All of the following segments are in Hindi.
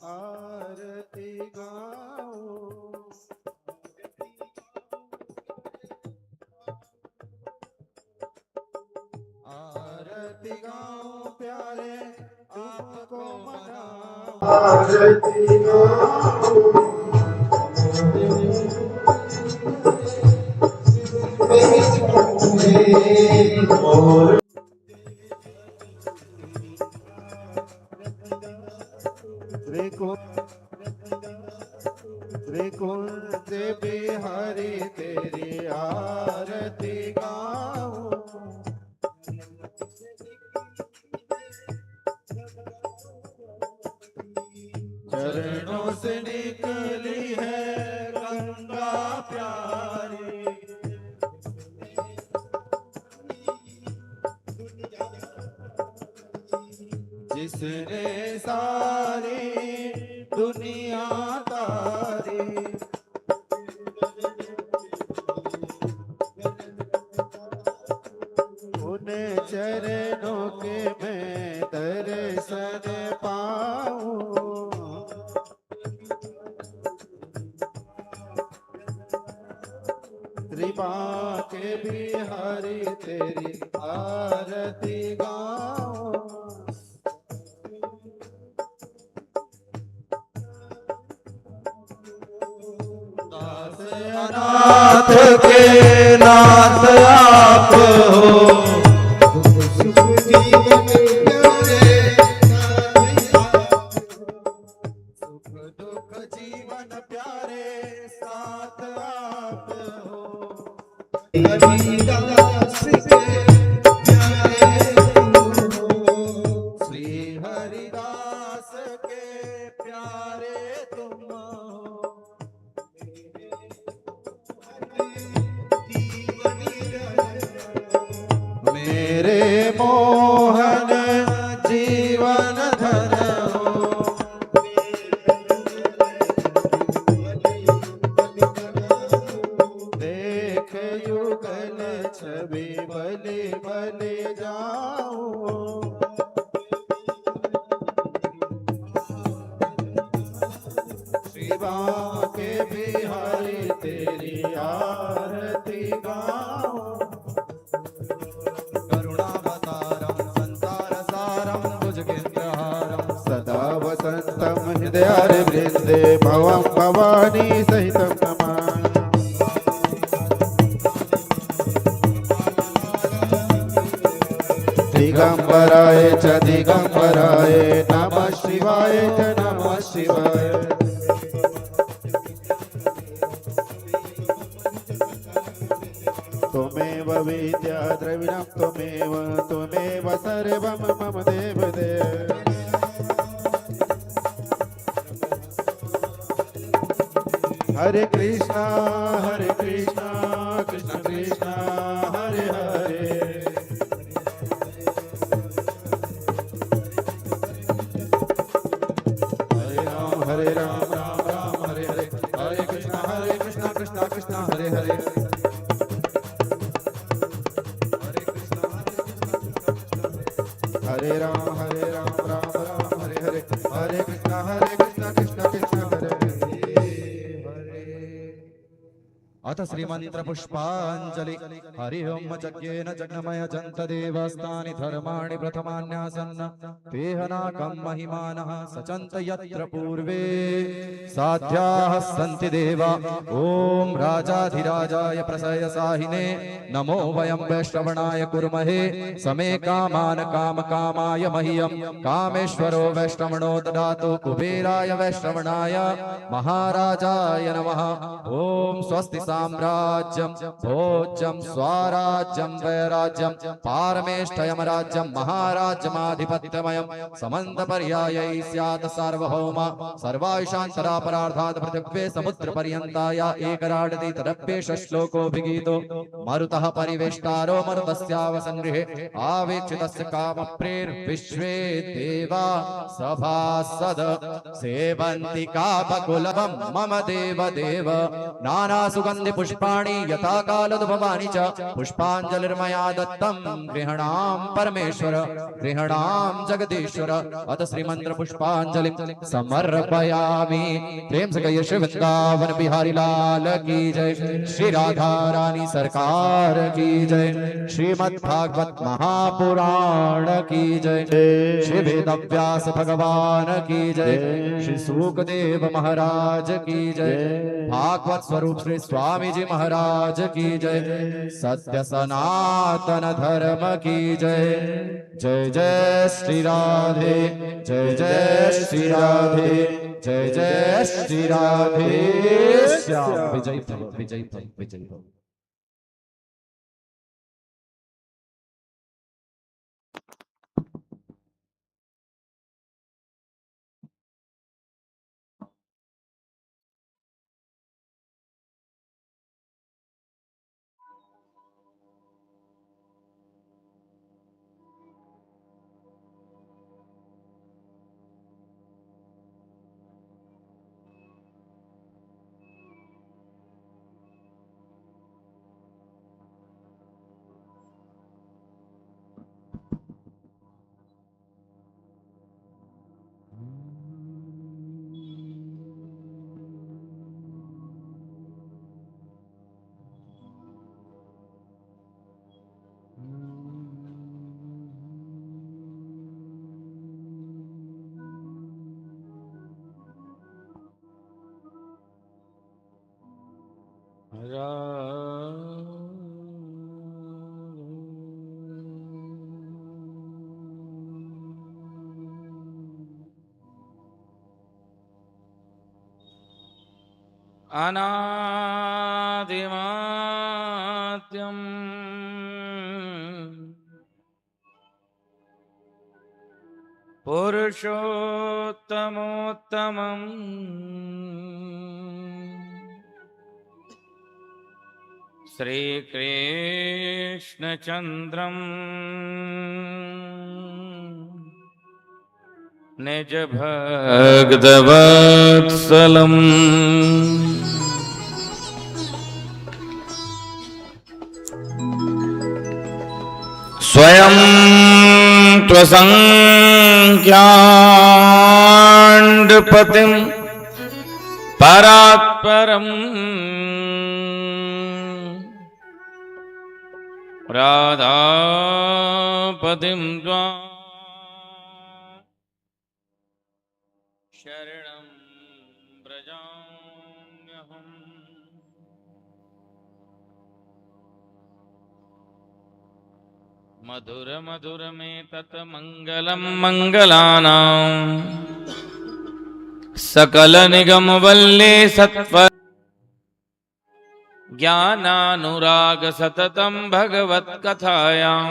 आरती गाओ आरती गाओ प्यारे आपको मनाओ आरती गाओ त्रिकुंज बिहारी तेरी आरती गाऊं चरणों से निकली है गंगा प्यारी जिसने सारी दुनिया तारी उन चरणों के मैं दर्शन पाऊं कृपा के बिहारी तेरी आरती गाऊं नाथ के नाथ आप हो सुख जीवन प्यारे सुख दुख जीवन प्यारे साथ आप हो हरिदास के प्यारे श्री हरिदास के प्यारे तुम हो मेरे मोहन जीवन धन हो देख युगल छवि बलि बलि जाऊं शिवा के बिहारी तेरी आरती गाऊं वसंतम हृदयार वृंदे भवं भवानी सहितं नमामि दिगंबराय च दिगंबराय नमः शिवाय च नमः शिवाय त्वमेव विद्या द्रविणं त्वमेव सर्वं मम देवदेव हरे कृष्णा कृष्ण कृष्णा हरे हरे हरे राम राम राम हरे हरे हरे कृष्णा कृष्ण कृष्ण हरे हरे हरे राम राम राम हरे हरे हरे कृष्ण कृष्ण कृष्ण हरे अथ श्रीमंत्र पुष्पांजलि हरि ओम यज्ञेन जग्नमय जंत देवस्तानि धर्माणि प्रथमान्यासन्न तेहनाकं महिमानः सचन्त यत्र पूर्वे साध्याः सन्ति देवा ओम राजाधिराजाय प्रसयसाहिने नमो वयं वैश्रवणाय कुर्महे समे कामान काम कामाय मह्यं कामेश्वरो वैश्रवणो ददातु कुबेराय वैश्रवणाय महाराजाय नमः ओम स्वस्ति साम्राज्यं भोज्यं स्वराज्यं वैराज्यं पारमेष्ठयं राज्यं महाराज्यमाधिपत्यमयं समन्तपर्यायै स्यात् सार्वभौम सर्वायुषान्तरापरार्धात् पृथिव्ये समुद्रपर्यन्ताय एकराडति तदप्येष श्लोकोऽभिगीतो मरुतः परिवेष्टारो मरुतस्यावसंगृहे आवेक्षितस्य कामप्रेर्विश्वे देवा सभासद सेवन्ति कापकुलभं मम देव देव नानासुगन्ध वसन्ति पुष्पाणि यथा कालोद्भवानि च पुष्पाञ्जलिर्मया दत्तं गृहाणां परमेश्वर गृहाणां जगदीश्वर अथ श्रीमंत्र पुष्पांजलिं समर्पयामि। प्रेम से कहिए श्री वृंदावन बिहारी लाल की जय, श्री राधा रानी सरकार की जय, श्रीमद् भागवत महापुराण की जय, श्री वेद व्यास भगवान की जय, श्री सुखदेव महाराज की जय, भागवत स्वरूप श्री स्वामी जी महाराज की जय, सत्य सनातन धर्म की जय। जय जय श्री राधे, जय जय श्री राधे, जय जय श्री राधे श्याम। विजय भव, विजय भव, विजय भव। अनादिमाद्यं पुरुषोत्तमोत्तमम् श्रीकृष्णचन्द्रम् निजभक्तवत्सलम् स्वयं त्वसंख्याण्डपतिं परात्परम् राधापतिं त्वां शरणं व्रजाम्यहम्। मधुर मधुर में तत् मंगलम मंगलानां सकल निगम वल्ले सत्व ज्ञानानुराग सततं भगवत कथायां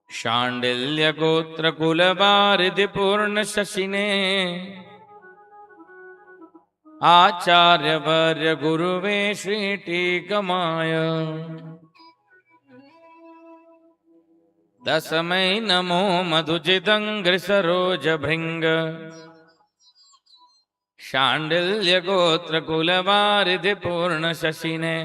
शांडिल्य गोत्र कुल वारिधि पूर्ण शशिने आचार्य वर्य गुरुवे श्री टीकमाय दसमै नमो मधुजिदंग्र सरोज भृंग शांडिल्य गोत्र कुल वारिधि पूर्ण शशिने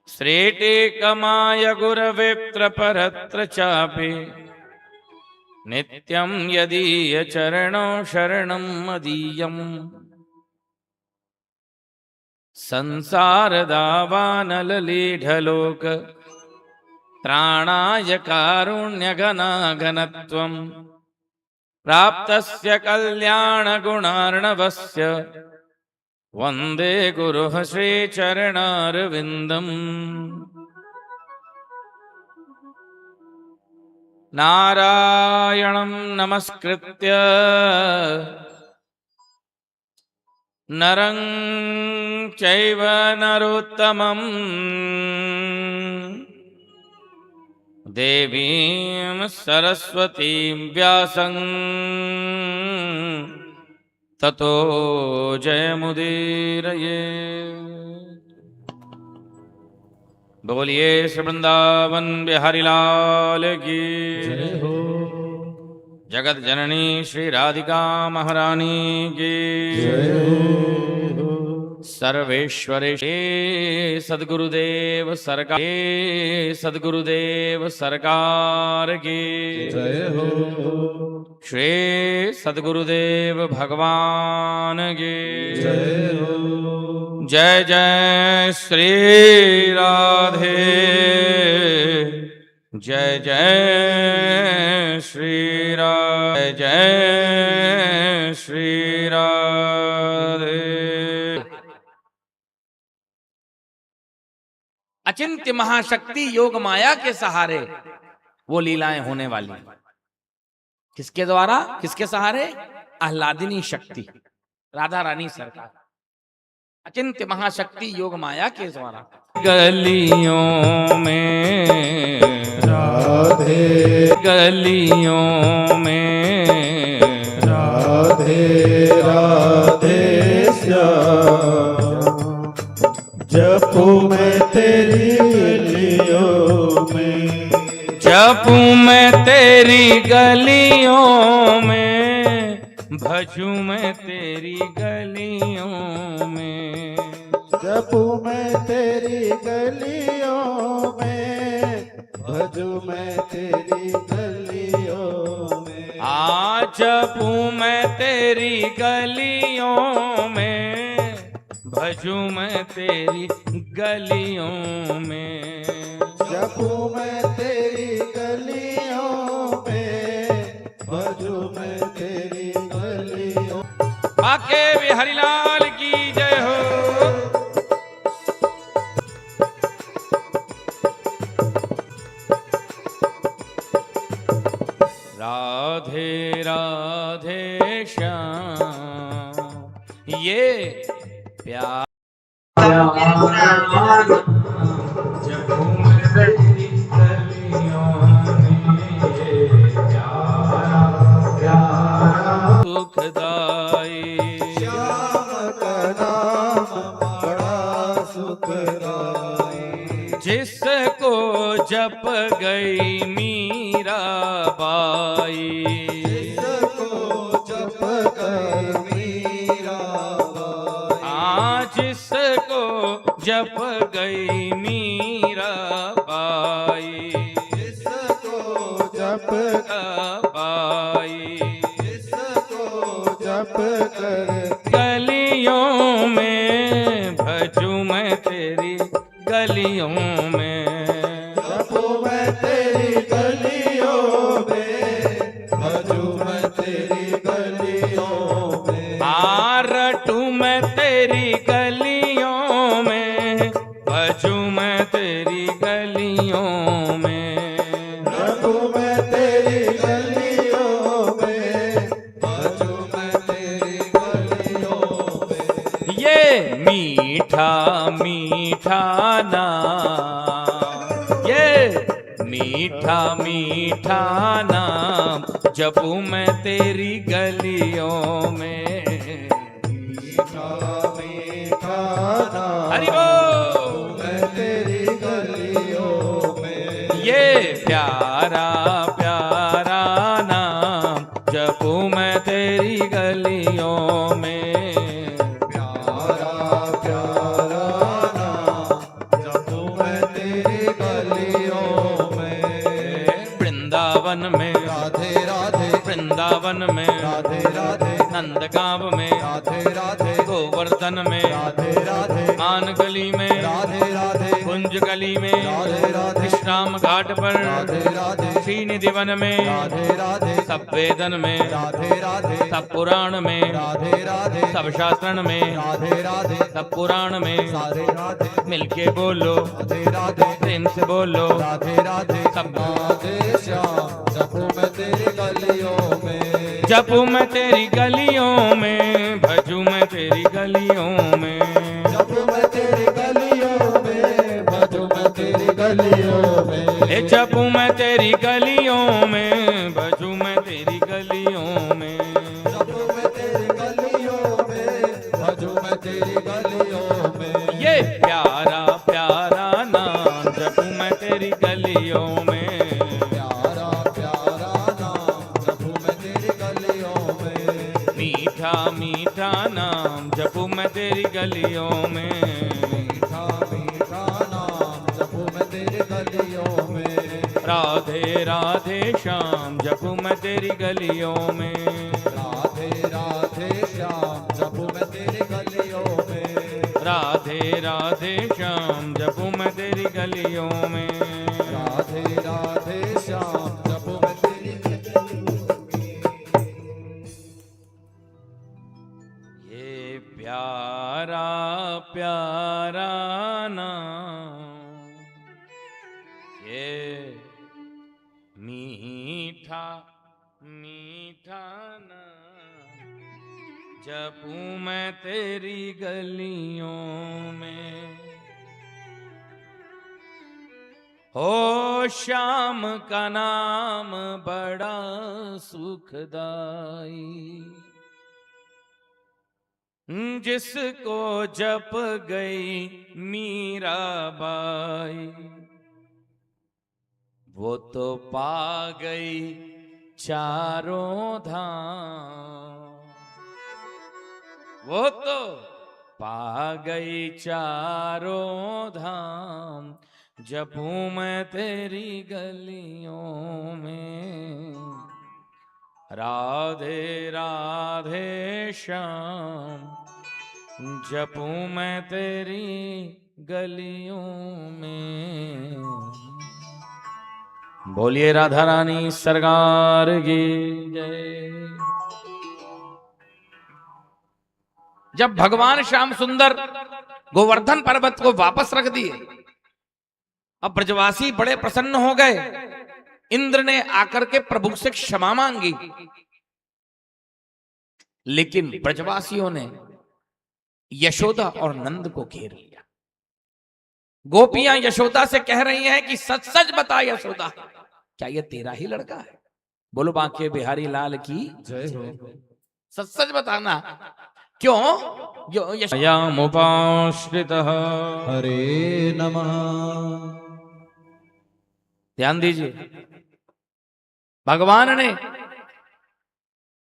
श्रीटीकमाय गुरवे प्रपरत्र चापि नित्यं यदीय चरणौ शरणं मदीयम्। संसार दावानललीढलोक त्राणाय कारुण्यघनाघनत्वं प्राप्तस्य कल्याणगुणार्णवस्य वन्दे गुरुः श्रीचरणारविन्दम्। नारायणं नमस्कृत्य नरं चैव नरोत्तमम् देवीं सरस्वतीं व्यासं ततो जयमुदीरये। बोलिए श्री वृंदावन बिहारी लाल की जय हो, जगत जननी श्री राधिका महारानी की सर्वेश्वरे सद्गुरुदेव सरकार सद्गुरुदेव सरकार की जय हो श्री सद्गुरुदेव भगवान की जय हो जय जय श्री राधे जय जय श्री राधे जय श्री राधे। अचिंत्य महाशक्ति योग माया के सहारे वो लीलाएं होने वाली। किसके द्वारा, किसके सहारे? आह्लादिनी शक्ति राधा रानी सरकार। अचिंत्य महाशक्ति योग माया के द्वारा गलियों में राधे गलियों में राधे राधे श्याम जपू मैं तेरी गलियों में जपू मैं तेरी गलियों में भजू मैं तेरी गलियों में जपू मैं तेरी गलियों में भजू मैं तेरी गलियों में आज जपू मैं तेरी गलियों में भजू मैं तेरी गलियों में जपू मैं तेरी गलियों में भजू मैं तेरी गलियों। आके बिहारी लाल की जय हो। राधे राधे श्याम ये प्यार जपू मैं तेरी गलियों में ये प्यारा प्यारा सुखदाई श्याम का नाम बड़ा सुखदाई जिसको जप गई मीरा बाई जिसको जप कर मीरा बाई आज जिसको जप गई मीरा बाई जिसको जप बाई जिसको जप कर गलियों में भजू मैं तेरी गलियों में जपू मैं तेरी गलियों में भजू मैं तेरी गलियों में रटू मैं तेरी गलियों में भजू मैं तेरी गलियों में जपू मैं तेरी गलियों में भजू मैं तेरी गलियों में ये मीठा मीठा नाम ये मीठा मीठा नाम जपू मैं तेरी गलियों में मीठा मीठा नाम हरि बोल। मैं तेरी गलियों में ये प्यारा प्यारा नाम जपू मैं तेरी गलियों में प्यारा प्यारा नाम जपू मैं तेरी गलियों में वृंदावन में राधे राधे वृंदावन में राधे राधे नंदगांव में राधे राधे गोवर्धन में राधे राधे मान गली में राधे राधे कुंज गली में राधे राधे विश्राम घाट पर राधे राधे श्रीनिधि वन में राधे राधे सब वेदन में राधे राधे सब पुराण में राधे राधे सब शास्त्रन में राधे राधे सब पुराण में राधे राधे मिलके बोलो राधे राधे प्रेम से बोलो राधे राधे सब राधे श्याम जपू मैं तेरी गलियों में जपू मैं तेरी गलियों में भजू मैं तेरी गलियों में जपू मैं तेरी गलियों में भजू मैं तेरी गलियों में ए जपू मैं तेरी गलियों में भजू मैं तेरी गलियों में जपू मैं तेरी गलियों में भजू मैं तेरी गलियों में ये प्यारा प्यारा नाम जपू मैं तेरी गलियों में प्यारा प्यारा नाम जपू मैं में। मीठा मीठा नाम जपू मैं तेरी गलियों में। मीठा मीठा नाम जपू मैं तेरी गलियों में। राधे राधे श्याम जपू मैं तेरी गलियों में। राधे राधे श्याम जपू मैं तेरी गलियों में। राधे राधे श्याम जपू मैं तेरी गलियों में। राधे राधे श्याम जपू मैं तेरी गलियों में। ये प्यारा प्यारा नाम, ये मीठा मीठा नाम जपू मैं तेरी गलियों में। हो श्याम का नाम बड़ा सुखदाई, जिसको जप गई मीराबाई, वो तो पा गई चारों धाम। वो तो पा गई चारों धाम जपू मैं तेरी गलियों में। राधे राधे श्याम जपू मैं तेरी गलियों में। बोलिए राधा रानी सरकार की जय। जब भगवान श्याम सुंदर गोवर्धन पर्वत को वापस रख दिए, अब ब्रजवासी बड़े प्रसन्न हो गए। इंद्र ने आकर के प्रभु से क्षमा मांगी, लेकिन ब्रजवासियों ने यशोदा और नंद को घेर लिया। गोपियां यशोदा से कह रही हैं कि सच सच बता यशोदा, क्या ये तेरा ही लड़का है? बोलो बांके बिहारी लाल की जय हो। सच सच बताना। क्यों? यशोदामुपाश्रितः हरे नमः। ध्यान दीजिए, भगवान ने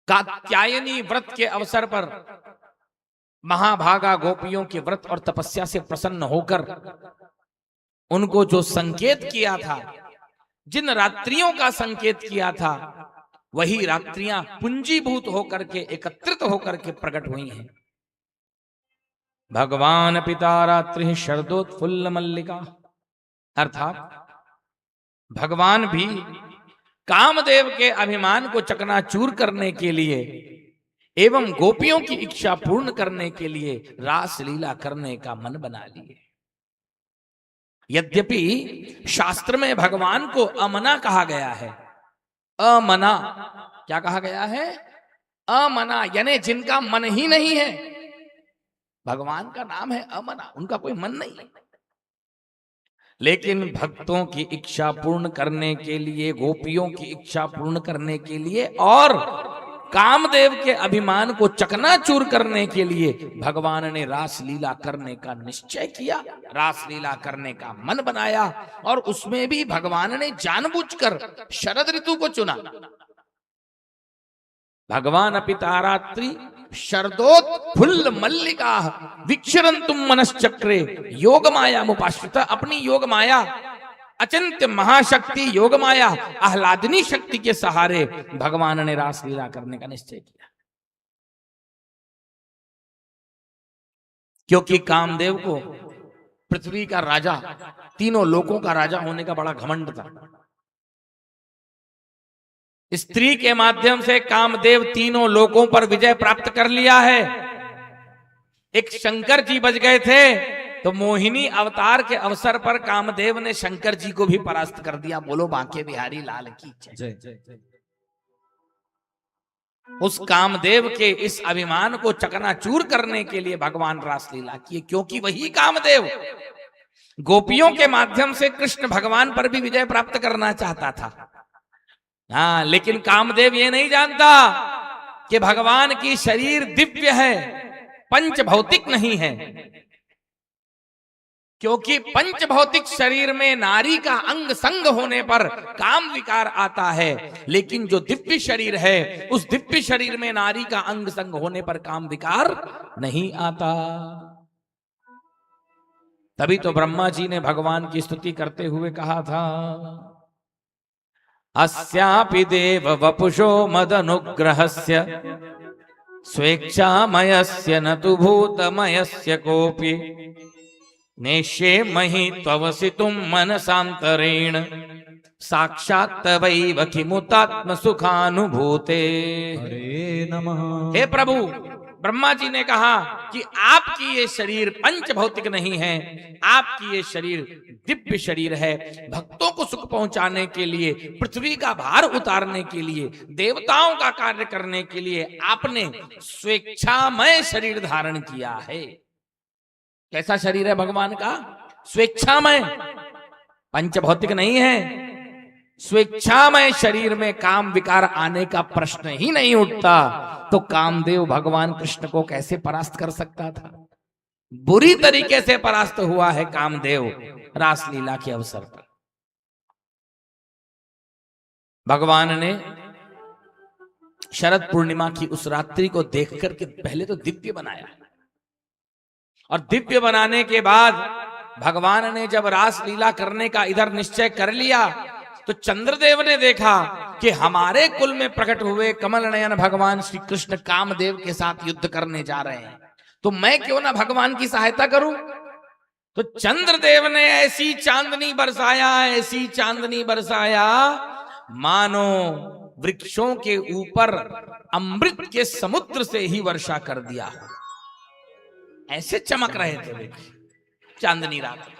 कात्यायनी व्रत के अवसर पर महाभागा गोपियों के व्रत और तपस्या से प्रसन्न होकर उनको जो संकेत किया था, जिन रात्रियों का संकेत किया था, वही रात्रियां पुंजीभूत होकर के एकत्रित होकर के प्रकट हुई हैं। भगवान पिता रात्रि शरदोत्फुल्ल मल्लिका, अर्थात भगवान भी कामदेव के अभिमान को चकनाचूर करने के लिए एवं गोपियों की इच्छा पूर्ण करने के लिए रास लीला करने का मन बना लिए। यद्यपि शास्त्र में भगवान को अमना कहा गया है। अमना क्या कहा गया है? अमना, यानी जिनका मन ही नहीं है। भगवान का नाम है अमना, उनका कोई मन नहीं है। लेकिन भक्तों की इच्छा पूर्ण करने के लिए, गोपियों की इच्छा पूर्ण करने के लिए और कामदेव के अभिमान को चकनाचूर करने के लिए भगवान ने रास लीला करने का निश्चय किया, रास लीला करने का मन बनाया, और उसमें भी भगवान ने जानबूझकर शरद ऋतु को चुना। भगवान पिता रात्रि शरदोत्फुल्ल मल्लिका विक्षरन्तुम मनश्चक्रे योग माया मुपाश्रिता। अपनी योग माया, अचिंत्य महाशक्ति योग माया आह्लादिनी शक्ति के सहारे भगवान ने रास लीला करने का निश्चय किया। क्योंकि कामदेव को पृथ्वी का राजा, तीनों लोकों का राजा होने का बड़ा घमंड था। स्त्री के माध्यम से कामदेव तीनों लोकों पर विजय प्राप्त कर लिया है। एक शंकर जी बच गए थे, तो मोहिनी अवतार के अवसर पर कामदेव ने शंकर जी को भी परास्त कर दिया। बोलो बांके बिहारी लाल की जय। उस कामदेव के इस अभिमान को चकनाचूर करने के लिए भगवान रासलीला किए, क्योंकि वही कामदेव गोपियों के माध्यम से कृष्ण भगवान पर भी विजय प्राप्त करना चाहता था। हाँ, लेकिन कामदेव ये नहीं जानता कि भगवान की शरीर दिव्य है, पंच भौतिक नहीं है। क्योंकि पंच भौतिक शरीर में नारी का अंग संग होने पर काम विकार आता है, लेकिन जो दिव्य शरीर है उस दिव्य शरीर में नारी का अंग संग होने पर काम विकार नहीं आता। तभी तो ब्रह्मा जी ने भगवान की स्तुति करते हुए कहा था, अस्यापि देव वपुषो मदनुग्रहस्य स्वेच्छामयस्य न तु भूतमयस्य कोपि नेष्ये महि त्ववसितुं मनसान्तरेण साक्षात् तवैव किमुतात्म सुखानुभूते। हरे नमः। हे प्रभु, ब्रह्मा जी ने कहा कि आपकी ये शरीर पंच भौतिक नहीं है, आपकी ये शरीर दिव्य शरीर है। भक्तों को सुख पहुंचाने के लिए, पृथ्वी का भार उतारने के लिए, देवताओं का कार्य करने के लिए आपने स्वेच्छामय शरीर धारण किया है। कैसा शरीर है भगवान का? स्वेच्छामय, पंच भौतिक नहीं है। स्वेच्छामय शरीर में काम विकार आने का प्रश्न ही नहीं उठता, तो कामदेव भगवान कृष्ण को कैसे परास्त कर सकता था? बुरी तरीके से परास्त हुआ है कामदेव रासलीला के अवसर पर। भगवान ने शरद पूर्णिमा की उस रात्रि को देख करके पहले तो दिव्य बनाया, और दिव्य बनाने के बाद भगवान ने जब रासलीला करने का इधर निश्चय कर लिया, तो चंद्रदेव ने देखा कि हमारे कुल में प्रकट हुए कमल नयन भगवान श्री कृष्ण कामदेव के साथ युद्ध करने जा रहे हैं, तो मैं क्यों ना भगवान की सहायता करूं। तो चंद्रदेव ने ऐसी चांदनी बरसाया, ऐसी चांदनी बरसाया, मानो वृक्षों के ऊपर अमृत के समुद्र से ही वर्षा कर दिया। ऐसे चमक रहे थे चांदनी रात।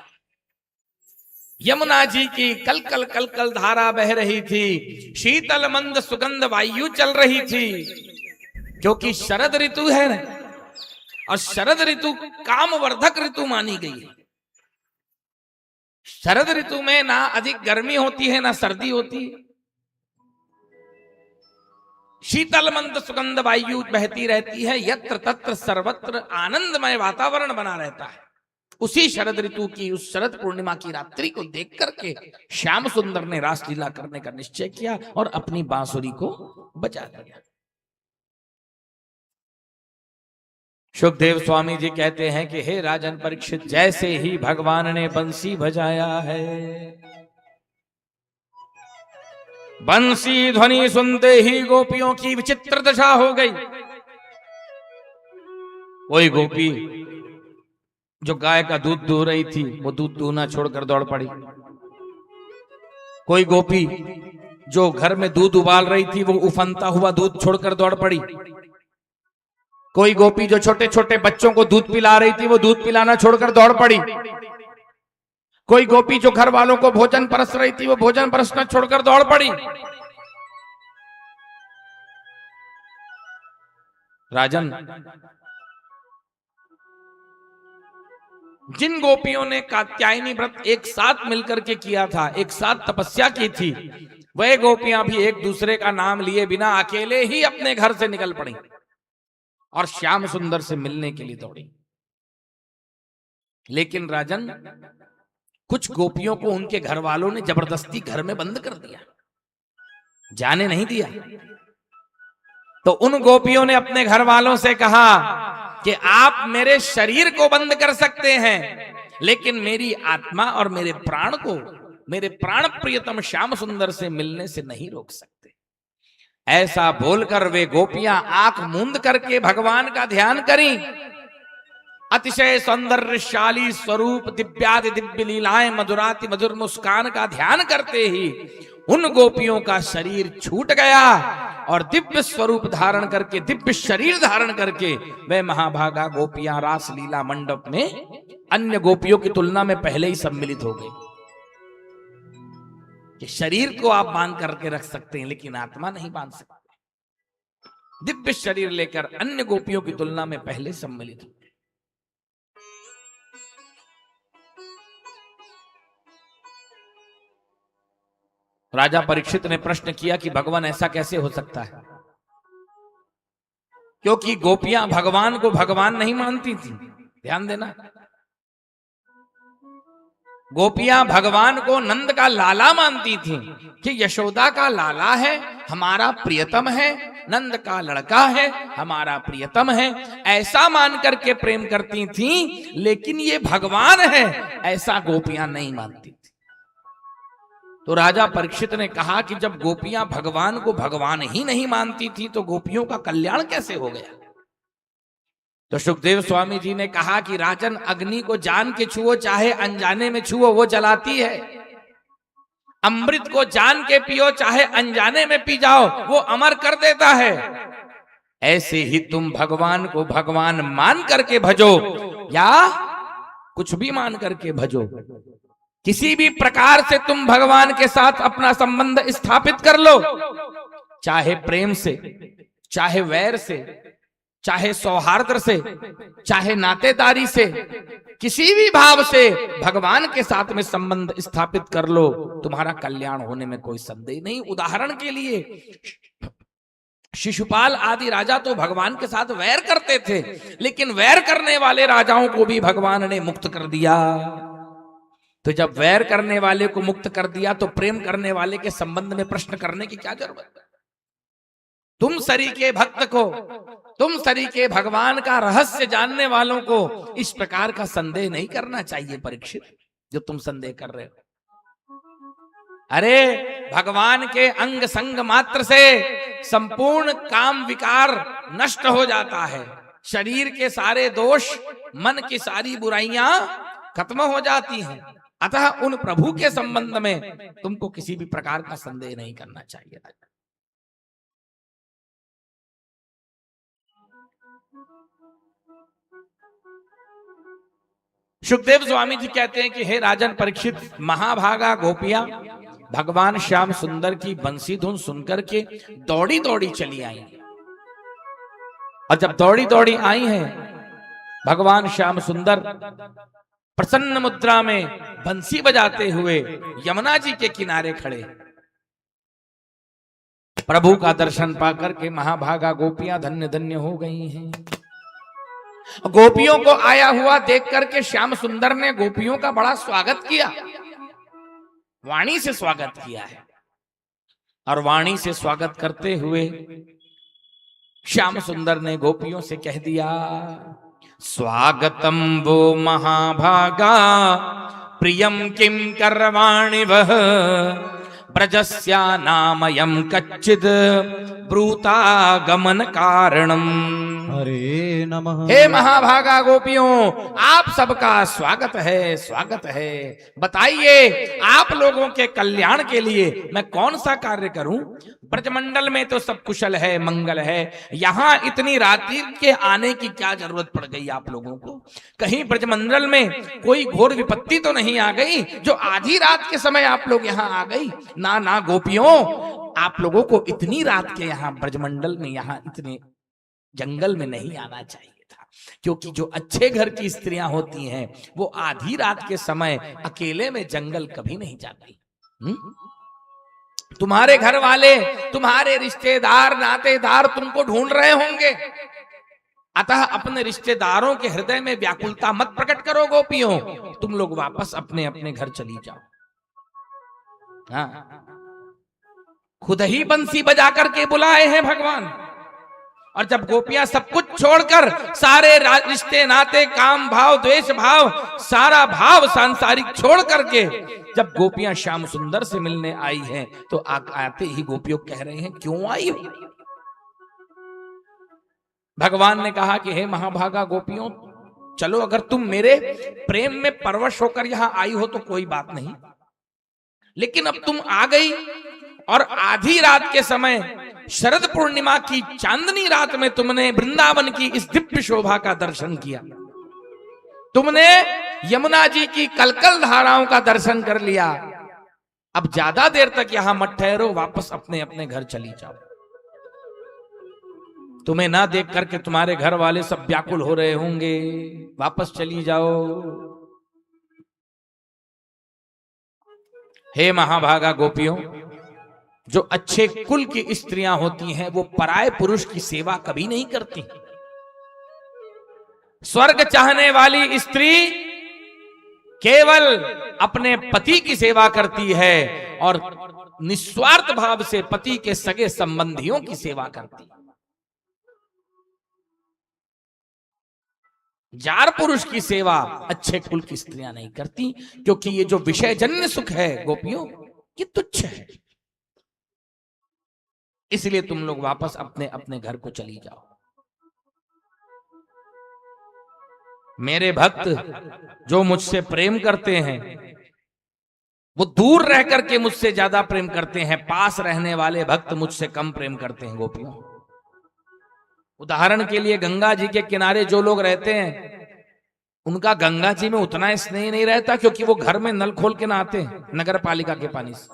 यमुना जी की कल कल कल कल धारा बह रही थी, शीतल मंद सुगंध वायु चल रही थी, क्योंकि शरद ऋतु है ना, और शरद ऋतु कामवर्धक ऋतु मानी गई है। शरद ऋतु में ना अधिक गर्मी होती है ना सर्दी होती है, शीतल मंद सुगंध वायु बहती रहती है, यत्र तत्र सर्वत्र आनंदमय वातावरण बना रहता है। उसी शरद ऋतु की उस शरद पूर्णिमा की रात्रि को देख करके श्याम सुंदर ने रासलीला करने का निश्चय किया और अपनी बांसुरी को बजा दिया। सुखदेव स्वामी जी कहते हैं कि हे राजन परीक्षित, जैसे ही भगवान ने बंसी बजाया है, बंसी ध्वनि सुनते ही गोपियों की विचित्र दशा हो गई। कोई गोपी जो गाय का दूध दूह रही थी, वो दूध दूहना छोड़कर दौड़ पड़ी। कोई गोपी जो घर में दूध उबाल रही थी, वो उफनता हुआ दूध छोड़कर दौड़ पड़ी। कोई गोपी जो छोटे छोटे बच्चों को दूध पिला रही थी, वो दूध पिलाना छोड़कर दौड़ पड़ी। कोई गोपी जो घर वालों को भोजन परस रही थी, वो भोजन परसना छोड़कर दौड़ पड़ी। राजन, जिन गोपियों ने कात्यायनी व्रत एक साथ मिलकर के किया था, एक साथ तपस्या की थी, वह गोपियां भी एक दूसरे का नाम लिए बिना अकेले ही अपने घर से निकल पड़ी और श्याम सुंदर से मिलने के लिए दौड़ी। लेकिन राजन, कुछ गोपियों को उनके घर वालों ने जबरदस्ती घर में बंद कर दिया, जाने नहीं दिया। तो उन गोपियों ने अपने घर वालों से कहा कि आप मेरे शरीर को बंद कर सकते हैं, लेकिन मेरी आत्मा और मेरे प्राण को, मेरे प्राण प्रियतम श्याम सुंदर से मिलने से नहीं रोक सकते। ऐसा बोलकर वे गोपियां आंख मूंद करके भगवान का ध्यान करी। अतिशय सौंदर्यशाली स्वरूप, दिव्यादि दिव्य लीलाएं, मधुराति मधुर मुस्कान का ध्यान करते ही उन गोपियों का शरीर छूट गया और दिव्य स्वरूप धारण करके, दिव्य शरीर धारण करके वे महाभागा गोपियां रासलीला मंडप में अन्य गोपियों की तुलना में पहले ही सम्मिलित हो गई। कि शरीर को आप बांध करके रख सकते हैं, लेकिन आत्मा नहीं बांध सकते। दिव्य शरीर लेकर अन्य गोपियों की तुलना में पहले सम्मिलित हो। राजा परीक्षित ने प्रश्न किया कि भगवान ऐसा कैसे हो सकता है, क्योंकि गोपियां भगवान को भगवान नहीं मानती थी। ध्यान देना, गोपियां भगवान को नंद का लाला मानती थीं कि यशोदा का लाला है, हमारा प्रियतम है, नंद का लड़का है, हमारा प्रियतम है, ऐसा मान करके प्रेम करती थीं। लेकिन ये भगवान है ऐसा गोपियां नहीं मानती थी। तो राजा परीक्षित ने कहा कि जब गोपियां भगवान को भगवान ही नहीं मानती थी तो गोपियों का कल्याण कैसे हो गया? तो सुखदेव स्वामी जी ने कहा कि राजन, अग्नि को जान के छुओ चाहे अनजाने में छुओ, वो जलाती है। अमृत को जान के पियो चाहे अनजाने में पी जाओ, वो अमर कर देता है। ऐसे ही तुम भगवान को भगवान मान करके भजो या कुछ भी मान करके भजो, किसी भी प्रकार से तुम भगवान के साथ अपना संबंध स्थापित कर लो, चाहे प्रेम से, चाहे वैर से, चाहे सौहार्द से, चाहे नातेदारी से, किसी भी भाव से भगवान के साथ में संबंध स्थापित कर लो, तुम्हारा कल्याण होने में कोई संदेह नहीं। उदाहरण के लिए शिशुपाल आदि राजा तो भगवान के साथ वैर करते थे, लेकिन वैर करने वाले राजाओं को भी भगवान ने मुक्त कर दिया। तो जब वैर करने वाले को मुक्त कर दिया तो प्रेम करने वाले के संबंध में प्रश्न करने की क्या जरूरत है? तुम सरीखे भक्त को, तुम सरीखे भगवान का रहस्य जानने वालों को इस प्रकार का संदेह नहीं करना चाहिए परीक्षित, जो तुम संदेह कर रहे हो। अरे भगवान के अंग संग मात्र से संपूर्ण काम विकार नष्ट हो जाता है, शरीर के सारे दोष, मन की सारी बुराइयां खत्म हो जाती हैं। अतः उन प्रभु के संबंध में तुमको किसी भी प्रकार का संदेह नहीं करना चाहिए। सुखदेव स्वामी जी कहते हैं कि हे राजन परीक्षित, महाभागा गोपियां भगवान श्याम सुंदर की बंसी धुन सुनकर के दौड़ी दौड़ी चली आई। और जब दौड़ी दौड़ी आई हैं, भगवान श्याम सुंदर प्रसन्न मुद्रा में बंसी बजाते हुए यमुना जी के किनारे खड़े। प्रभु का दर्शन पाकर के महाभागा गोपियां धन्य धन्य हो गई हैं। गोपियों को आया हुआ देख करके श्याम सुंदर ने गोपियों का बड़ा स्वागत किया, वाणी से स्वागत किया है। और वाणी से स्वागत करते हुए श्याम सुंदर ने गोपियों से कह दिया, स्वागतम वो महाभागा प्रियम किम करवाणि वह ब्रजस्या नामयम कच्चिद ब्रूतागमन कारणम। हरे नमः। हे महाभागा गोपियों, आप सबका स्वागत है, स्वागत है। बताइए आप लोगों के कल्याण के लिए मैं कौन सा कार्य करूं? ब्रजमंडल में तो सब कुशल है, मंगल है, यहाँ इतनी रात्रि के आने की क्या जरूरत पड़ गई आप लोगों को? कहीं ब्रजमंडल में कोई घोर विपत्ति तो नहीं आ गई जो आधी रात के समय आप लोग यहाँ आ गई? ना ना गोपियों, आप लोगों को इतनी रात के यहाँ ब्रजमंडल में, यहाँ इतने जंगल में नहीं आना चाहिए था, क्योंकि जो अच्छे घर की स्त्रियां होती हैं वो आधी रात के समय अकेले में जंगल कभी नहीं जाती। तुम्हारे घर वाले, तुम्हारे रिश्तेदार, नातेदार तुमको ढूंढ रहे होंगे, अतः अपने रिश्तेदारों के हृदय में व्याकुलता मत प्रकट करो गोपियों, तुम लोग वापस अपने अपने घर चली जाओ। हाँ, खुद ही बंसी बजा करके बुलाए हैं भगवान। और जब गोपियां सब कुछ छोड़कर, सारे रिश्ते नाते, काम भाव, द्वेष भाव, सारा भाव सांसारिक छोड़ करके जब गोपियां श्याम सुंदर से मिलने आई हैं, तो आते ही गोपियों कह रहे हैं, क्यों आई हो? भगवान ने कहा कि हे महाभागा गोपियों, चलो अगर तुम मेरे प्रेम में परवश होकर यहां आई हो तो कोई बात नहीं, लेकिन अब तुम आ गई और आधी रात के समय, शरद पूर्णिमा की चांदनी रात में तुमने वृंदावन की इस दिव्य शोभा का दर्शन किया, तुमने यमुना जी की कलकल धाराओं का दर्शन कर लिया। अब ज्यादा देर तक यहां मत ठहरो, वापस अपने अपने घर चली जाओ। तुम्हें ना देख करके तुम्हारे घर वाले सब व्याकुल हो रहे होंगे, वापस चली जाओ। हे महाभागा गोपियों, जो अच्छे कुल की स्त्रियां होती हैं वो पराये पुरुष की सेवा कभी नहीं करती। स्वर्ग चाहने वाली स्त्री केवल अपने पति की सेवा करती है और निस्वार्थ भाव से पति के सगे संबंधियों की सेवा करती है। जार पुरुष की सेवा अच्छे कुल की स्त्रियां नहीं करती, क्योंकि ये जो विषयजन्य सुख है गोपियों, ये तुच्छ है। इसलिए तुम लोग वापस अपने अपने घर को चली जाओ। मेरे भक्त जो मुझसे प्रेम करते हैं वो दूर रह करके मुझसे ज्यादा प्रेम करते हैं, पास रहने वाले भक्त मुझसे कम प्रेम करते हैं गोपियों। उदाहरण के लिए गंगा जी के किनारे जो लोग रहते हैं उनका गंगा जी में उतना स्नेह नहीं रहता, क्योंकि वो घर में नल खोल के नहाते हैं नगर पालिका के पानी से।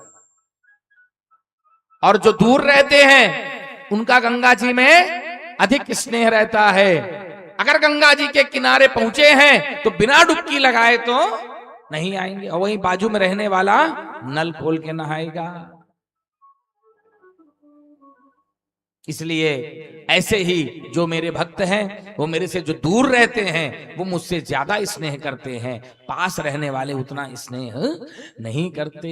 और जो दूर रहते हैं उनका गंगा जी में अधिक स्नेह रहता है। अगर गंगा जी के किनारे पहुंचे हैं तो बिना डुबकी लगाए तो नहीं आएंगे, और वहीं बाजू में रहने वाला नल खोल के नहाएगा। इसलिए ऐसे ही जो मेरे भक्त हैं वो मेरे से जो दूर रहते हैं वो मुझसे ज्यादा स्नेह करते हैं, पास रहने वाले उतना स्नेह नहीं करते।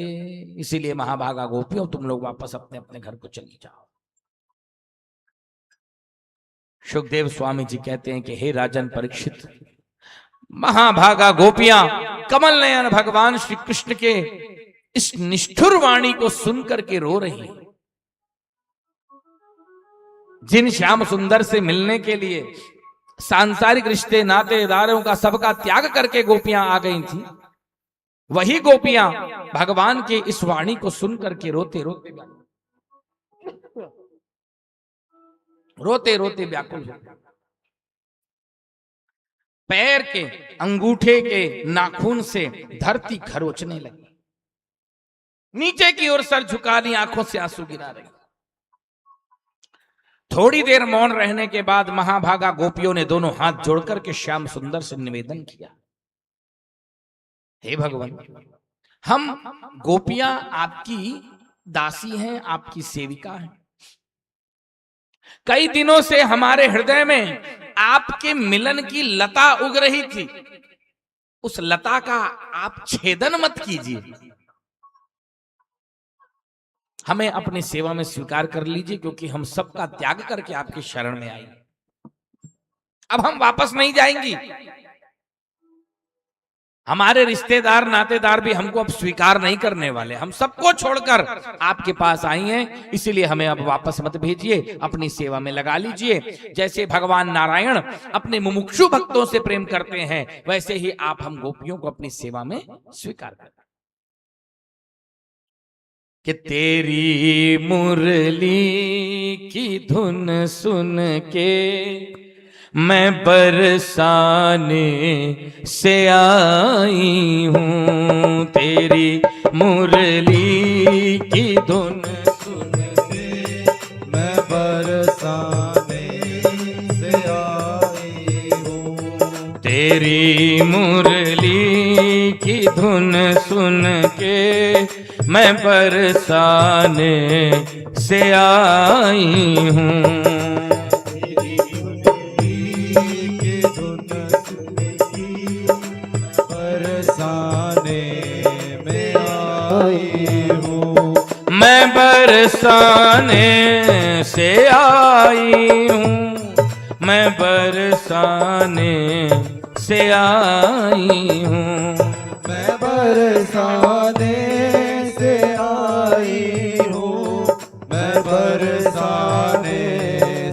इसीलिए महाभागा गोपियों, तुम लोग वापस अपने अपने घर को चली जाओ। सुखदेव स्वामी जी कहते हैं कि हे राजन परीक्षित, महाभागा गोपियां कमल नयन भगवान श्री कृष्ण के इस निष्ठुर वाणी को सुनकर के रो रही हैं। जिन श्याम सुंदर से मिलने के लिए सांसारिक रिश्ते नातेदारों का सबका त्याग करके गोपियां आ गई थी, वही गोपियां भगवान के इस वाणी को सुन करके रोते रोते व्याकुल हो गए। पैर के अंगूठे के नाखून से धरती खरोचने लगी, नीचे की ओर सर झुका ली, आंखों से आंसू गिरा रही। थोड़ी देर मौन रहने के बाद महाभागा गोपियों ने दोनों हाथ जोड़कर के श्याम सुंदर से निवेदन किया, हे भगवान, हम गोपियां आपकी दासी हैं, आपकी सेविका हैं। कई दिनों से हमारे हृदय में आपके मिलन की लता उग रही थी, उस लता का आप छेदन मत कीजिए, हमें अपनी सेवा में स्वीकार कर लीजिए, क्योंकि हम सबका त्याग करके आपके शरण में आए। अब हम वापस नहीं जाएंगी। हमारे रिश्तेदार नातेदार भी हमको अब स्वीकार नहीं करने वाले, हम सबको छोड़कर आपके पास आई हैं, इसीलिए हमें अब वापस मत भेजिए, अपनी सेवा में लगा लीजिए। जैसे भगवान नारायण अपने मुमुक्षु भक्तों से प्रेम करते हैं, वैसे ही आप हम गोपियों को अपनी सेवा में स्वीकार करें। कि तेरी मुरली की धुन सुन के मैं बरसाने से आई हूँ, तेरी मुरली की धुन सुन के मैं बरसाने से आई हूँ, तेरी मुरली की धुन सुन के मैं बरसाने से आई हूँ, मैं बरसाने से आई हूँ, मैं बरसाने से आई हूँ, मैं बरसाने से आई हूँ, मैं बरसाने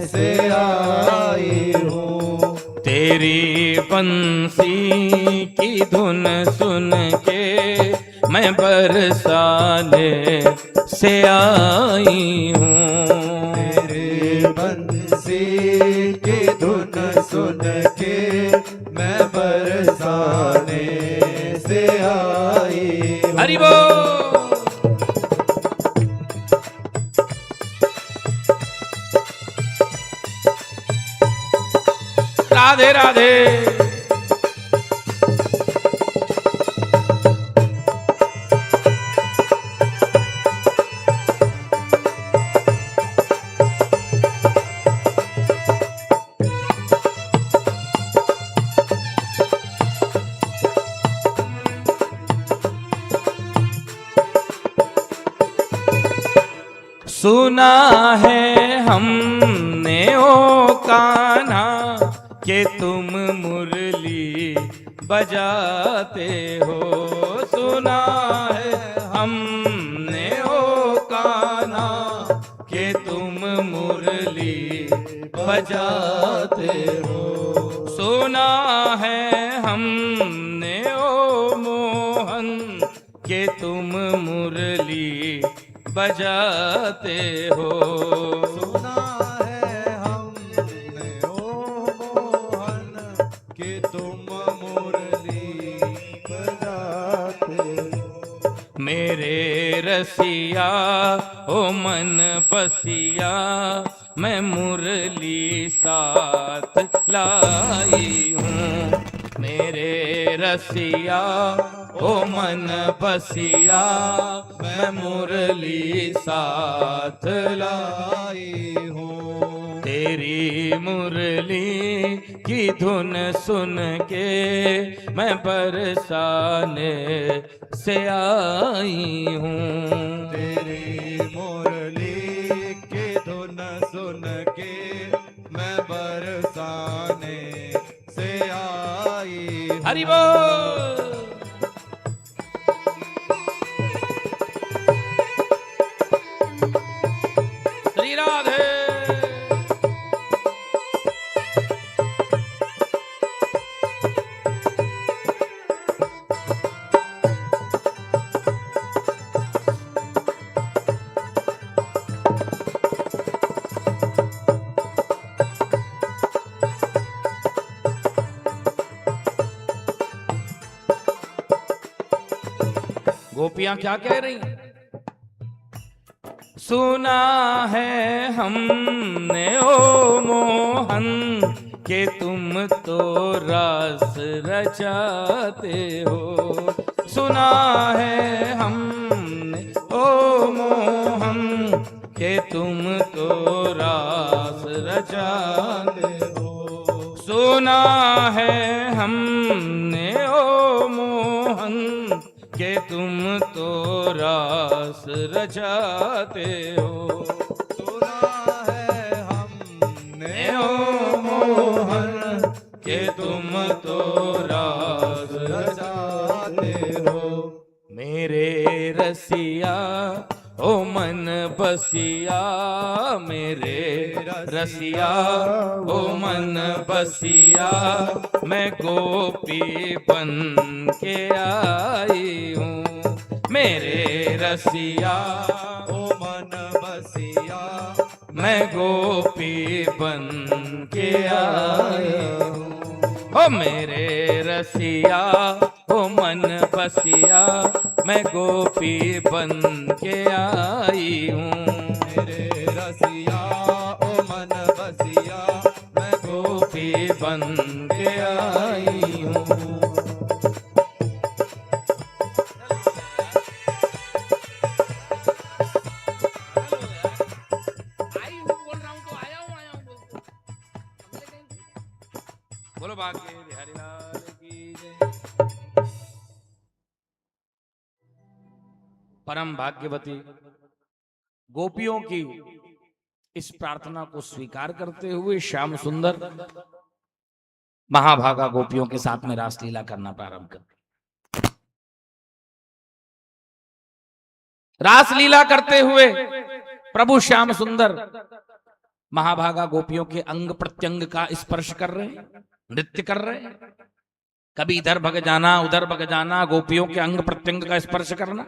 से आई हूँ, तेरी बंसी की धुन सुन के मैं बरसाने से आई हूँ, तेरे बंसी की धुन सुन के मैं बरसाने से आई हूँ। हरि बोल। राधे राधे। कान्हा के तुम मुरली बजाते हो, सुना है हमने ओ कान्हा के तुम मुरली बजाते हो, सुना है हमने ओ मोहन के तुम मुरली बजाते हो। सुना है हमने ओ मोहन कि तुम मुरली बजाते हो। मेरे रसिया ओ मन बसिया मैं मुरली साथ लाई हूँ, मेरे रसिया ओ मन बसिया मैं मुरली साथ लाई हूँ। तेरी मुरली की धुन सुन के मैं बरसाने से आई हूँ। तेरी मुरली की धुन सुन के मैं बरसाने से आई हूँ। हरि बोल। श्री राधे। गोपियां क्या कह रही हैं? सुना है हमने ओ मोहन के तुम तो रास रचाते हो, सुना है हमने ओ मोहन के तुम तो रास रचाते हो, सुना है हमने ओ मोहन के तुम तो रास रचाते हो, सुना है हमने ओ मोहन के तुम तो रास रचाते हो। मेरे रसिया ओ मन बसिया, मेरे रसिया ओ मन बसिया मैं गोपी बन के आई हूँ, मेरे रसिया ओ मन बसिया मैं गोपी बन के आई हूँ। ओ मेरे रसिया ओ मन बसिया मैं गोपी बन के आई हूँ, मेरे रसिया ओ मन बसिया मैं गोपी बन के आई हूँ। बोलो भाग्य बिहारी लाल की जय। परम भाग्यवती गोपियों की इस प्रार्थना को स्वीकार करते हुए श्याम सुंदर महाभागा गोपियों के साथ में रासलीला करना प्रारंभ कर। रासलीला करते हुए प्रभु श्याम सुंदर महाभागा गोपियों के अंग प्रत्यंग का स्पर्श कर रहे हैं, नृत्य कर रहे हैं। कभी इधर भग जाना उधर भग जाना, गोपियों के अंग प्रत्यंग का स्पर्श करना।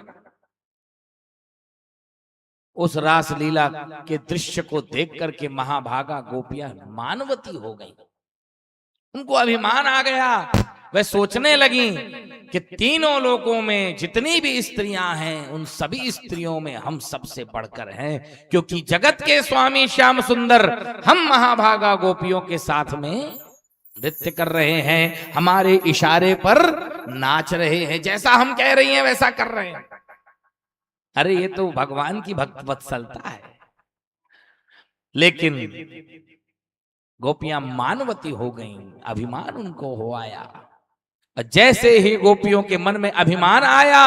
उस रासलीला के दृश्य को देख करके महाभागा गोपियां मानवती हो गई, उनको अभिमान आ गया। वह सोचने लगी कि तीनों लोकों में जितनी भी स्त्रियां हैं उन सभी स्त्रियों में हम सबसे बढ़कर हैं, क्योंकि जगत के स्वामी श्याम सुंदर हम महाभागा गोपियों के साथ में नृत्य कर रहे हैं, हमारे इशारे पर नाच रहे हैं, जैसा हम कह रही हैं वैसा कर रहे हैं। अरे ये तो भगवान की भक्त वत्सलता है। लेकिन गोपियां मानवती हो गईं, अभिमान उनको हो आया। और जैसे ही गोपियों के मन में अभिमान आया,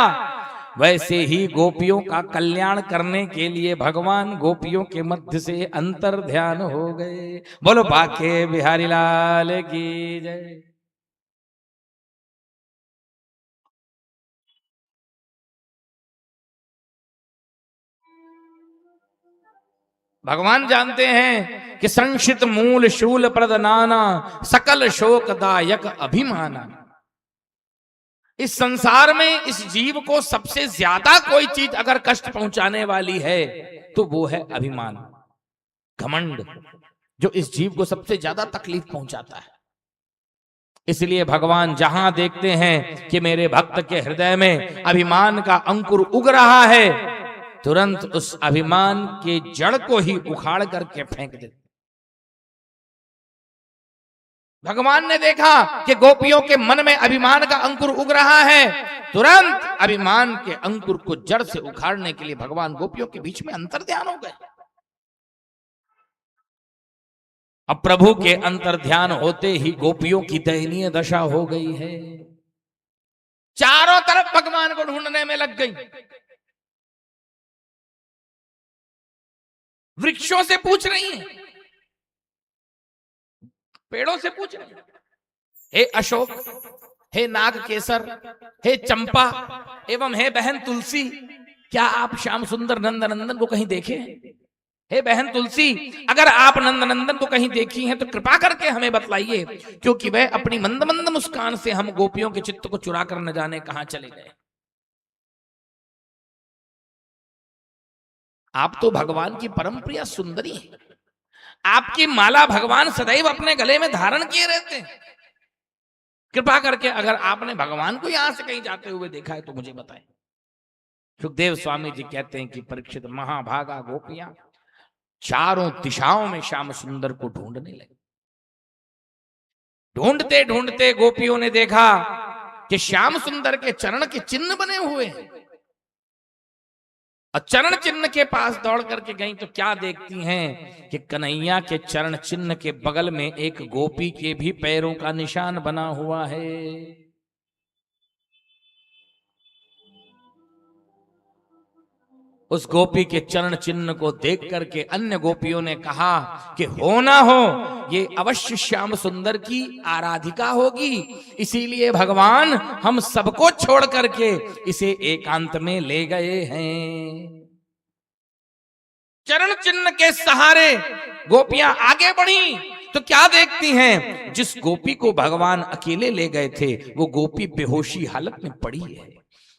वैसे ही गोपियों का कल्याण करने के लिए भगवान गोपियों के मध्य से अंतर ध्यान हो गए। बोलो बाके बिहारी लाल की जय। भगवान जानते हैं कि संशित मूल शूल प्रद नाना सकल शोकदायक अभिमाना। इस संसार में इस जीव को सबसे ज्यादा कोई चीज अगर कष्ट पहुंचाने वाली है तो वो है अभिमान, घमंड, जो इस जीव को सबसे ज्यादा तकलीफ पहुंचाता है। इसलिए भगवान जहां देखते हैं कि मेरे भक्त के हृदय में अभिमान का अंकुर उग रहा है, तुरंत उस अभिमान के जड़ को ही उखाड़ करके फेंक देते। भगवान ने देखा कि गोपियों के मन में अभिमान का अंकुर उग रहा है, तुरंत अभिमान के अंकुर को जड़ से उखाड़ने के लिए भगवान गोपियों के बीच में अंतर्ध्यान हो गए। अब प्रभु के अंतर्ध्यान होते ही गोपियों की दयनीय दशा हो गई है। चारों तरफ भगवान को ढूंढने में लग गई। वृक्षों से पूछ रही हैं, पेड़ों से पूछ रही हैं, हे अशोक, हे नाग केसर, हे चंपा एवं हे बहन तुलसी, क्या आप श्याम सुंदर नंदनंदन को कहीं देखे हैं? हे बहन तुलसी, अगर आप नंदनंदन को कहीं देखी हैं तो कृपा करके हमें बतलाइए, क्योंकि वह अपनी मंद मंद मुस्कान से हम गोपियों के चित्त को चुरा कर न जाने कहां चले गए। आप तो भगवान की परम प्रिय सुंदरी हैं, आपकी माला भगवान सदैव अपने गले में धारण किए रहते हैं। कृपा करके अगर आपने भगवान को यहां से कहीं जाते हुए देखा है तो मुझे बताएं। सुखदेव स्वामी जी कहते हैं कि परीक्षित, महाभागा गोपियां चारों दिशाओं में श्याम सुंदर को ढूंढने लगे। ढूंढते ढूंढते गोपियों ने देखा कि श्याम सुंदर के चरण के चिन्ह बने हुए हैं, और चरण चिन्ह के पास दौड़ करके गई तो क्या देखती हैं कि कन्हैया के चरण चिन्ह के बगल में एक गोपी के भी पैरों का निशान बना हुआ है। उस गोपी के चरण चिन्ह को देख करके अन्य गोपियों ने कहा कि हो ना हो ये अवश्य श्याम सुंदर की आराधिका होगी, इसीलिए भगवान हम सबको छोड़ करके इसे एकांत में ले गए हैं। चरण चिन्ह के सहारे गोपियां आगे बढ़ी तो क्या देखती हैं, जिस गोपी को भगवान अकेले ले गए थे वो गोपी बेहोशी हालत में पड़ी है।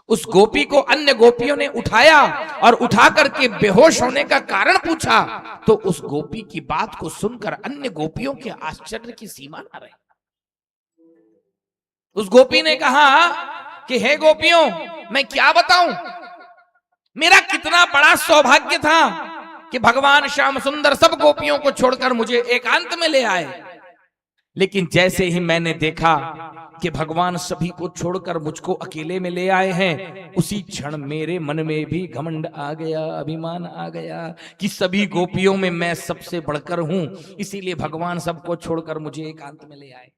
उस गोपी को अन्य गोपियों ने उठाया और उठा करके बेहोश होने का कारण पूछा तो उस गोपी की बात को सुनकर अन्य गोपियों के आश्चर्य की सीमा न रही। उस गोपी ने कहा कि हे गोपियों, मैं क्या बताऊं, मेरा कितना बड़ा सौभाग्य था कि भगवान श्याम सुंदर सब गोपियों को छोड़कर मुझे एकांत में ले आए, लेकिन जैसे ही मैंने देखा कि भगवान सभी को छोड़कर मुझको अकेले में ले आए हैं, उसी क्षण मेरे मन में भी घमंड आ गया, अभिमान आ गया कि सभी गोपियों में मैं सबसे बढ़कर हूं, इसीलिए भगवान सबको छोड़कर मुझे एकांत में ले आए।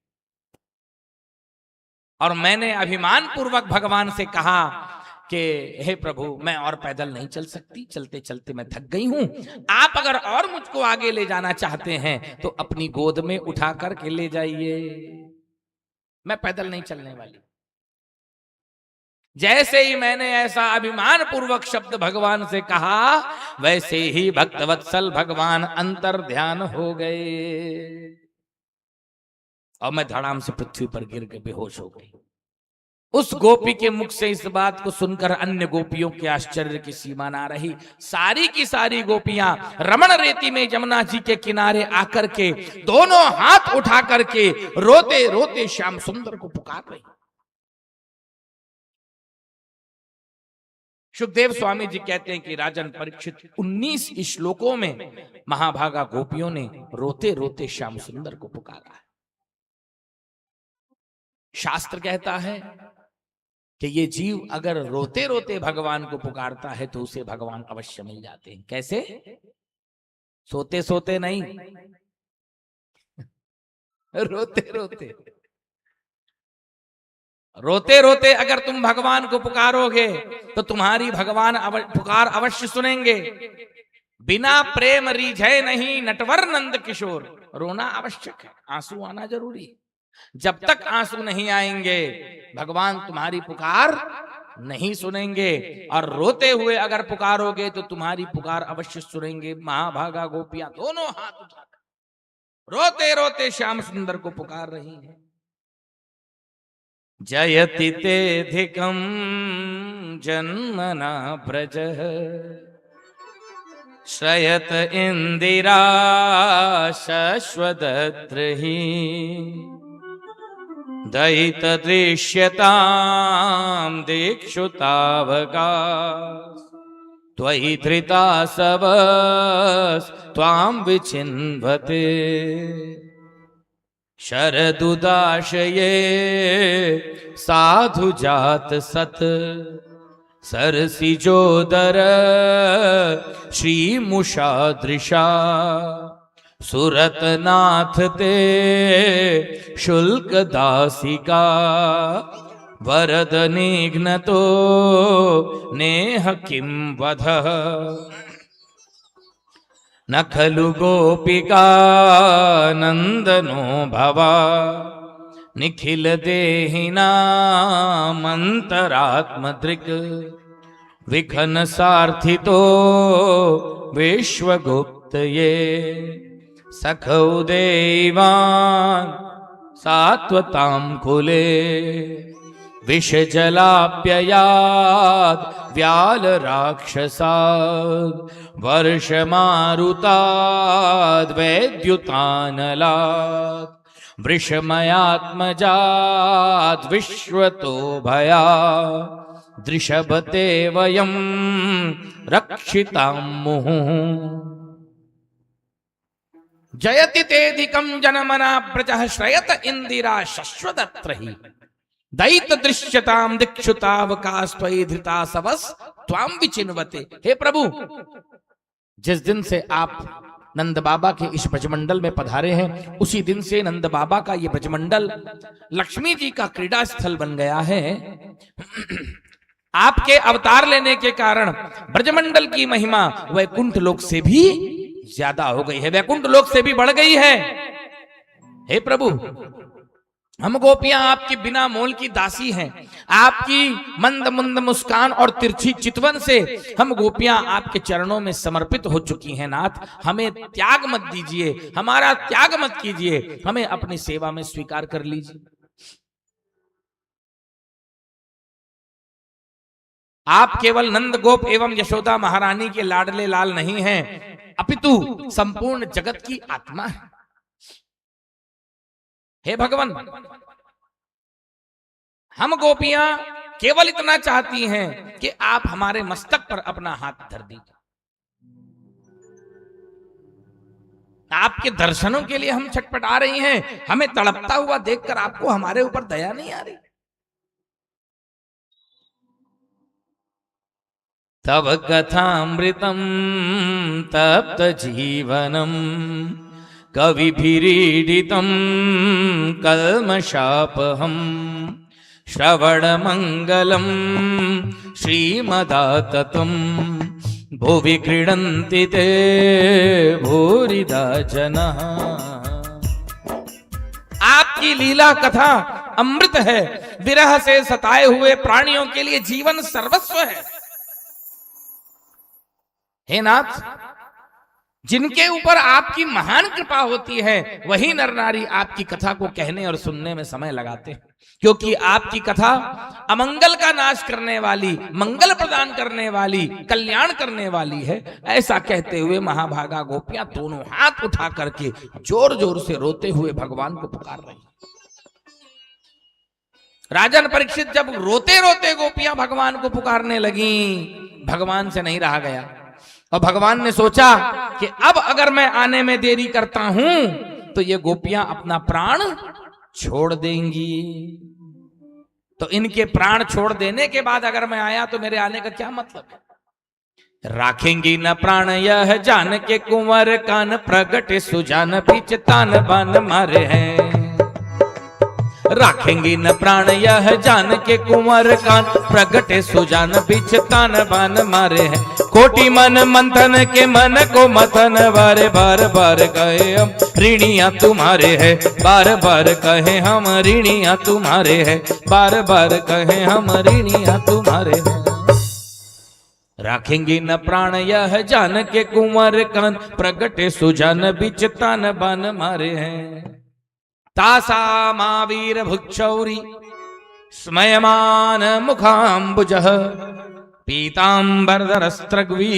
और मैंने अभिमान पूर्वक भगवान से कहा कि हे प्रभु, मैं और पैदल नहीं चल सकती, चलते चलते मैं थक गई हूं, आप अगर और मुझको आगे ले जाना चाहते हैं तो अपनी गोद में उठा करके ले जाइए, मैं पैदल नहीं चलने वाली। जैसे ही मैंने ऐसा अभिमान पूर्वक शब्द भगवान से कहा, वैसे ही भक्तवत्सल भगवान अंतर ध्यान हो गए और मैं धड़ाम से पृथ्वी पर गिर के बेहोश हो गई। उस गोपी के मुख से इस बात को सुनकर अन्य गोपियों के आश्चर्य की सीमा ना रही। सारी की सारी गोपियां रमण रेती में जमुना जी के किनारे आकर के दोनों हाथ उठा करके रोते रोते श्याम सुंदर को पुकार रही। सुखदेव स्वामी जी कहते हैं कि राजन परीक्षित 19 श्लोकों में महाभागा गोपियों ने रोते रोते श्याम सुंदर को पुकारा है। शास्त्र कहता है कि ये जीव अगर रोते रोते भगवान को पुकारता है तो उसे भगवान अवश्य मिल जाते हैं। कैसे? सोते सोते नहीं, रोते रोते। रोते रोते अगर तुम भगवान को पुकारोगे तो तुम्हारी भगवान पुकार अवश्य सुनेंगे। बिना प्रेम रीझे नहीं नटवर नंद किशोर। रोना आवश्यक है, आंसू आना जरूरी है। जब तक आंसू नहीं आएंगे भगवान तुम्हारी पुकार नहीं सुनेंगे, और रोते हुए अगर पुकारोगे तो तुम्हारी पुकार अवश्य सुनेंगे। महाभागा गोपियां दोनों हाथ उठाकर रोते रोते श्याम सुंदर को पुकार रही हैं। जयति तेधिकं जन्मना व्रजः श्रयत इंदिरा शश्वदत्रिहि दयित दृश्यतां दीक्षुतावका त्वयि धृता सवस् त्वां विचिन्वते शरदुदाशये साधु जात सत सरसिजोदर श्रीमुषादृशा सुरतनाथ ते शुल्क दासिका वरद निघ्नतो नेह किं वधः न खलु गोपिका नंदनो भवा निखिल देहिनामन्तरात्मदृक् विखन सार्थितो विश्वगुप्तये सखौ देवान् सात्वतां कुले विषजलाप्ययाद् व्याल राक्षसाद् वर्षमारुताद् वैद्युतानलात् वृषमयात्मजात् विश्वतो भयात् दृशभते वयं रक्षितां मुहुः जयति तेधिकं जनमना व्रजः श्रयत इंदिरा शश्वदत्रिहि दयित दृश्यतां दीक्षुतावकास्त्वयि धृता सवस त्वां विचिन्वते। हे प्रभु, जिस दिन से आप नंद बाबा के इस ब्रजमंडल में पधारे हैं उसी दिन से नंद बाबा का ये ब्रजमंडल लक्ष्मी जी का क्रीड़ा स्थल बन गया है। आपके अवतार लेने के कारण ब्रजमंडल की महिमा वैकुंठ लोक से भी ज्यादा हो गई है, वैकुंठ लोक से भी बढ़ गई है। हे प्रभु, हम गोपियां आपकी बिना मोल की दासी हैं। आपकी मंद मंद मुस्कान और तिरछी चितवन से हम गोपियां आपके चरणों में समर्पित हो चुकी हैं। नाथ, हमें त्याग मत दीजिए, हमारा त्याग मत कीजिए, हमें अपनी सेवा में स्वीकार कर लीजिए। आप केवल नंद गोप एवं यशोदा महारानी के लाडले लाल नहीं हैं, अपितु संपूर्ण जगत की आत्मा है। हे भगवान, हम गोपियां केवल इतना चाहती हैं कि आप हमारे मस्तक पर अपना हाथ धर दीजिए। आपके दर्शनों के लिए हम छटपटा रही हैं। हमें तड़पता हुआ देखकर आपको हमारे ऊपर दया नहीं आ रही। तव कथामृतं तप्त जीवनम कविभिरीडितं कल्मषापहं श्रवणमंगलं श्रीमदाततं भुवि क्रीडन्ति ते भूरिदा जनः। आपकी लीला कथा अमृत है, विरह से सताए हुए प्राणियों के लिए जीवन सर्वस्व है। हे नाथ, जिनके ऊपर आपकी महान कृपा होती है वही नर नारी आपकी कथा को कहने और सुनने में समय लगाते हैं, क्योंकि आपकी कथा अमंगल का नाश करने वाली, मंगल प्रदान करने वाली, कल्याण करने वाली है। ऐसा कहते हुए महाभागा गोपियां दोनों हाथ उठा करके जोर जोर से रोते हुए भगवान को पुकार रही। राजन परीक्षित जब रोते रोते गोपियां भगवान को पुकारने लगी, भगवान से नहीं रहा गया और भगवान ने सोचा कि अब अगर मैं आने में देरी करता हूं तो ये गोपियां अपना प्राण छोड़ देंगी। तो इनके प्राण छोड़ देने के बाद अगर मैं आया तो मेरे आने का क्या मतलब है? राखेंगी न प्राण यह जान के कुंवर कान प्रगट सुजान पीछ तान बान मारे हैं। राखेंगे न प्राण यह जान के कुंवर कान, प्रगटे सुजान बिच तान बान मारे हैं। कोटि मन मंथन के मन को मथन, बार बार बार कहे हम ऋणिया तुम्हारे हैं, बार बार कहे हम ऋणिया तुम्हारे हैं, बार बार कहे हम ऋणिया तुम्हारे हैं। राखेंगे न प्राण यह जान के कुंवर कान, प्रगटे सुजान बिच तान बान मारे हैं। तासा महावीर भुक्षौरी स्मयमान मुखाम्बुजः, पीतांबरधरस्त्रग्वी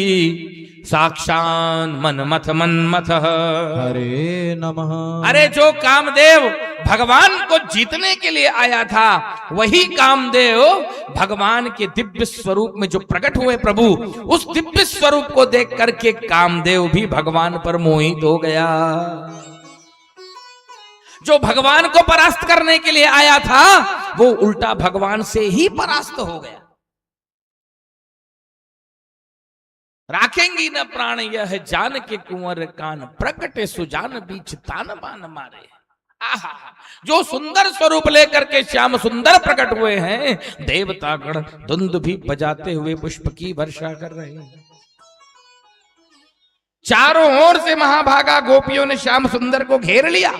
साक्षान मनमथ मन्मथः। हरे नमः। अरे जो कामदेव भगवान को जीतने के लिए आया था, वही कामदेव भगवान के दिव्य स्वरूप में जो प्रकट हुए प्रभु, उस दिव्य स्वरूप को देख करके कामदेव भी भगवान पर मोहित हो गया। जो भगवान को परास्त करने के लिए आया था, वो उल्टा भगवान से ही परास्त हो गया। राखेंगी न प्राण यह जान के कुंवर कान, प्रगटे सुजान बीच तान बान मारे। आहा, जो सुंदर स्वरूप लेकर के श्याम सुंदर प्रकट हुए हैं, देवतागण धुंद भी बजाते हुए पुष्प की वर्षा कर रहे हैं। चारों ओर से महाभागा गोपियों ने श्याम सुंदर को घेर लिया।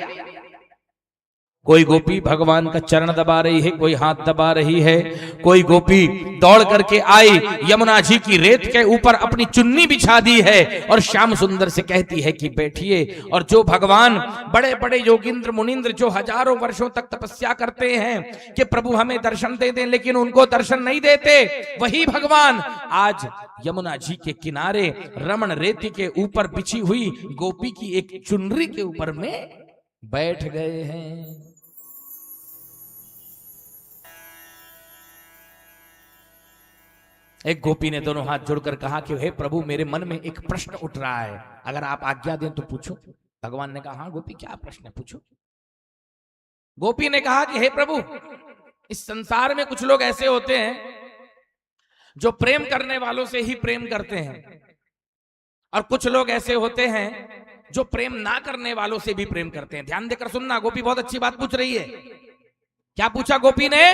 कोई गोपी भगवान का चरण दबा रही है, कोई हाथ दबा रही है, कोई गोपी दौड़ करके आई यमुना जी की रेत के ऊपर अपनी चुन्नी बिछा दी है और श्याम सुंदर से कहती है कि बैठिए। और जो भगवान बड़े बड़े योगिंद्र मुनिंद्र जो हजारों वर्षों तक तपस्या करते हैं कि प्रभु हमें दर्शन दे दें, लेकिन उनको दर्शन नहीं देते, वही भगवान आज यमुना जी के किनारे रमण रेती के ऊपर बिछी हुई गोपी की एक चुनरी के ऊपर में बैठ गए हैं। एक गोपी ने दोनों हाथ जोड़कर कहा कि हे प्रभु, मेरे मन में एक प्रश्न उठ रहा है, अगर आप आज्ञा दें तो पूछो। भगवान ने कहा, हाँ गोपी, क्या प्रश्न है, पूछो। गोपी ने कहा कि हे प्रभु, इस संसार में कुछ लोग ऐसे होते हैं जो प्रेम करने वालों से ही प्रेम करते हैं, और कुछ लोग ऐसे होते हैं जो प्रेम ना करने वालों से भी प्रेम करते हैं। ध्यान देकर सुनना, गोपी बहुत अच्छी बात पूछ रही है। क्या पूछा गोपी ने?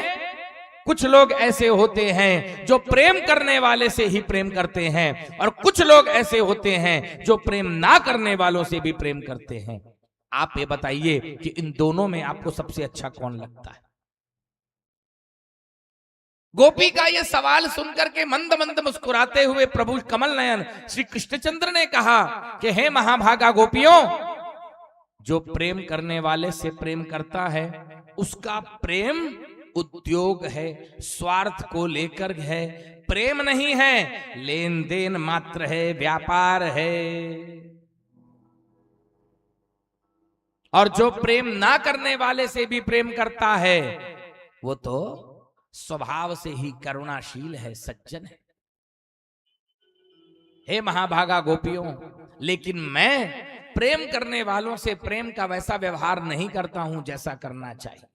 कुछ लोग ऐसे होते हैं जो प्रेम करने वाले से ही प्रेम करते हैं, और कुछ लोग ऐसे होते हैं जो प्रेम ना करने वालों से भी प्रेम करते हैं। आप ये बताइए कि इन दोनों में आपको सबसे अच्छा कौन लगता है? गोपी का यह सवाल सुनकर के मंद मंद मुस्कुराते हुए प्रभु कमल नयन श्री कृष्णचंद्र ने कहा कि हे महाभागा गोपियों, जो प्रेम करने वाले से प्रेम करता है उसका प्रेम उद्योग है, स्वार्थ को लेकर है, प्रेम नहीं है, लेन देन मात्र है, व्यापार है। और जो प्रेम ना करने वाले से भी प्रेम करता है, वो तो स्वभाव से ही करुणाशील है, सज्जन है। हे महाभागा गोपियों, लेकिन मैं प्रेम करने वालों से प्रेम का वैसा व्यवहार नहीं करता हूं जैसा करना चाहिए,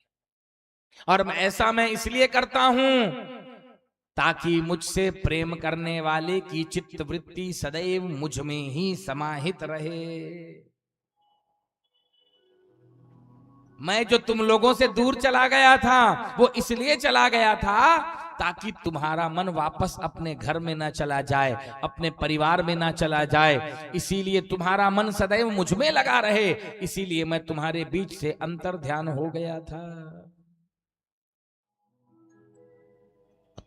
और मैं इसलिए करता हूं ताकि मुझसे प्रेम करने वाले की चित्त वृत्ति सदैव मुझ में ही समाहित रहे। मैं जो तुम लोगों से दूर चला गया था, वो इसलिए चला गया था ताकि तुम्हारा मन वापस अपने घर में ना चला जाए, अपने परिवार में ना चला जाए। इसीलिए तुम्हारा मन सदैव मुझ में लगा रहे, इसीलिए मैं तुम्हारे बीच से अंतर ध्यान हो गया था।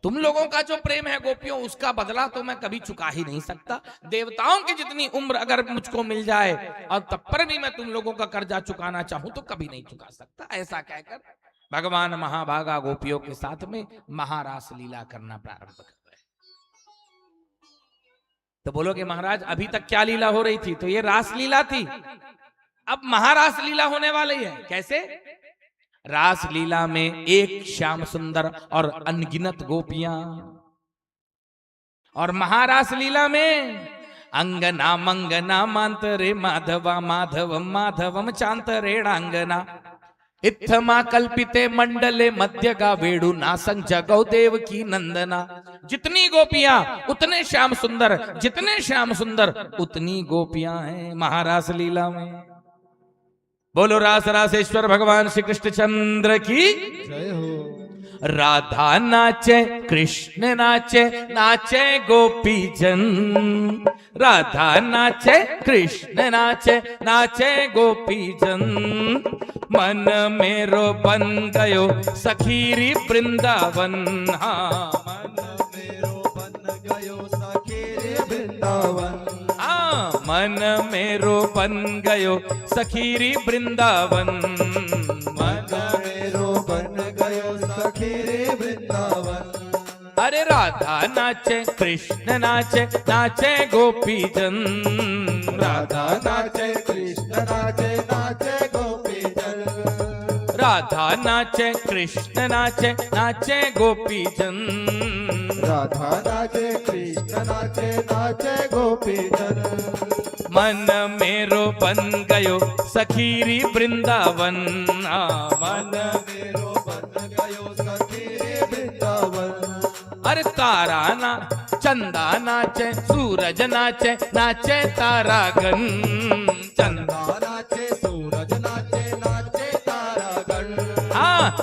तुम लोगों का जो प्रेम है गोपियों, उसका बदला तो मैं कभी चुका ही नहीं सकता। देवताओं की जितनी उम्र अगर मुझको मिल जाए और तब पर भी मैं तुम लोगों का कर्जा चुकाना चाहूं तो कभी नहीं चुका सकता। ऐसा कहकर भगवान महाभागा गोपियों के साथ में महारास लीला करना प्रारंभ कर रहे। तो बोलोगे महाराज अभी तक क्या लीला हो रही थी? तो ये रास लीला थी, अब महारास लीला होने वाली है। कैसे? रास लीला में एक श्याम सुंदर और अनगिनत गोपियां, और महारास लीला में अंगना मंगना मांतरे माधवा माधवम माधवम चांतरेणांगना इत्थमा कल्पिते मंडले मध्य का वेणु नासंग जगौ देव की नंदना। जितनी गोपियां उतने श्याम सुंदर, जितने श्याम सुंदर उतनी गोपियां हैं महारास लीला में। बोलो रास रासेश्वर भगवान श्री कृष्ण चंद्र की। जय हो। राधा नाचे कृष्ण नाचे, नाचे गोपी जन। राधा नाचे कृष्ण नाचे, नाचे गोपी जन। मन मेरो बन गयो सखीरी वृंदावन। हाँ मन मेरो बन गयो सखीरी वृंदावन। मन मेरो बन गयो सखीरी वृंदावन। मन मेरो बन गयो सखीरी वृंदावन। अरे राधा नाचे कृष्ण नाचे, नाचे गोपी जन। राधा नाचे कृष्ण नाचे, नाचे गोपी जन। राधा नाचे कृष्ण नाचे, नाचे गोपी जन। राधा नाचे कृष्ण नाचे, नाचे गोपी जन। मन मेरो बन गयो सखीरी वृंदावन। मन मेरो बन गयो सखीरी वृंदावन। अरे तारा ना चंदा नाचे, सूरज नाचे, नाचे तारागण। चंदा नाचे सूरज नाचे, नाचे तारागण।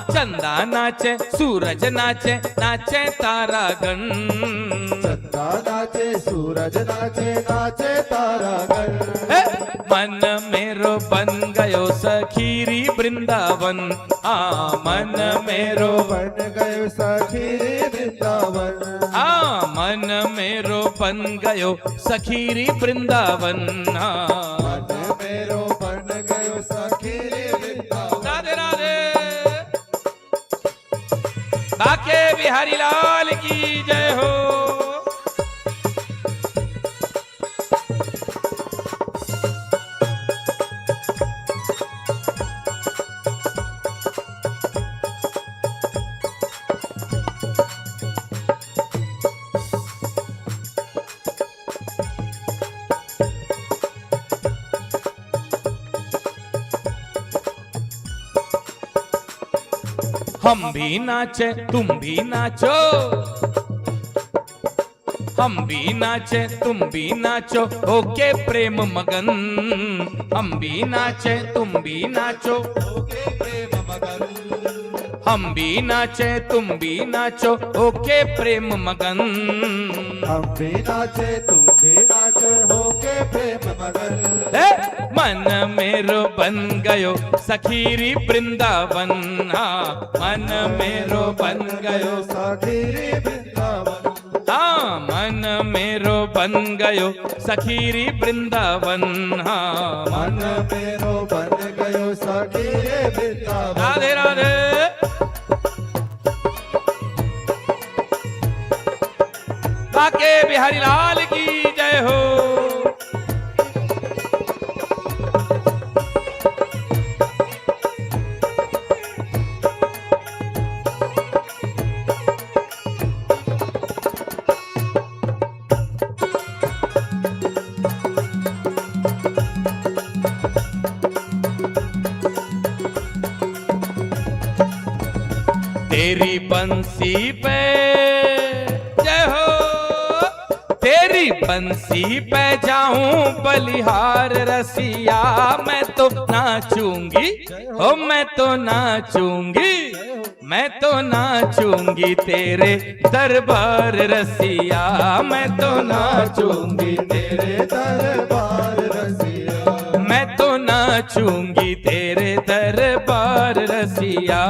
चंदा नाचे सूरज नाचे, नाचे तारागण। चंदा नाचे सूरज नाचे, नाचे तारागण। मन मेरो बन गयो सखीरी वृंदावन। मन मेरो बन गयो सखीरी वृंदावन। मन मेरो बन गयो सखीरी वृंदावन। मन मेरो बन गयो सखीरी वृंदावन। राधे राधे। बाके बिहारी लाल की जय हो। हम भी नाचे तुम भी नाचो, हम भी नाचे तुम भी नाचो, ओके प्रेम मगन। हम भी नाचे तुम भी नाचो, ओके प्रेम मगन। हम भी नाचे तुम भी नाचो, ओके प्रेम मगन। हम भी नाचे तुम भी नाचो, होके प्रेम मगन। मन मेरो बन गयो सखीरी वृंदावन। मन मेरो बन गयो सखीरी वृंदावन। मन मेरो बन गयो सखीरी वृंदावन। मन मेरो बन गयो सखीरी वृंदावन। राधे राधे। बाके बिहारी लाल की जय हो। तेरी बंसी पे जय हो, तेरी बंसी पे जाऊं बलिहार रसिया। मैं तो नाचूंगी, ओ मैं तो नाचूंगी, मैं तो नाचूंगी तेरे दरबार रसिया। मैं तो नाचूंगी तेरे दरबार रसिया। मैं तो नाचूंगी तेरे दरबार रसिया।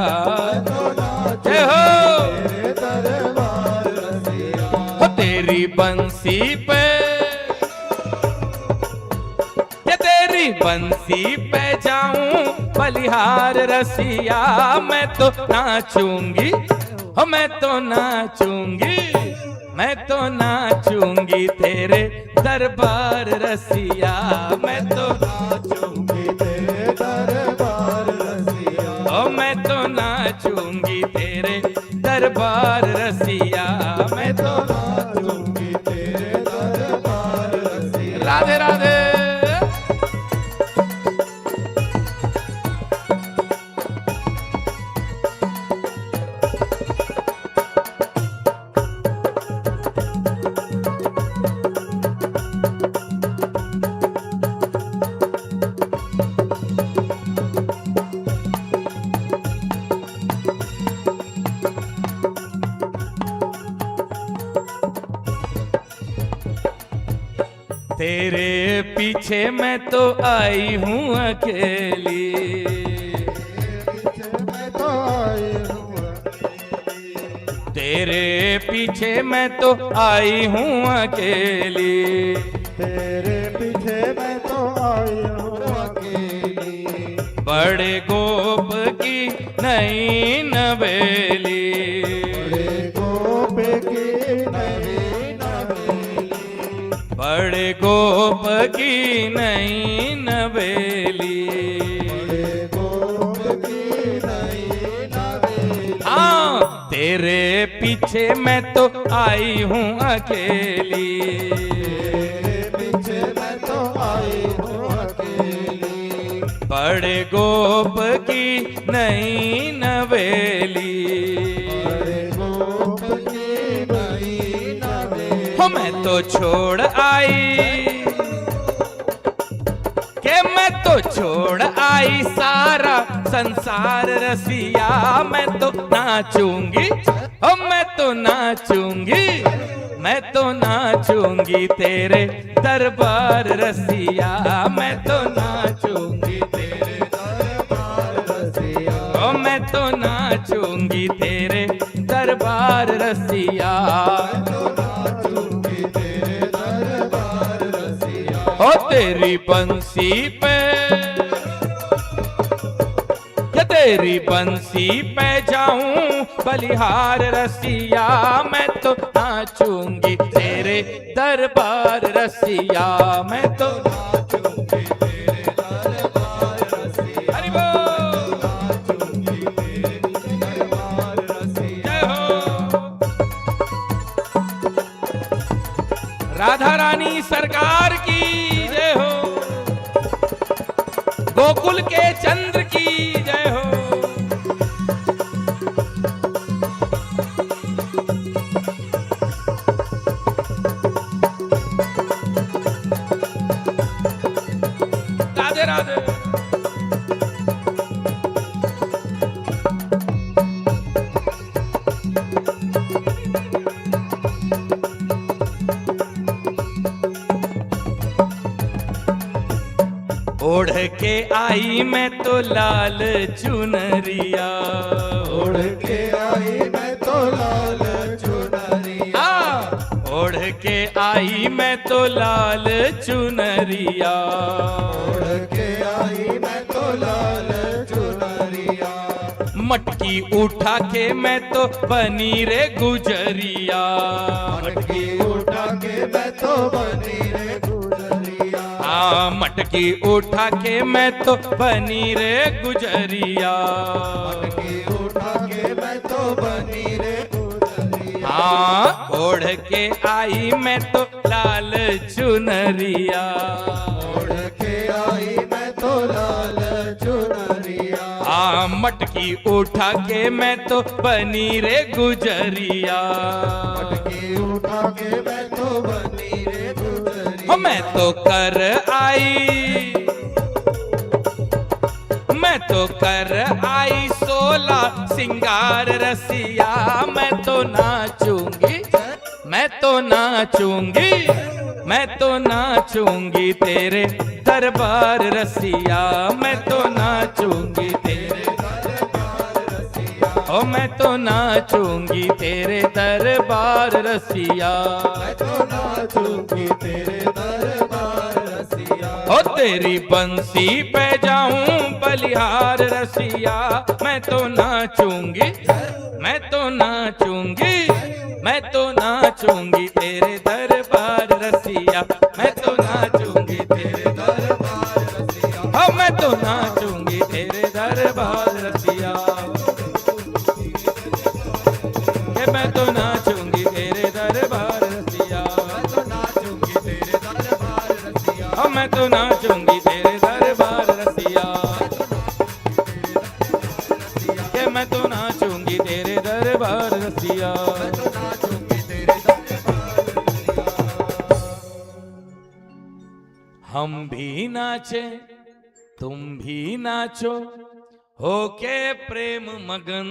जय हो। तेरे दरबार रसिया। हो तेरी बंसी पे, ये तेरी बंसी पे जाऊं बलिहार रसिया। मैं तो नाचूंगी, हो मैं तो नाचूंगी, मैं तो नाचूंगी तेरे दरबार रसिया। मैं तो नाचूंगी तेरे दरबार रसिया। ओ मैं तो नाचूंगी तेरे दरबार रसिया। मैं तो नाचूंगी तेरे दरबार रसिया। राधे राधे। तेरे पीछे मैं तो आई हूँ अकेली, मैं तो आई हूँ तेरे पीछे मैं तो आई हूँ अकेली, तेरे पीछे मैं तो आई हूँ अकेली। बड़े गोप की नई नवेली, बड़े गोप की नई नवेली, बड़े गोप की नई नवेली। बड़े गोप की नई नवेली। हाँ, तेरे पीछे मैं तो आई हूँ अकेली, तेरे पीछे मैं तो आई हूँ अकेली। बड़े गोप की नई नवेली। बड़े गोप की नई नवेली। हो मैं तो छोड़ आई, के मैं तो छोड़ आई सारा संसार रसिया, मैं तो नाचूंगी, ओ मैं तो नाचूंगी, मैं तो नाचूंगी तेरे दरबार रसिया, मैं तो नाचूंगी तेरे दरबार रसिया। ओ मैं तो नाचूंगी तेरे दरबार रसिया, नाचूंगी तेरे दरबार रसिया। ओ तेरी बंसी पे, या तेरी बंसी पे जाऊं बलिहार रसिया, मैं तो नाचूंगी तेरे दरबार रसिया, मैं तो नाचूंगी तेरे दरबार रसिया। हरि बोल। नाचूंगी तेरे दरबार रसिया। जय हो राधा रानी सरकार की जय हो, गोकुल के चंद्र की जय हो। राधे राधे। ओढ़ के आई मैं तो लाल चुनरिया, ओढ़ के आई मैं तो लाल चुनरिया। हाँ, ओढ़ के आई मैं तो लाल चुनरिया, ओढ़ के आई मैं तो लाल चुनरिया। मटकी उठा के मैं तो बनी रे गुजरिया, मटकी उठा के मैं तो बनी रे गुजरिया। हाँ, मटकी उठा के मैं तो बनी रे गुजरिया, मटकी उठा के मैं तो बनी रे गुजरिया। हाँ, ओढ़ के आई मैं तो लाल चुनरिया, ओढ़ के आई मैं तो लाल चुनरिया। हाँ, मटकी उठा के मैं तो बनी रे गुजरिया, मटकी उठा के मैं तो बनी रे गुजरिया। हो मैं तो कर आई, मैं तो कर आई 16 सिंगार रसिया, मैं तो नाचूंगी, मैं तो नाचूंगी, मैं तो नाचूंगी तेरे दरबार रसिया, मैं तो नाचूंगी तेरे दरबार रसिया। ओ मैं तो नाचूंगी तेरे दरबार रसिया, मैं तो नाचूंगी तेरे दरबार रसिया। ओ तेरी बंसी पे जाऊं बलिहार रसिया, मैं तो नाचूंगी, मैं तो नाचूंगी, मैं तो नाचूंगी तेरे दरबार रसिया, मैं तो नाचूंगी तेरे दरबार रसिया। हो मैं तो नाचूंगी तेरे दरबार रसिया, के मैं तो नाचूंगी तेरे दरबार रसिया, मैं तो नाचूंगी तेरे दरबार रसिया। हो मैं तो नाचूंगी तेरे दरबार रसिया, के मैं तो नाचूंगी तेरे दरबार रसिया। मैं तो नाचूंगी तेरे दरबार रसिया। हम भी नाचे तुम भी नाचो, होके प्रेम मगन,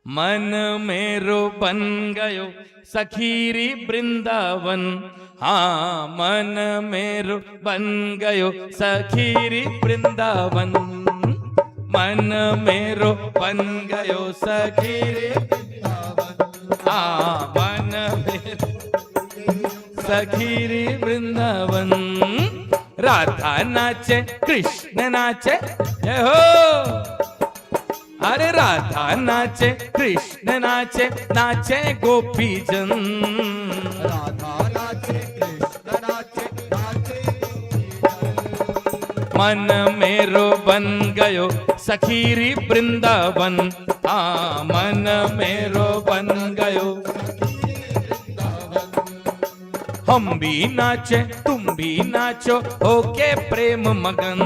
मन मेरो बन गयो सखीरी वृंदावन। हाँ मन मेरो बन गयो सखीरी वृंदावन। मन मेरो बन गयो सखीरी वृंदावन। हाँ मन मेरो सखीरी वृंदावन। राधा नाचे कृष्ण नाचे जय हो। अरे राधा नाचे कृष्ण नाचे नाचे गोपी जन। राधा नाचे कृष्ण नाचे नाचे मन मेरो बन गयो सखीरी वृंदावन। हाँ मन मेरो बन गयो। हम भी नाचे तुम भी नाचो होके प्रेम मगन।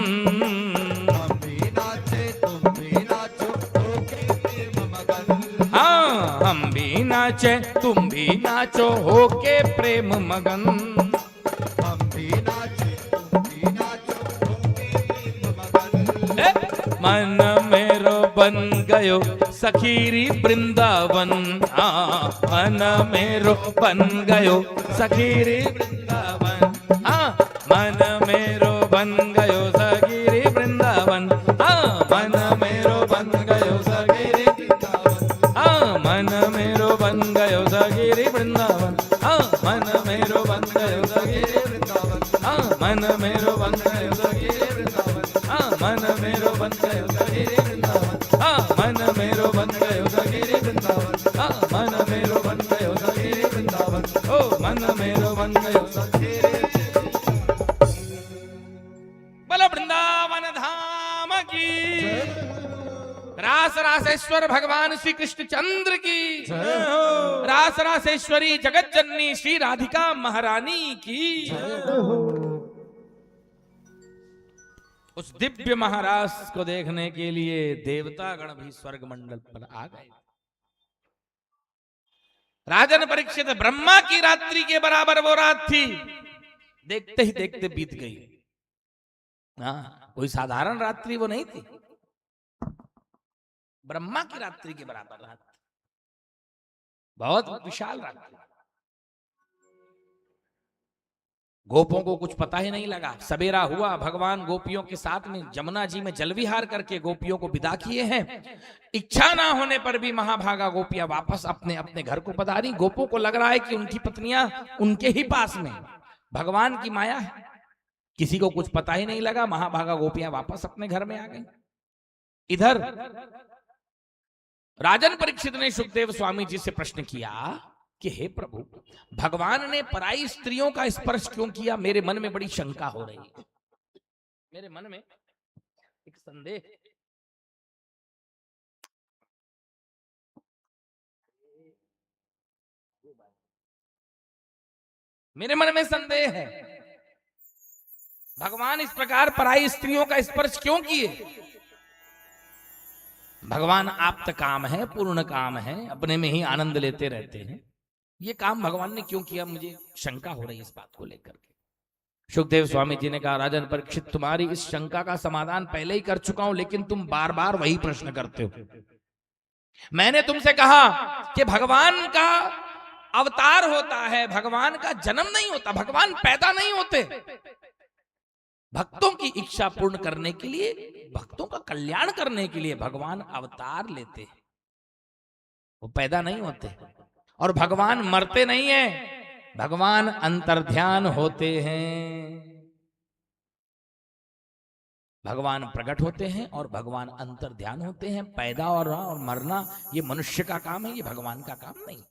हम भी नाचे तुम भी नाचो होके प्रेम मगन। हाँ हम भी नाचे तुम भी नाचो होके प्रेम मगन। हम भी नाचे तुम भी नाचो होके प्रेम मगन। मन मेरो बन गयो सखीरी वृंदावन। हाँ मन मेरो बन गयो सखीरी वृंदावन। हाँ मन मेरो बन गयो सखीरी वृंदावन। हाँ मन मेरो बन गयो सखीरी वृंदावन। हाँ मन मेरो बन गयो सखीरी वृंदावन। हाँ मन मेरो बन गयो सखीरी वृंदावन। हाँ मन मेरो बन गयो सखीरी वृंदावन। हाँ मन मेरो बन गयो सखीरी वृंदावन। हाँ मन मेरो बन गयो सखीरी वृंदावन। हाँ मन मेरो बन गयो सखीरी वृंदावन। ओ मन मेरो बन गयो सखीरी। बोलो वृंदावन धाम की। रास रासेश्वर भगवान श्री कृष्ण चंद्र की। रास रासेश्वरी जगत जननी श्री राधिका महारानी की। उस दिव्य महाराज को देखने के लिए देवतागण भी स्वर्ग मंडल पर आ गए। राजन परीक्षित ब्रह्मा की रात्रि के बराबर वो रात थी। देखते ही देखते बीत गई। हाँ कोई साधारण रात्रि वो नहीं थी। ब्रह्मा की रात्रि के बराबर रात, बहुत विशाल रात्रि। गोपों को कुछ पता ही नहीं लगा। सवेरा हुआ, भगवान गोपियों के साथ में जमुना जी में जल विहार करके गोपियों को विदा किए हैं। इच्छा ना होने पर भी महाभागा गोपियां वापस अपने अपने घर को पधारी। गोपों को लग रहा है कि उनकी पत्नियां उनके ही पास में, भगवान की माया है। किसी को कुछ पता ही नहीं लगा। महाभागा गोपियां वापस अपने घर में आ गई। इधर राजन परीक्षित ने सुखदेव स्वामी जी से प्रश्न किया कि हे प्रभु, भगवान ने पराई स्त्रियों का स्पर्श क्यों किया? मेरे मन में बड़ी शंका हो रही है। मेरे मन में एक संदेह। मेरे मन में संदेह है, भगवान इस प्रकार पराई स्त्रियों का स्पर्श क्यों किए? भगवान आप्त काम है, पूर्ण काम है, अपने में ही आनंद लेते रहते हैं। ये काम भगवान ने क्यों किया? मुझे शंका हो रही है इस बात को लेकर के। सुखदेव स्वामी जी ने कहा, राजन परीक्षित, तुम्हारी इस शंका का समाधान पहले ही कर चुका हूं, लेकिन तुम बार बार वही प्रश्न करते हो। मैंने तुमसे कहा कि भगवान का अवतार होता है, भगवान का जन्म नहीं होता, भगवान पैदा नहीं होते। भक्तों की इच्छा पूर्ण करने के लिए, भक्तों का कल्याण करने के लिए भगवान अवतार लेते हैं, वो पैदा नहीं होते। और भगवान मरते नहीं हैं, भगवान अंतर्ध्यान होते हैं। भगवान प्रकट होते हैं और भगवान अंतर्ध्यान होते हैं। पैदा और मरना ये मनुष्य का काम है, ये भगवान का काम नहीं।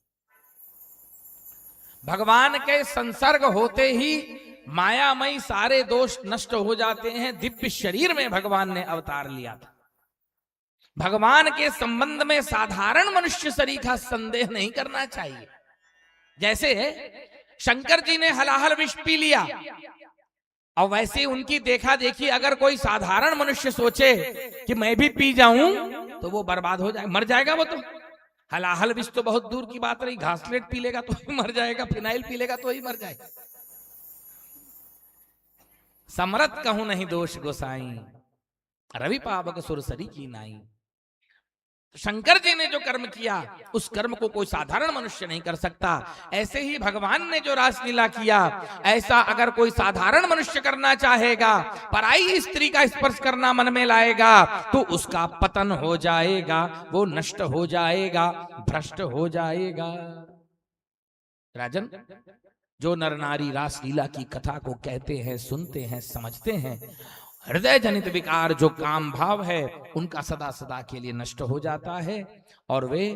भगवान के संसर्ग होते ही मायामयी सारे दोष नष्ट हो जाते हैं। दिव्य शरीर में भगवान ने अवतार लिया था। भगवान के संबंध में साधारण मनुष्य शरीर का संदेह नहीं करना चाहिए। जैसे शंकर जी ने हलाहल विष पी लिया, और वैसे उनकी देखा देखी अगर कोई साधारण मनुष्य सोचे कि मैं भी पी जाऊं तो वो बर्बाद हो जाए, मर जाएगा। वो तो हलाहल विष तो बहुत दूर की बात रही, घासलेट पी लेगा तो ही मर जाएगा, फिनाइल पी लेगा तो ही मर जाएगा। समरत कहूं नहीं दोष गोसाई, रवि पावक सुरसरी की नाई। शंकर जी ने जो कर्म किया उस कर्म को कोई साधारण मनुष्य नहीं कर सकता। ऐसे ही भगवान ने जो रासलीला किया, ऐसा अगर कोई साधारण मनुष्य करना चाहेगा, पराई स्त्री का स्पर्श करना मन में लाएगा, तो उसका पतन हो जाएगा, वो नष्ट हो जाएगा, भ्रष्ट हो जाएगा। राजन, जो नर नारी रासलीला की कथा को कहते हैं, सुनते हैं, समझते हैं, हृदय जनित विकार जो काम भाव है उनका सदा सदा के लिए नष्ट हो जाता है और वे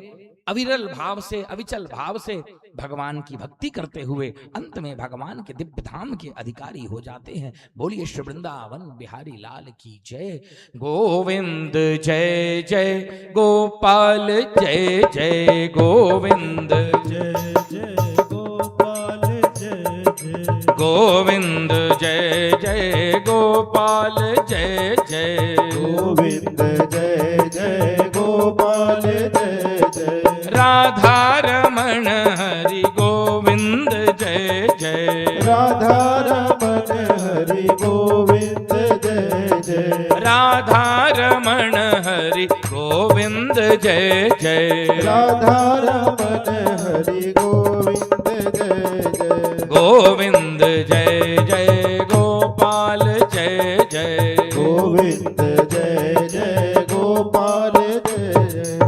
अविरल भाव से, अविचल भाव से भगवान की भक्ति करते हुए अंत में भगवान के दिव्य धाम के अधिकारी हो जाते हैं। बोलिए श्री वृंदावन बिहारी लाल की जय। गोविंद जय जय गोपाल जय जय गोविंद जय जय गोपाल जय जय गोविंद जय जय गोपाल जय जय गोविंद जय जय गोपाल जय जय राधा रमण हरि गोविंद जय जय राधा रमण हरि गोविंद जय जय राधा रमण हरि गोविंद जय जय राधा रमण हरि गोविंद जय जय गोविंद जय जय गोपाल जय जय गोविंद जय जय गोपाल जय जय।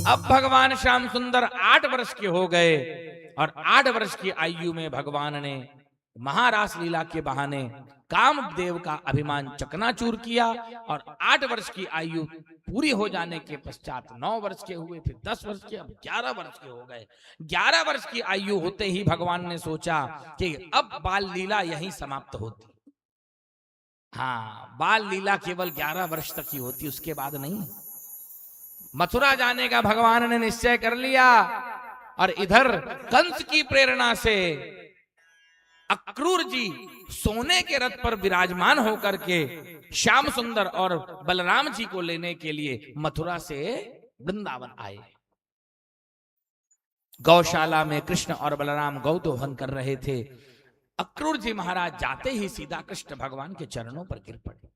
अब भगवान श्याम सुंदर 8 वर्ष के हो गए और 8 वर्ष की आयु में भगवान ने महारास लीला के बहाने कामदेव का अभिमान चकनाचूर किया और 8 वर्ष की आयु पूरी हो जाने के पश्चात 9 वर्ष के हुए, फिर 10 वर्ष के, अब 11 वर्ष के हो गए। 11 वर्ष की आयु होते ही भगवान ने सोचा कि अब बाल लीला यहीं समाप्त होती। हाँ, बाल लीला केवल 11 वर्ष तक ही होती, उसके बाद नहीं। मथुरा जाने का भगवान ने निश्चय कर लिया और इधर कंस की प्रेरणा से अक्रूर जी सोने के रथ पर विराजमान होकर के श्याम सुंदर और बलराम जी को लेने के लिए मथुरा से वृंदावन आए। गौशाला में कृष्ण और बलराम गौदोहन कर रहे थे। अक्रूर जी महाराज जाते ही सीधा कृष्ण भगवान के चरणों पर गिर पड़े।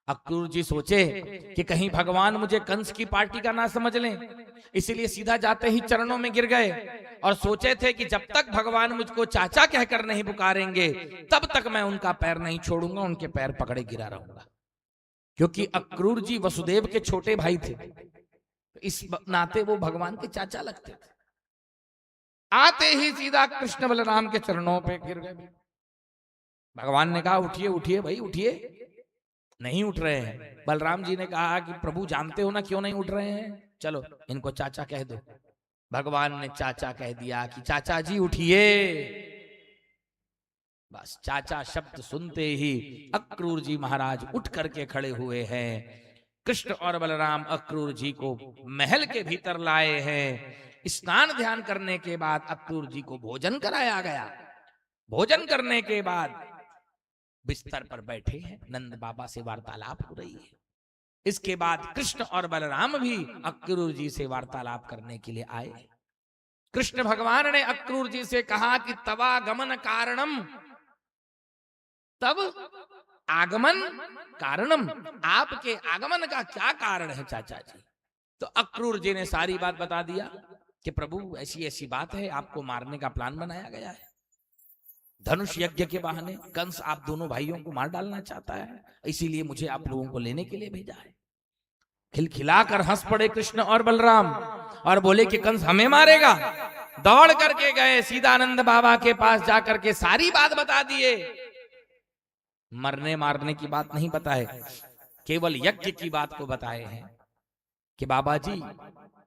अक्रूर जी सोचे कि कहीं भगवान मुझे कंस की पार्टी का ना समझ लें, इसीलिए सीधा जाते ही चरणों में गिर गए और सोचे थे कि जब तक भगवान मुझको चाचा कहकर नहीं पुकारेंगे तब तक मैं उनका पैर नहीं छोड़ूंगा, उनके पैर पकड़े गिरा रहूंगा। क्योंकि अक्रूर जी वसुदेव के छोटे भाई थे, इस नाते वो भगवान के चाचा लगते थे। आते ही सीधा कृष्ण बलराम के चरणों पे गिर गए। भगवान ने कहा उठिए उठिए भाई उठिए। नहीं उठ रहे हैं। बलराम जी ने कहा कि प्रभु जानते हो ना क्यों नहीं उठ रहे हैं, चलो इनको चाचा कह दो। भगवान ने चाचा कह दिया कि चाचा जी उठिए। बस चाचा शब्द सुनते ही अक्रूर जी महाराज उठ करके खड़े हुए हैं। कृष्ण और बलराम अक्रूर जी को महल के भीतर लाए हैं। स्नान ध्यान करने के बाद अक्रूर जी को भोजन कराया गया। भोजन करने के बाद बिस्तर पर बैठे हैं, नंद बाबा से वार्तालाप हो रही है। इसके बाद कृष्ण और बलराम भी अक्रूर जी से वार्तालाप करने के लिए आए। कृष्ण भगवान ने अक्रूर जी से कहा कि तवागमन कारणम, तब आगमन कारणम, आपके आगमन का क्या कारण है चाचा जी। तो अक्रूर जी ने सारी बात बता दिया कि प्रभु ऐसी ऐसी बात है, आपको मारने का प्लान बनाया गया है। धनुष यज्ञ के बहाने कंस आप दोनों भाइयों को मार डालना चाहता है, इसीलिए मुझे आप लोगों को लेने के लिए भेजा है। खिलखिलाकर हंस पड़े कृष्ण और बलराम और बोले कि कंस हमें मारेगा। दौड़ करके गए, सीधा आनंद बाबा के पास जाकर के सारी बात बता दिए। मरने मारने की बात नहीं बताए, केवल यज्ञ की बात को बताए हैं कि बाबा जी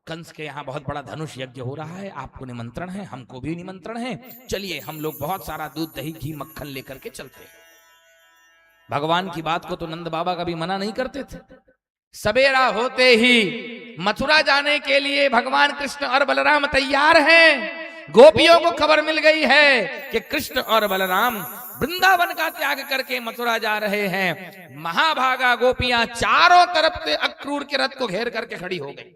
कंस के यहाँ बहुत बड़ा धनुष यज्ञ हो रहा है, आपको निमंत्रण है, हमको भी निमंत्रण है, चलिए हम लोग बहुत सारा दूध दही घी मक्खन लेकर के चलते हैं। भगवान की बात को तो नंद बाबा कभी मना नहीं करते थे। सवेरा होते ही मथुरा जाने के लिए भगवान कृष्ण और बलराम तैयार हैं। गोपियों को खबर मिल गई है कि कृष्ण और बलराम वृंदावन का त्याग करके मथुरा जा रहे हैं। महाभागा गोपियां चारों तरफ से अक्रूर के रथ को घेर करके खड़ी हो गई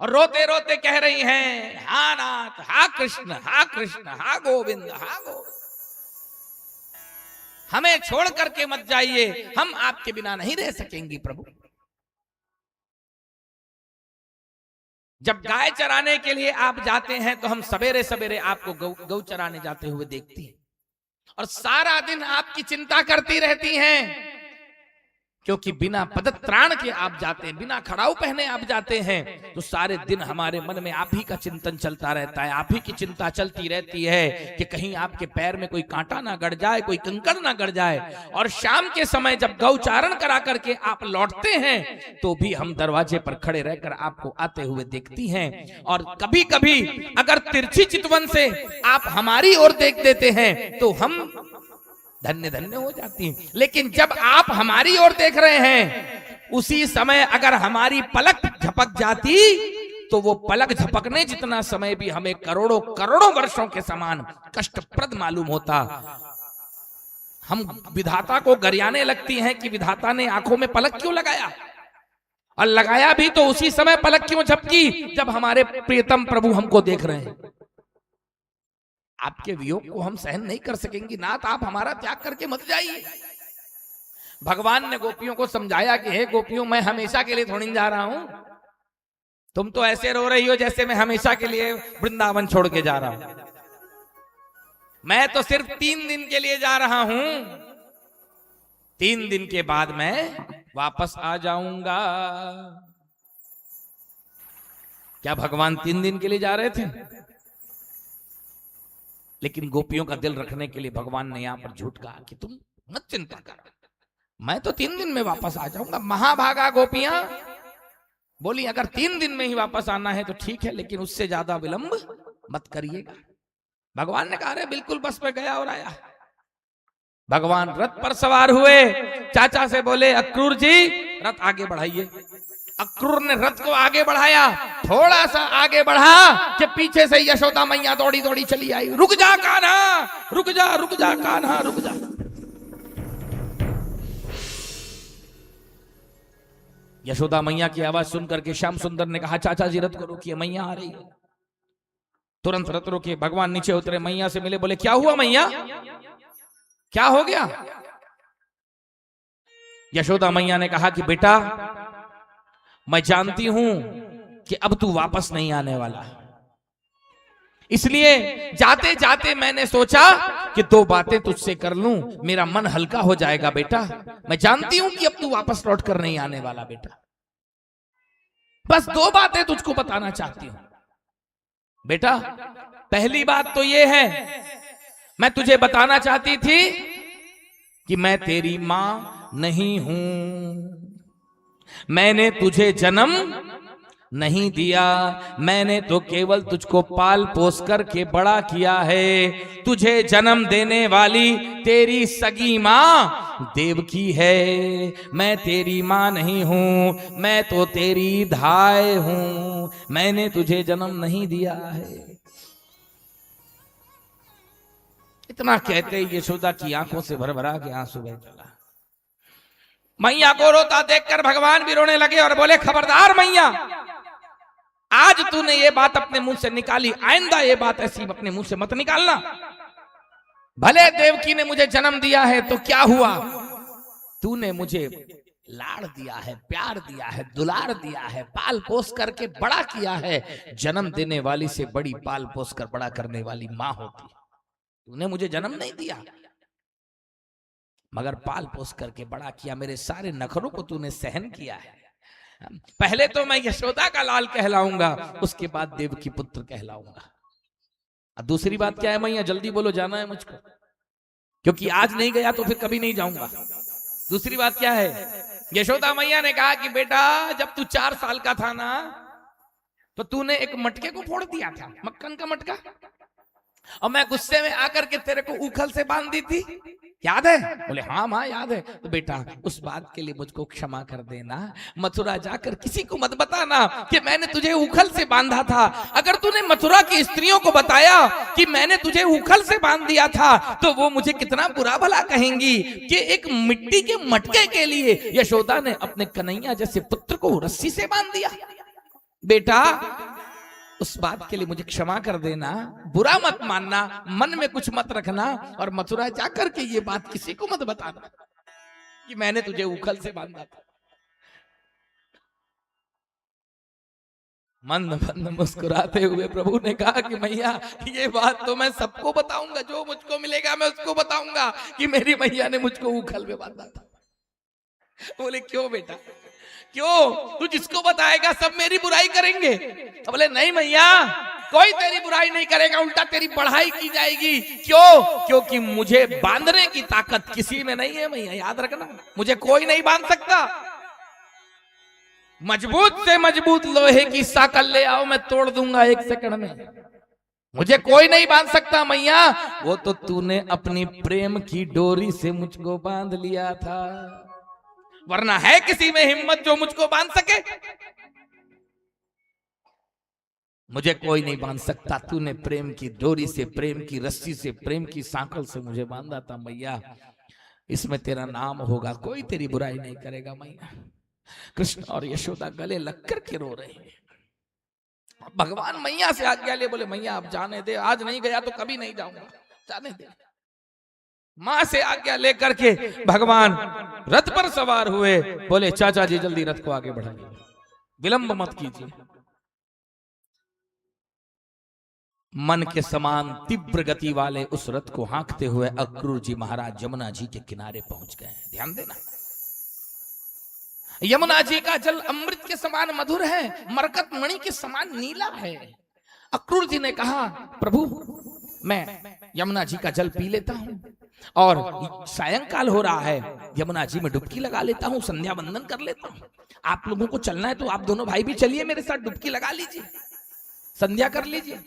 और रोते रोते कह रही हैं, हा नाथ, हा कृष्ण, हा कृष्ण, हा गोविंद, हा गोविंद, हमें छोड़ करके मत जाइए, हम आपके बिना नहीं रह सकेंगी प्रभु। जब गाय चराने के लिए आप जाते हैं तो हम सवेरे सवेरे आपको गौ चराने जाते हुए देखते हैं, और सारा दिन आपकी चिंता करती रहती हैं, क्योंकि बिना पदत्राण के आप जाते हैं, बिना खड़ाऊ पहने आप जाते हैं, तो सारे दिन हमारे मन में आप ही का चिंतन चलता रहता है, आप ही की चिंता चलती रहती है कि कहीं आपके पैर में कोई कांटा ना गड़ जाए, कोई कंकड़ ना गड़ जाए। और शाम के समय जब गौचारण करा करके आप लौटते हैं तो भी हम दरवाजे पर खड़े रहकर आपको आते हुए देखती हैं, और कभी कभी अगर तिरछी चितवन से आप हमारी ओर देख देते हैं तो हम धन्य धन्य हो जाती हैं। लेकिन जब आप हमारी ओर देख रहे हैं, उसी समय अगर हमारी पलक झपक जाती तो वो पलक झपकने जितना समय भी हमें करोड़ों करोड़ों वर्षों के समान कष्टप्रद मालूम होता। हम विधाता को गरियाने लगती हैं कि विधाता ने आंखों में पलक क्यों लगाया, और लगाया भी तो उसी समय पलक क्यों झपकी जब हमारे प्रियतम प्रभु हमको देख रहे हैं। आपके वियोग को हम सहन नहीं कर सकेंगे, नाथ आप हमारा त्याग करके मत जाइए। भगवान ने गोपियों को समझाया कि हे गोपियों, मैं हमेशा के लिए थोड़ी जा रहा हूं, तुम तो ऐसे रो रही हो जैसे मैं हमेशा के लिए वृंदावन छोड़ के जा रहा हूं। मैं तो सिर्फ 3 दिन के लिए जा रहा हूं, 3 दिन के बाद मैं वापस आ जाऊंगा। क्या भगवान 3 दिन के लिए जा रहे थे? लेकिन गोपियों का दिल रखने के लिए भगवान ने यहां पर झूठ कहा कि तुम मत चिंता कर, मैं तो 3 दिन में वापस आ जाऊंगा। महाभागा गोपियां बोली अगर 3 दिन में ही वापस आना है तो ठीक है, लेकिन उससे ज्यादा विलंब मत करिएगा। भगवान ने कहा अरे बिल्कुल, बस में गया और आया। भगवान रथ पर सवार हुए, चाचा से बोले अक्रूर जी रथ आगे बढ़ाइए। अक्रूर ने रथ को आगे बढ़ाया, थोड़ा सा आगे बढ़ा कि पीछे से यशोदा मैया दौड़ी दौड़ी चली आई। रुक जा कान्हा, रुक जा, रुक जा कान्हा, रुक जा। यशोदा मैया की आवाज सुनकर के श्याम सुंदर ने कहा चाचा जी रथ को रोकिए, मैया आ रही है। तुरंत रथ रोके, भगवान नीचे उतरे, मैया से मिले, बोले क्या हुआ मैया, क्या हो गया? यशोदा मैया ने कहा कि बेटा मैं जानती हूं कि अब तू वापस नहीं आने वाला, इसलिए जाते जाते मैंने सोचा कि 2 बातें तुझसे कर लूं, मेरा मन हल्का हो जाएगा। बेटा मैं जानती हूं कि अब तू वापस लौट कर नहीं आने वाला, बेटा बस 2 बातें तुझको बताना चाहती हूं। बेटा पहली बात तो ये है, मैं तुझे बताना चाहती थी कि मैं तेरी मां नहीं हूं, मैंने तुझे जन्म नहीं दिया, मैंने तो केवल तुझको पाल पोस कर के बड़ा किया है। तुझे जन्म देने वाली तेरी सगी मां देवकी है, मैं तेरी मां नहीं हूं, मैं तो तेरी धाय हूं, मैंने तुझे जन्म नहीं दिया है। इतना कहते ही यशोदा की आंखों से भरभरा के आंसू बह चला। मैया को रोता देखकर भगवान भी रोने लगे और बोले खबरदार मैया, आज तूने ये बात अपने मुंह से निकाली, आइंदा ये बात ऐसी अपने मुंह से मत निकालना। भले देवकी ने मुझे जन्म दिया है तो क्या हुआ, तूने मुझे लाड़ दिया है, प्यार दिया है, दुलार दिया है, पाल पोस करके बड़ा किया है। जन्म देने वाली से बड़ी पाल पोस कर बड़ा करने वाली मां होती है। तूने मुझे जन्म नहीं दिया मगर पाल पोस करके बड़ा किया, मेरे सारे नखरों को तूने सहन किया है। पहले तो मैं यशोदा का लाल कहलाऊंगा, उसके बाद देवकी पुत्र कहलाऊंगा। अब दूसरी बात क्या है मैया, जल्दी बोलो, जाना है मुझको, क्योंकि आज नहीं गया तो फिर कभी नहीं जाऊंगा। दूसरी बात क्या है? यशोदा मैया ने कहा कि बेटा जब तू 4 साल का था ना तो तूने एक मटके को फोड़ दिया था, मक्खन का मटका, और मैं गुस्से में आकर के तेरे को उखल से बांध दी थी, याद है? बोले हाँ माँ याद है। तो बेटा उस बात के लिए मुझको क्षमा कर देना, मथुरा जाकर किसी को मत बताना कि मैंने तुझे उखल से बांधा था। अगर तूने मथुरा की स्त्रियों को बताया कि मैंने तुझे उखल से बांध दिया था तो वो मुझे कितना बुरा भला कहेंगी कि एक मिट्टी के मटके के लिए यशोदा ने अपने कन्हैया जैसे पुत्र को रस्सी से बांध दिया। बेटा उस बात के लिए मुझे क्षमा कर देना, बुरा मत मानना, मन में कुछ मत रखना, और मथुरा जाकर के ये बात किसी को मत बताना कि मैंने तुझे उखल से बांधा था। मंद मंद मुस्कुराते हुए प्रभु ने कहा कि मैया ये बात तो मैं सबको बताऊंगा, जो मुझको मिलेगा मैं उसको बताऊंगा कि मेरी मैया ने मुझको उखल में बांधा था। बोले क्यों बेटा, क्यों? तू जिसको बताएगा सब मेरी बुराई करेंगे। बोले नहीं मैया, कोई तेरी बुराई नहीं करेगा, उल्टा तेरी बढ़ाई की जाएगी। क्यों? क्योंकि मुझे बांधने की ताकत किसी में नहीं है मैया, याद रखना, मुझे कोई नहीं बांध सकता। मजबूत से मजबूत लोहे की साकल ले आओ, मैं तोड़ दूंगा 1 सेकंड में, मुझे कोई नहीं बांध सकता मैया। वो तो तूने अपनी प्रेम की डोरी से मुझको बांध लिया था, वरना है किसी में हिम्मत जो मुझको बांध सके? मुझे कोई नहीं बांध सकता। तूने प्रेम की डोरी से, प्रेम की रस्सी से, प्रेम की सांकल से मुझे बांधा था मैया, इसमें तेरा नाम होगा, कोई तेरी बुराई नहीं करेगा मैया। कृष्ण और यशोदा गले लग कर के रो रहे हैं। भगवान मैया से आज्ञा ले, बोले मैया आप जाने दे, आज नहीं गया तो कभी नहीं जाऊंगा, जाने दे। मां से आज्ञा लेकर के भगवान रथ पर सवार हुए। बोले चाचा जी जल्दी रथ को आगे बढ़ाइए, विलंब मत कीजिए। मन के समान तीव्र गति वाले उस रथ को हाँकते हुए अक्रूर जी महाराज यमुना जी के किनारे पहुंच गए। ध्यान देना, यमुना जी का जल अमृत के समान मधुर है, मरकत मणि के समान नीला है। अक्रूर जी ने कहा प्रभु मैं यमुना जी का जल पी लेता हूं, और सायंकाल हो रहा है, यमुना जी में डुबकी लगा लेता हूं, संध्या वंदन कर लेता हूं। आप लोगों को चलना है तो आप दोनों भाई भी चलिए मेरे साथ, डुबकी लगा लीजिए, संध्या कर लीजिए।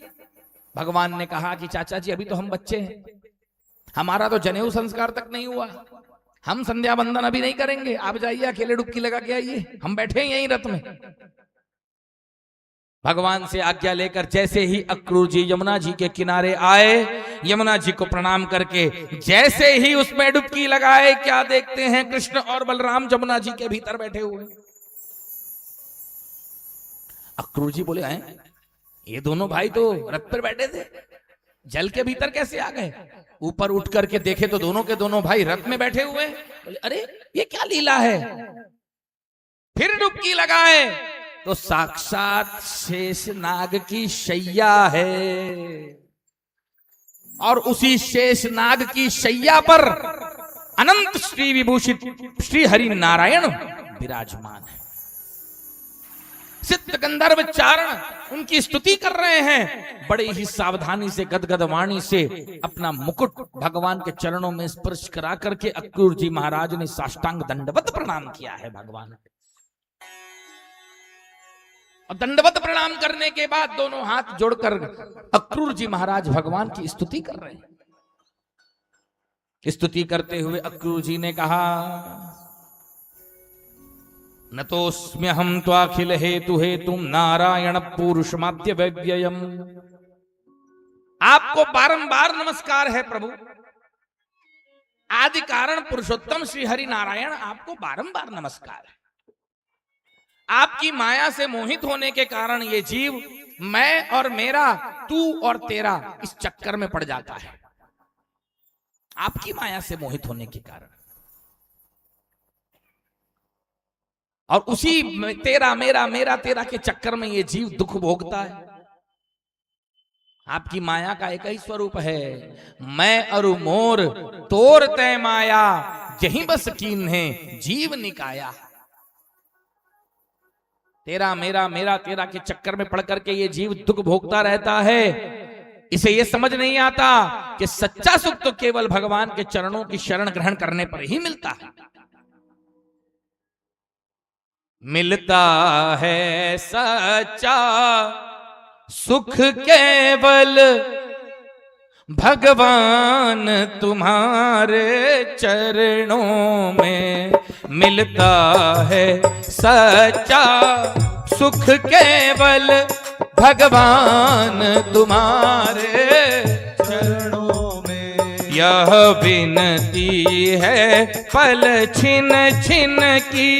भगवान ने कहा कि चाचा जी अभी तो हम बच्चे हैं, हमारा तो जनेऊ संस्कार तक नहीं हुआ, हम संध्या वंदन अभी नहीं करेंगे, आप जाइए अकेले डुबकी लगा के आइए, हम बैठे यहीं रथ में। भगवान से आज्ञा लेकर जैसे ही अक्रूर जी यमुना जी के किनारे आए, यमुना जी को प्रणाम करके जैसे ही उसमें डुबकी लगाए, क्या देखते हैं कृष्ण और बलराम यमुना जी के भीतर बैठे हुए। अक्रूर जी बोले हैं ये दोनों भाई तो रथ पर बैठे थे, जल के भीतर कैसे आ गए? ऊपर उठ करके देखे तो दोनों के दोनों भाई रथ में बैठे हुए। बोले अरे ये क्या लीला है? फिर डुबकी लगाए तो साक्षात शेषनाग की शैया है, और उसी शेषनाग की शैया पर अनंत श्री विभूषित श्री हरि नारायण विराजमान है। सिद्ध गंधर्व चारण उनकी स्तुति कर रहे हैं। बड़े ही सावधानी से गदगद वाणी से अपना मुकुट भगवान के चरणों में स्पर्श करा करके अक्रूर जी महाराज ने साष्टांग दंडवत प्रणाम किया है भगवान। और दंडवत प्रणाम करने के बाद दोनों हाथ जोड़कर अक्रूर जी महाराज भगवान की स्तुति कर रहे हैं। स्तुति करते हुए अक्रूर जी ने कहा नतोस्म्यहं त्वाखिल हेतु हेतुम नारायण पुरुषमाद्य व्यव्ययम्। आपको बारंबार नमस्कार है प्रभु, आदि कारण पुरुषोत्तम श्री हरि नारायण आपको बारंबार नमस्कार है। आपकी माया से मोहित होने के कारण ये जीव मैं और मेरा, तू और तेरा इस चक्कर में पड़ जाता है, आपकी माया से मोहित होने के कारण। और उसी तेरा मेरा मेरा तेरा के चक्कर में ये जीव दुख भोगता है। आपकी माया का एक ही स्वरूप है, मैं अरु मोर तोर तय माया, जहीं बस कीन है जीव निकाया। तेरा मेरा मेरा तेरा के चक्कर में पड़ करके ये जीव दुख भोगता रहता है। इसे ये समझ नहीं आता कि सच्चा सुख तो केवल भगवान के चरणों की शरण ग्रहण करने पर ही मिलता है। मिलता है सच्चा सुख केवल भगवान तुम्हारे चरणों में। मिलता है सच्चा सुख केवल भगवान तुम्हारे चरणों में। यह विनती है पल छिन छिन की,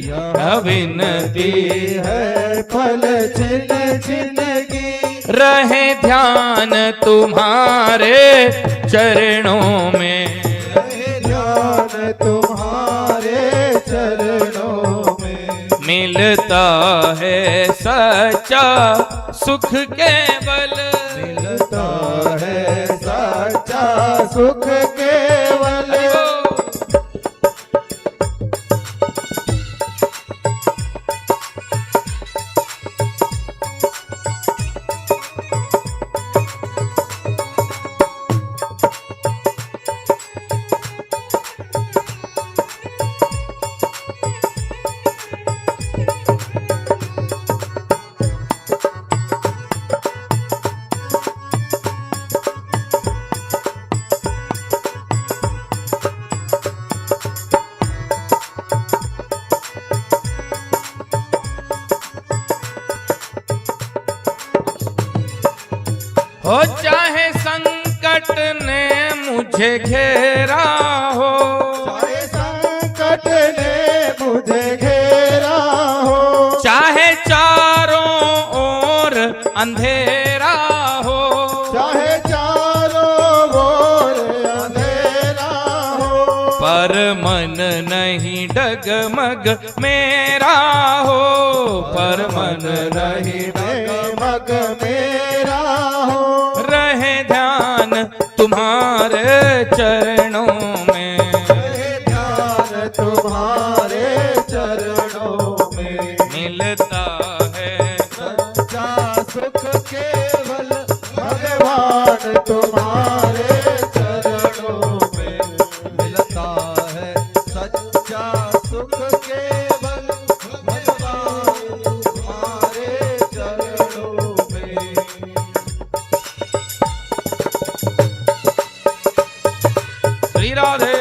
यह विनती है फल छिन छिन की। रहे ध्यान तुम्हारे चरणों में, रहे ध्यान तुम्हारे चरणों में। मिलता है सच्चा सुख केवल, मिलता है सच्चा सुख केवल। हो चाहे संकट ने मुझे घेरा हो, चाहे संकट ने मुझे घेरा हो, चाहे चारों ओर अंधेरा हो, चाहे चारों ओर अंधेरा हो, पर मन नहीं डगमग मेरा हो, पर मन नहीं मग मेरा हो, रहे ध्यान तुम्हारे चरणों में, ध्यान तुम्हारे चरणों में। मिलता है सच्चा सुख केवल भगवान तुम्हारे चरणों में। मिलता है सच्चा सुख केवल भगवान तुम्हारे चरणों में। श्री राधे।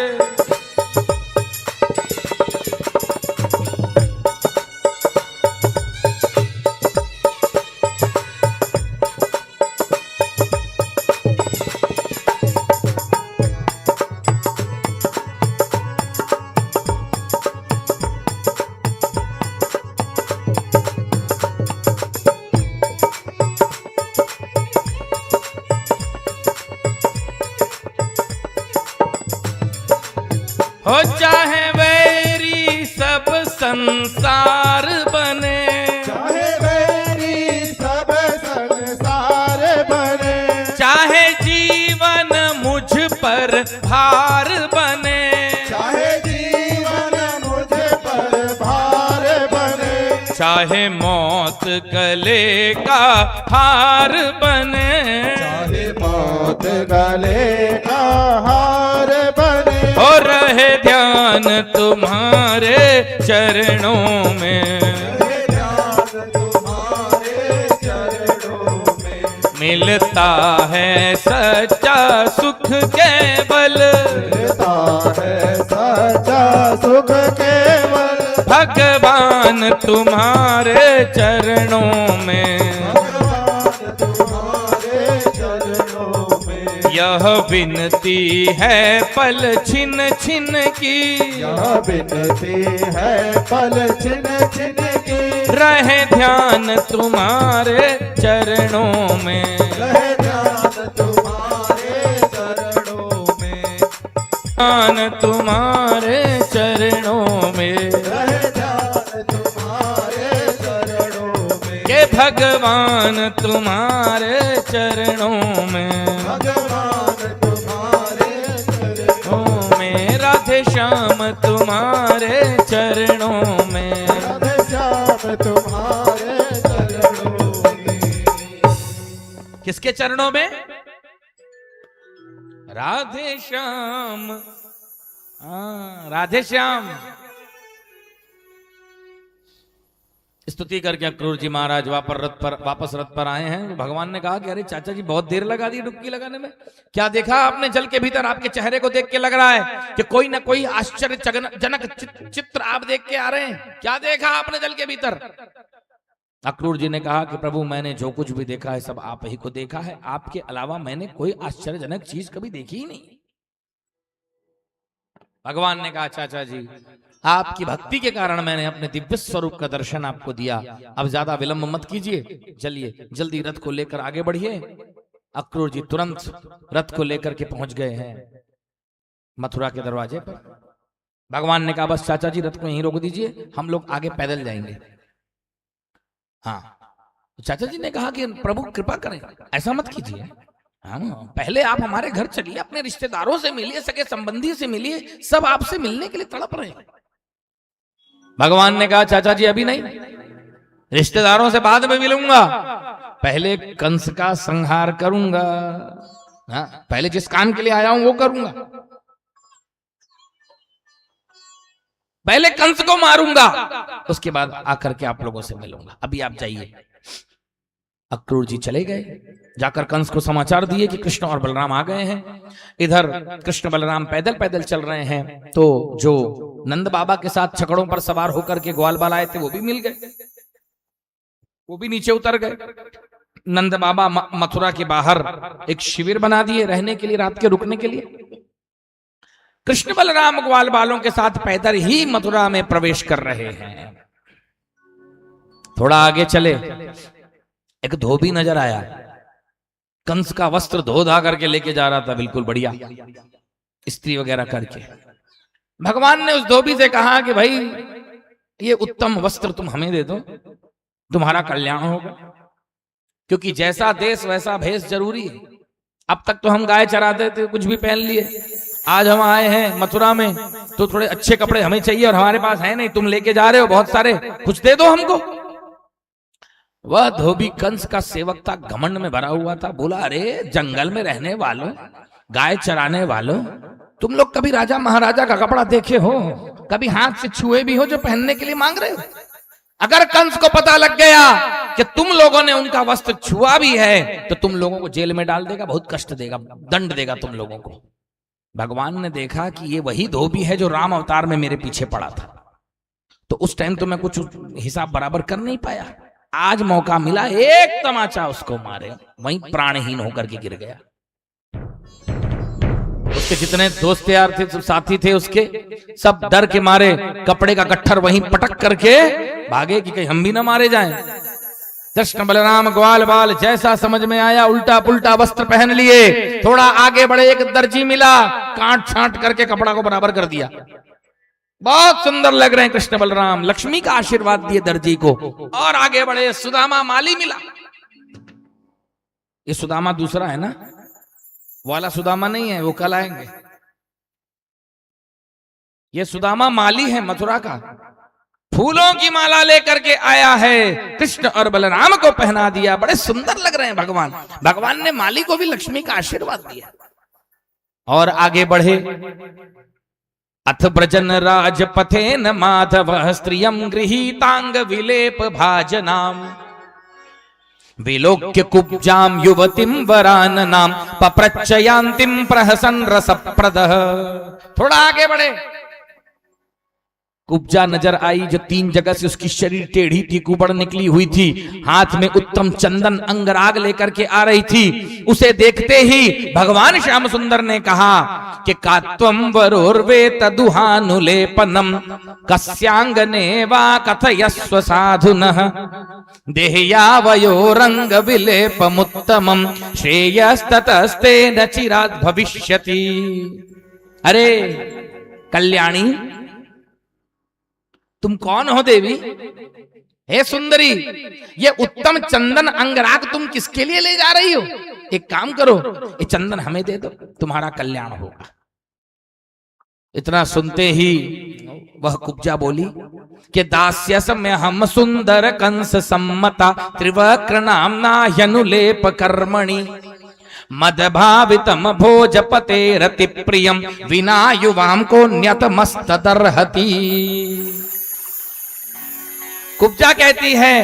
हो चाहे वैरी सब संसार बने, चाहे मेरी सब संसार बने, चाहे जीवन मुझ पर भार बने, चाहे जीवन मुझे पर भार बने, चाहे मौत गले का हार बने, चाहे मौत गले का हार बने, और रहे ध्यान तुम्हारे चरणों में, ध्यान तुम्हारे चरणों में। मिलता है सच्चा सुख केवल, मिलता है सच्चा सुख केवल भगवान तुम्हारे चरणों में। भगवान तुम्हारे चरणों में। यह विनती है पल छिन छिन की, यह विनती है पल छिन छिन की, रहे ध्यान तुम्हारे चरणों में, रहे ध्यान तुम्हारे चरणों में, ध्यान तुम्हारे चरणों में, रहे ध्यान तुम्हारे चरणों में। के भगवान तुम्हारे चरणों में, भगवान तुम्हारे चरणों में राधे श्याम तुम्हारे चरणों में। राधे श्याम तुम्हारे चरणों में। किसके चरणों में? राधे श्याम। राधे श्याम। स्तुति करके अक्रूर जी महाराज वापस रथ पर आए हैं। भगवान ने कहा कि अरे चाचा जी बहुत देर लगा दी डुबकी लगाने में, क्या देखा आपने जल के भीतर? आपके चेहरे को देख के लग रहा है कि कोई ना कोई आश्चर्यजनक चित्र आप देख के आ रहे हैं। क्या देखा आपने जल के भीतर? अक्रूर जी ने कहा कि प्रभु मैंने जो कुछ भी देखा है सब आप ही को देखा है, आपके अलावा मैंने कोई आश्चर्यजनक चीज कभी देखी ही नहीं। भगवान ने कहा चाचा जी आपकी भक्ति के कारण मैंने अपने दिव्य स्वरूप का दर्शन आपको दिया, अब ज्यादा विलंब मत कीजिए, चलिए जल्दी रथ को लेकर आगे बढ़िए। अक्रूर जी तुरंत रथ को लेकर के पहुंच गए हैं मथुरा के दरवाजे पर। भगवान ने कहा बस चाचा जी रथ को यहीं रोक दीजिए, हम लोग आगे पैदल जाएंगे। हाँ, चाचा जी ने कहा कि प्रभु कृपा करें, ऐसा मत कीजिए। हाँ, पहले आप हमारे घर चलिए, अपने रिश्तेदारों से मिलिए, सगे संबंधी से मिलिए, सब आपसे मिलने के लिए तड़प रहे हैं। भगवान ने कहा चाचा जी अभी नहीं, रिश्तेदारों से बाद में मिलूंगा, पहले कंस का संहार करूंगा। हाँ, पहले जिस काम के लिए आया हूं वो करूंगा, पहले कंस को मारूंगा, उसके बाद आकर के आप लोगों से मिलूंगा। अभी आप जाइए। अक्रूर जी चले गए, जाकर कंस को समाचार दिए कि कृष्ण और बलराम आ गए हैं। इधर कृष्ण बलराम पैदल पैदल चल रहे हैं, तो जो नंद बाबा के साथ छकड़ों पर सवार होकर के ग्वाल बाल आए थे वो भी मिल गए, वो भी नीचे उतर गए। नंद बाबा मथुरा के बाहर एक शिविर बना दिए रहने के लिए, रात के रुकने के लिए। कृष्ण बलराम ग्वाल बालों के साथ पैदल ही मथुरा में प्रवेश कर रहे हैं। थोड़ा आगे चले, एक धोबी नजर आया, कंस का वस्त्र धो धा करके लेके जा रहा था, बिल्कुल बढ़िया स्त्री वगैरह करके। भगवान ने उस धोबी से कहा कि भाई ये उत्तम वस्त्र तुम हमें दे दो, तुम्हारा कल्याण होगा, क्योंकि जैसा देश वैसा भेष जरूरी है। अब तक तो हम गाय चराते थे, कुछ भी पहन लिए, आज हम आए हैं मथुरा में तो थोड़े अच्छे कपड़े हमें चाहिए और हमारे पास है नहीं, तुम लेके जा रहे हो बहुत सारे, कुछ दे दो हमको। वह धोबी कंस का सेवक था, घमंड में भरा हुआ था। बोला अरे जंगल में रहने वालों, गाय चराने वालों, तुम लोग कभी राजा महाराजा का कपड़ा देखे हो? कभी हाथ से छुए भी हो जो पहनने के लिए मांग रहे हो? अगर कंस को पता लग गया कि तुम लोगों ने उनका वस्त्र छुआ भी है तो तुम लोगों को जेल में डाल देगा, बहुत कष्ट देगा, दंड देगा तुम लोगों को। भगवान ने देखा कि ये वही धोबी है जो राम अवतार में मेरे पीछे पड़ा था, तो उस टाइम तो मैं कुछ हिसाब बराबर कर नहीं पाया, आज मौका मिला, एक तमाचा उसको मारे, वहीं प्राणहीन होकर के गिर गया। उसके जितने दोस्त यार थे, साथी थे उसके, सब डर के मारे कपड़े का गट्ठर वहीं पटक करके भागे कि कहीं हम भी ना मारे जाएं। कृष्ण बलराम ग्वाल बाल जैसा समझ में आया उल्टा पुल्टा वस्त्र पहन लिए। थोड़ा आगे बढ़े, एक दर्जी मिला, काट छांट करके कपड़ा को बराबर कर दिया। बहुत सुंदर लग रहे हैं कृष्ण बलराम, लक्ष्मी का आशीर्वाद दिए दर्जी को। और आगे बढ़े, सुदामा माली मिला। ये सुदामा दूसरा है ना, वाला सुदामा नहीं है, वो कल आएंगे। ये सुदामा माली है मथुरा का, फूलों की माला लेकर के आया है, कृष्ण और बलराम को पहना दिया, बड़े सुंदर लग रहे हैं भगवान। भगवान ने माली को भी लक्ष्मी का आशीर्वाद दिया। और आगे बढ़े, अथ ब्रजन राजपथेन माधव स्त्रियं गृहीतांग विलेप भाजनाम विलोक्य कुब्जाम युवतिम वराननाम पप्रच्छयान्तिम प्रहसन रसप्रदः। थोड़ा आगे बढ़े, कुब्जा नजर आई जो 3 जगह से उसकी शरीर टेढ़ी थी, कुबड़ निकली हुई थी, हाथ में उत्तम चंदन अंगराग लेकर के आ रही थी। उसे देखते ही भगवान श्याम सुंदर ने कहा कि कात्वम वरोर्वे तदुहानुलेपनम कस्यांगने वा कथयस्व साधुनः देहयावयोरंग विलेपमुत्तमं श्रेयस्ततस्तेन चिरात् भविष्यति। अरे कल्याणी, तुम कौन हो देवी? हे सुंदरी, ये उत्तम चंदन अंगराग तुम किसके लिए ले जा रही हो? एक काम करो, ये चंदन हमें दे दो, तुम्हारा कल्याण होगा। इतना सुनते ही वह कुब्जा बोली कि दास्यस्म्य हम सुंदर कंस सम्मता त्रिवक्र नाम्ना ह्यनुलेप कर्मणि मदभावितम भोजपते रति प्रियम विना युवाम को न्यतमस्तदर्हति। कुब्जा कहती है,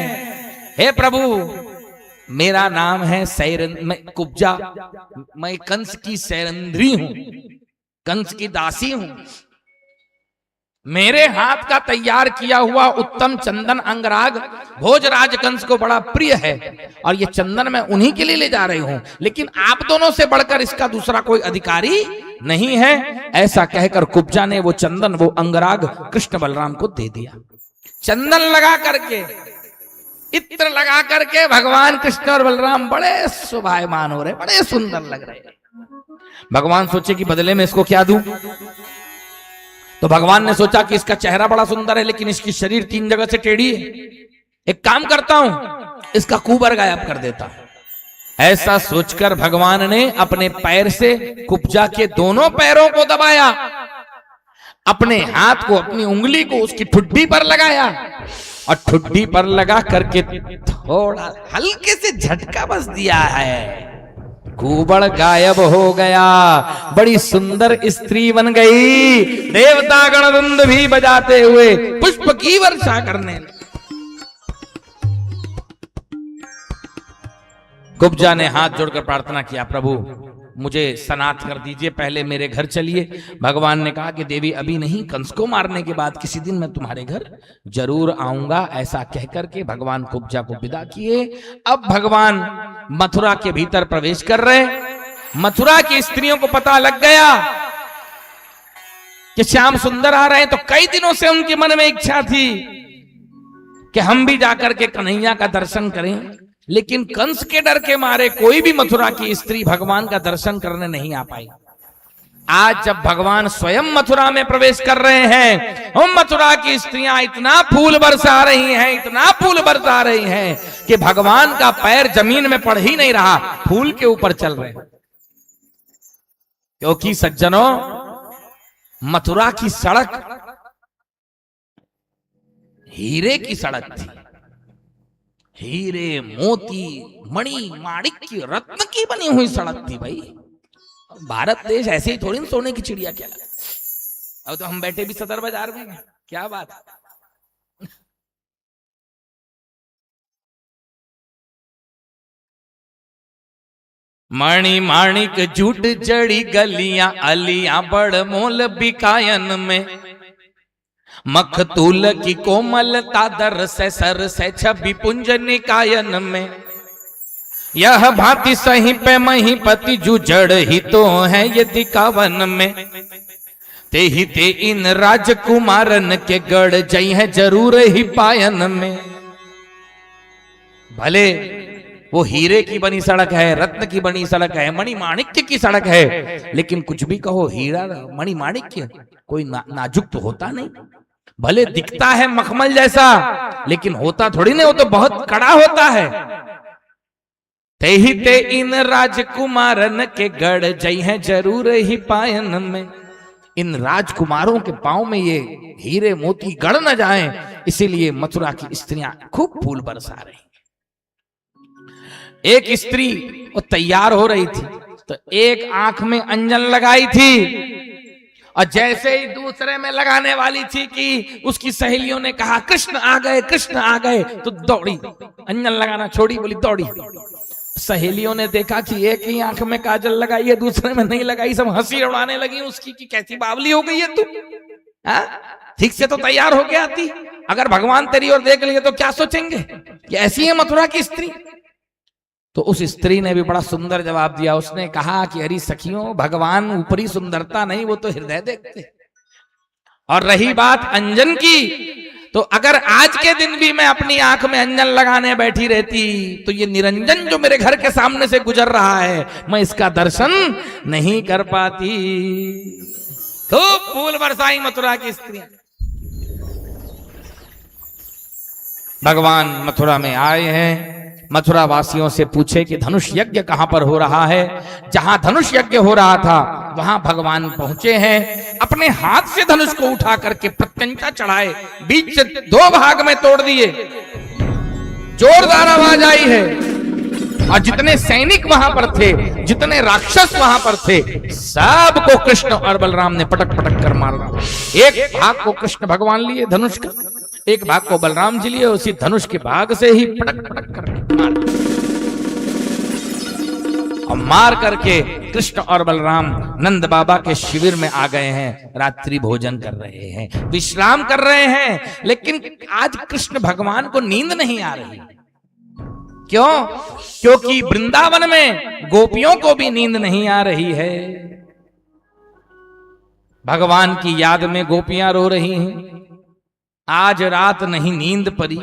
हे प्रभु, मेरा नाम है मैं कुब्जा, मैं कंस की सैरंध्री हूं, कंस की दासी हूं। मेरे हाथ का तैयार किया हुआ उत्तम चंदन अंगराग भोजराज कंस को बड़ा प्रिय है, और ये चंदन मैं उन्हीं के लिए ले जा रही हूं, लेकिन आप दोनों से बढ़कर इसका दूसरा कोई अधिकारी नहीं है। ऐसा कहकर कुब्जा ने वो चंदन, वो अंगराग कृष्ण बलराम को दे दिया। चंदन लगा करके, इत्र लगा करके भगवान कृष्ण और बलराम बड़े शोभायमान हो रहे, बड़े सुंदर लग रहे। भगवान सोचे कि बदले में इसको क्या दूं, तो भगवान ने सोचा कि इसका चेहरा बड़ा सुंदर है लेकिन इसकी शरीर 3 जगह से टेढ़ी है, एक काम करता हूं, इसका कुबर गायब कर देता हूं। ऐसा सोचकर भगवान ने अपने पैर से कुब्जा के दोनों पैरों को दबाया, अपने हाथ को, अपनी उंगली को उसकी ठुड्डी पर लगाया और ठुड्डी पर लगा करके थोड़ा हल्के से झटका बस दिया है, कुबड़ गायब हो गया। बड़ी सुंदर स्त्री बन गई। देवता गणदंड भी बजाते हुए पुष्प की वर्षा करने लगे। कुब्जा ने हाथ जोड़कर प्रार्थना किया, प्रभु मुझे सनाथ कर दीजिए, पहले मेरे घर चलिए। भगवान ने कहा कि देवी अभी नहीं, कंस को मारने के बाद किसी दिन मैं तुम्हारे घर जरूर आऊंगा। ऐसा कहकर के भगवान कुब्जा को विदा किए। अब भगवान मथुरा के भीतर प्रवेश कर रहे। मथुरा की स्त्रियों को पता लग गया कि श्याम सुंदर आ रहे हैं, तो कई दिनों से उनके मन में इच्छा थी कि हम भी जाकर के कन्हैया का दर्शन करें, लेकिन कंस के डर के मारे कोई भी मथुरा की स्त्री भगवान का दर्शन करने नहीं आ पाई। आज जब भगवान स्वयं मथुरा में प्रवेश कर रहे हैं, हम मथुरा की स्त्रियां इतना फूल बरसा रही हैं, इतना फूल बरसा रही हैं कि भगवान का पैर जमीन में पड़ ही नहीं रहा, फूल के ऊपर चल रहे हैं। क्योंकि सज्जनों, मथुरा की सड़क हीरे की सड़क थी। हीरे, मोती, मणि, माणिक्य, रत्न की बनी हुई सड़क थी भाई। भारत देश ऐसे ही थोड़ी सोने की चिड़िया क्या लगा। अब तो हम बैठे भी सदर बाजार में, क्या बात है। मणि माणिक जूट जड़ी गलियां, अलियां बड़ मोल बिकायन में। मखतूल की कोमलता दर से सर से छवि पुंज निकायन में। यह भांति सही पे महीपति जुजड़ ही तो है ये दिकावन में। ते ही ते इन राजकुमारन के गढ़ जई है जरूर ही पायन में। भले वो हीरे की बनी सड़क है, रत्न की बनी सड़क है, मणि माणिक्य की सड़क है, लेकिन कुछ भी कहो, हीरा मणि माणिक्य कोई नाजुक तो होता नहीं। भले दिखता है मखमल जैसा, लेकिन होता थोड़ी नहीं, वो तो बहुत कड़ा होता है। ते ही ते इन राजकुमारन के गढ़ जई है जरूर ही पायन में। इन राजकुमारों के पांव में ये हीरे मोती गड़ न जाएं, इसीलिए मथुरा की स्त्रियां खूब फूल बरसा रही। एक स्त्री वो तैयार हो रही थी, तो एक आंख में अंजन लगाई थी, और जैसे ही दूसरे में लगाने वाली थी कि उसकी सहेलियों ने कहा कृष्ण आ गए, कृष्ण आ गए, तो दौड़ी, अंजन लगाना छोड़ी, बोली दौड़ी। सहेलियों ने देखा कि एक ही आंख में काजल लगाई है, दूसरे में नहीं लगाई, सब हंसी उड़ाने लगी उसकी कि कैसी बावली हो गई है तू, ठीक से तो तैयार हो गया आती, अगर भगवान तेरी ओर देख लिए तो क्या सोचेंगे कि ऐसी है मथुरा की स्त्री। तो उस स्त्री ने भी बड़ा सुंदर जवाब दिया। उसने कहा कि अरे सखियों, भगवान ऊपरी सुंदरता नहीं, वो तो हृदय देखते। और रही बात अंजन की, तो अगर आज के दिन भी मैं अपनी आंख में अंजन लगाने बैठी रहती, तो ये निरंजन जो मेरे घर के सामने से गुजर रहा है, मैं इसका दर्शन नहीं कर पाती। खूब फूल बरसाई मथुरा की स्त्रियां। भगवान मथुरा में आए हैं। मथुरा वासियों से पूछे कि धनुष यज्ञ कहां पर हो रहा है। जहां धनुष यज्ञ हो रहा था वहां भगवान पहुंचे हैं। अपने हाथ से धनुष को उठा करके प्रत्यंचा चढ़ाए, बीच से 2 भाग में तोड़ दिए। जोरदार आवाज आई है, और जितने सैनिक वहां पर थे, जितने राक्षस वहां पर थे, सबको कृष्ण और बलराम ने पटक पटक कर मारा। एक भाग को कृष्ण भगवान लिए धनुष का, एक भाग को बलराम जी लिए, उसी धनुष के भाग से ही पटक पटक कर मार। और मार करके कृष्ण और बलराम नंद बाबा के शिविर में आ गए हैं। रात्रि भोजन कर रहे हैं, विश्राम कर रहे हैं। लेकिन आज कृष्ण भगवान को नींद नहीं आ रही। क्यों? क्योंकि वृंदावन में गोपियों को भी नींद नहीं आ रही है। भगवान की याद में गोपियां रो रही हैं। आज रात नहीं नींद परी,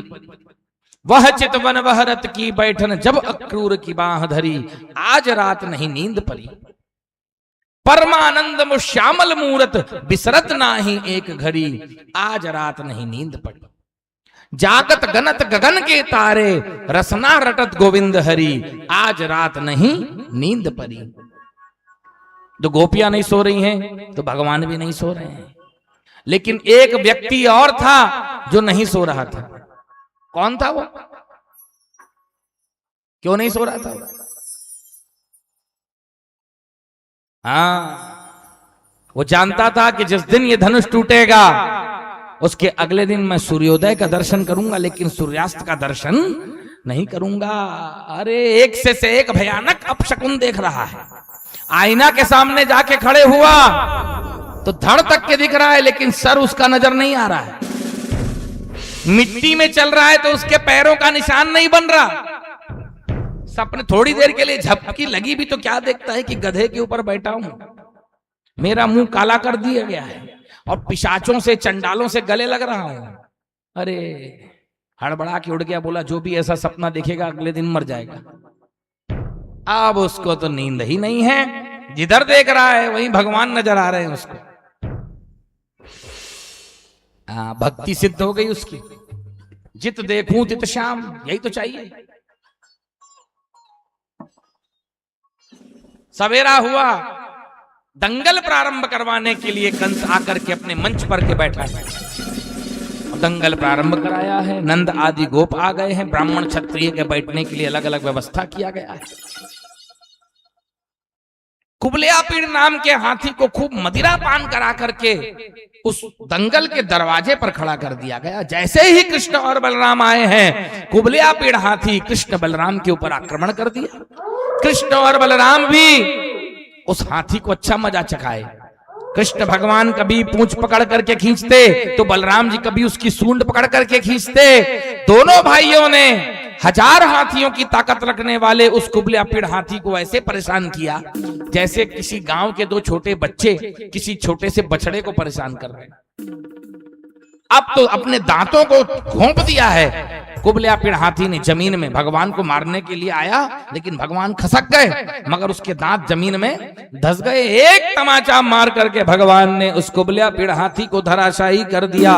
वह चितवन वह रत की बैठन, जब अक्रूर की बाह धरी। आज रात नहीं नींद परी। परमानंद मु श्यामल मूरत, बिसरत नाही एक घड़ी, आज रात नहीं नींद पड़ी। जागत गनत गगन के तारे, रसना रटत गोविंद हरि, आज रात नहीं नींद पड़ी। तो गोपियां नहीं सो रही हैं तो भगवान भी नहीं सो रहे हैं। लेकिन एक व्यक्ति और था जो नहीं सो रहा था। कौन था वो? क्यों नहीं सो रहा था? वो जानता था कि जिस दिन ये धनुष टूटेगा उसके अगले दिन मैं सूर्योदय का दर्शन करूंगा, लेकिन सूर्यास्त का दर्शन नहीं करूंगा। अरे एक से एक भयानक अपशकुन देख रहा है। आईना के सामने जाके खड़े हुआ तो धड़ तक के दिख रहा है, लेकिन सर उसका नजर नहीं आ रहा है। मिट्टी में चल रहा है तो उसके पैरों का निशान नहीं बन रहा। सपने थोड़ी देर के लिए झपकी लगी भी तो क्या देखता है कि गधे के ऊपर बैठा हूं, मेरा मुंह काला कर दिया गया है और पिशाचों से चंडालों से गले लग रहा हूं। अरे हड़बड़ा के उड़ गया, बोला जो भी ऐसा सपना देखेगा अगले दिन मर जाएगा। अब उसको तो नींद ही नहीं है, जिधर देख रहा है वहीं भगवान नजर आ रहे हैं उसको। भक्ति सिद्ध हो गई उसकी। जित देखूं तित श्याम, यही तो चाहिए। सवेरा हुआ, दंगल प्रारंभ करवाने के लिए कंस आकर के अपने मंच पर के बैठा है। दंगल प्रारंभ कराया है, नंद आदि गोप आ गए हैं, ब्राह्मण क्षत्रिय के बैठने के लिए अलग अलग व्यवस्था किया गया है। कुबलियापीड़ नाम के हाथी को खूब मदिरा पान करा करके उस दंगल के दरवाजे पर खड़ा कर दिया गया। जैसे ही कृष्ण और बलराम आए हैं, कुबलियापीड़ हाथी कृष्ण बलराम के ऊपर आक्रमण कर दिया। कृष्ण और बलराम भी उस हाथी को अच्छा मजा चखाए। कृष्ण भगवान कभी पूंछ पकड़ करके खींचते तो बलराम जी कभी उसकी सूंड पकड़ करके खींचते। दोनों भाइयों ने 1000 हाथियों की ताकत रखने वाले उस कुबलियापीड़ हाथी को ऐसे परेशान किया जैसे किसी गांव के 2 छोटे बच्चे किसी छोटे से बछड़े को परेशान कर रहे हैं। अब तो अपने दांतों को घोंप दिया है। कुबलियापीड़ हाथी ने जमीन में भगवान को मारने के लिए आया, लेकिन भगवान खसक गए, मगर उसके दांत जमीन में धस गए। एक तमाचा मार करके भगवान ने उस कुबलियापीड़ हाथी को धराशायी कर दिया।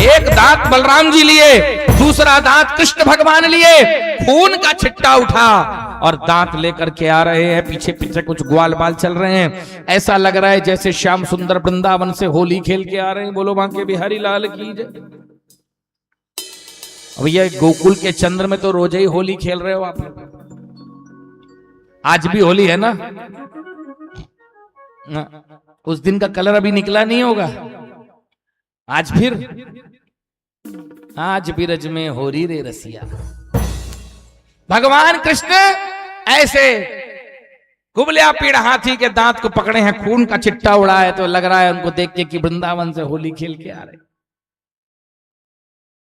एक दांत बलराम जी लिए, दूसरा दांत कृष्ण भगवान लिए। खून का छिट्टा उठा और दांत लेकर के आ रहे हैं। पीछे पीछे कुछ ग्वाल बाल चल रहे हैं। ऐसा लग रहा है जैसे श्याम सुंदर वृंदावन से होली खेल के आ रहे हैं। बोलो बांके बिहारी लाल की जय। भैया गोकुल के चंद्र में तो रोज ही होली खेल रहे हो आप लोग। आज भी होली है ना? उस दिन का कलर अभी निकला नहीं होगा। आज फिर आज बिरज में होरी रे रसिया। भगवान कृष्ण ऐसे कुबलियापीड़ हाथी के दांत को पकड़े हैं, खून का चिट्टा उड़ा है, तो लग रहा है उनको देख के कि वृंदावन से होली खेल के आ रहे।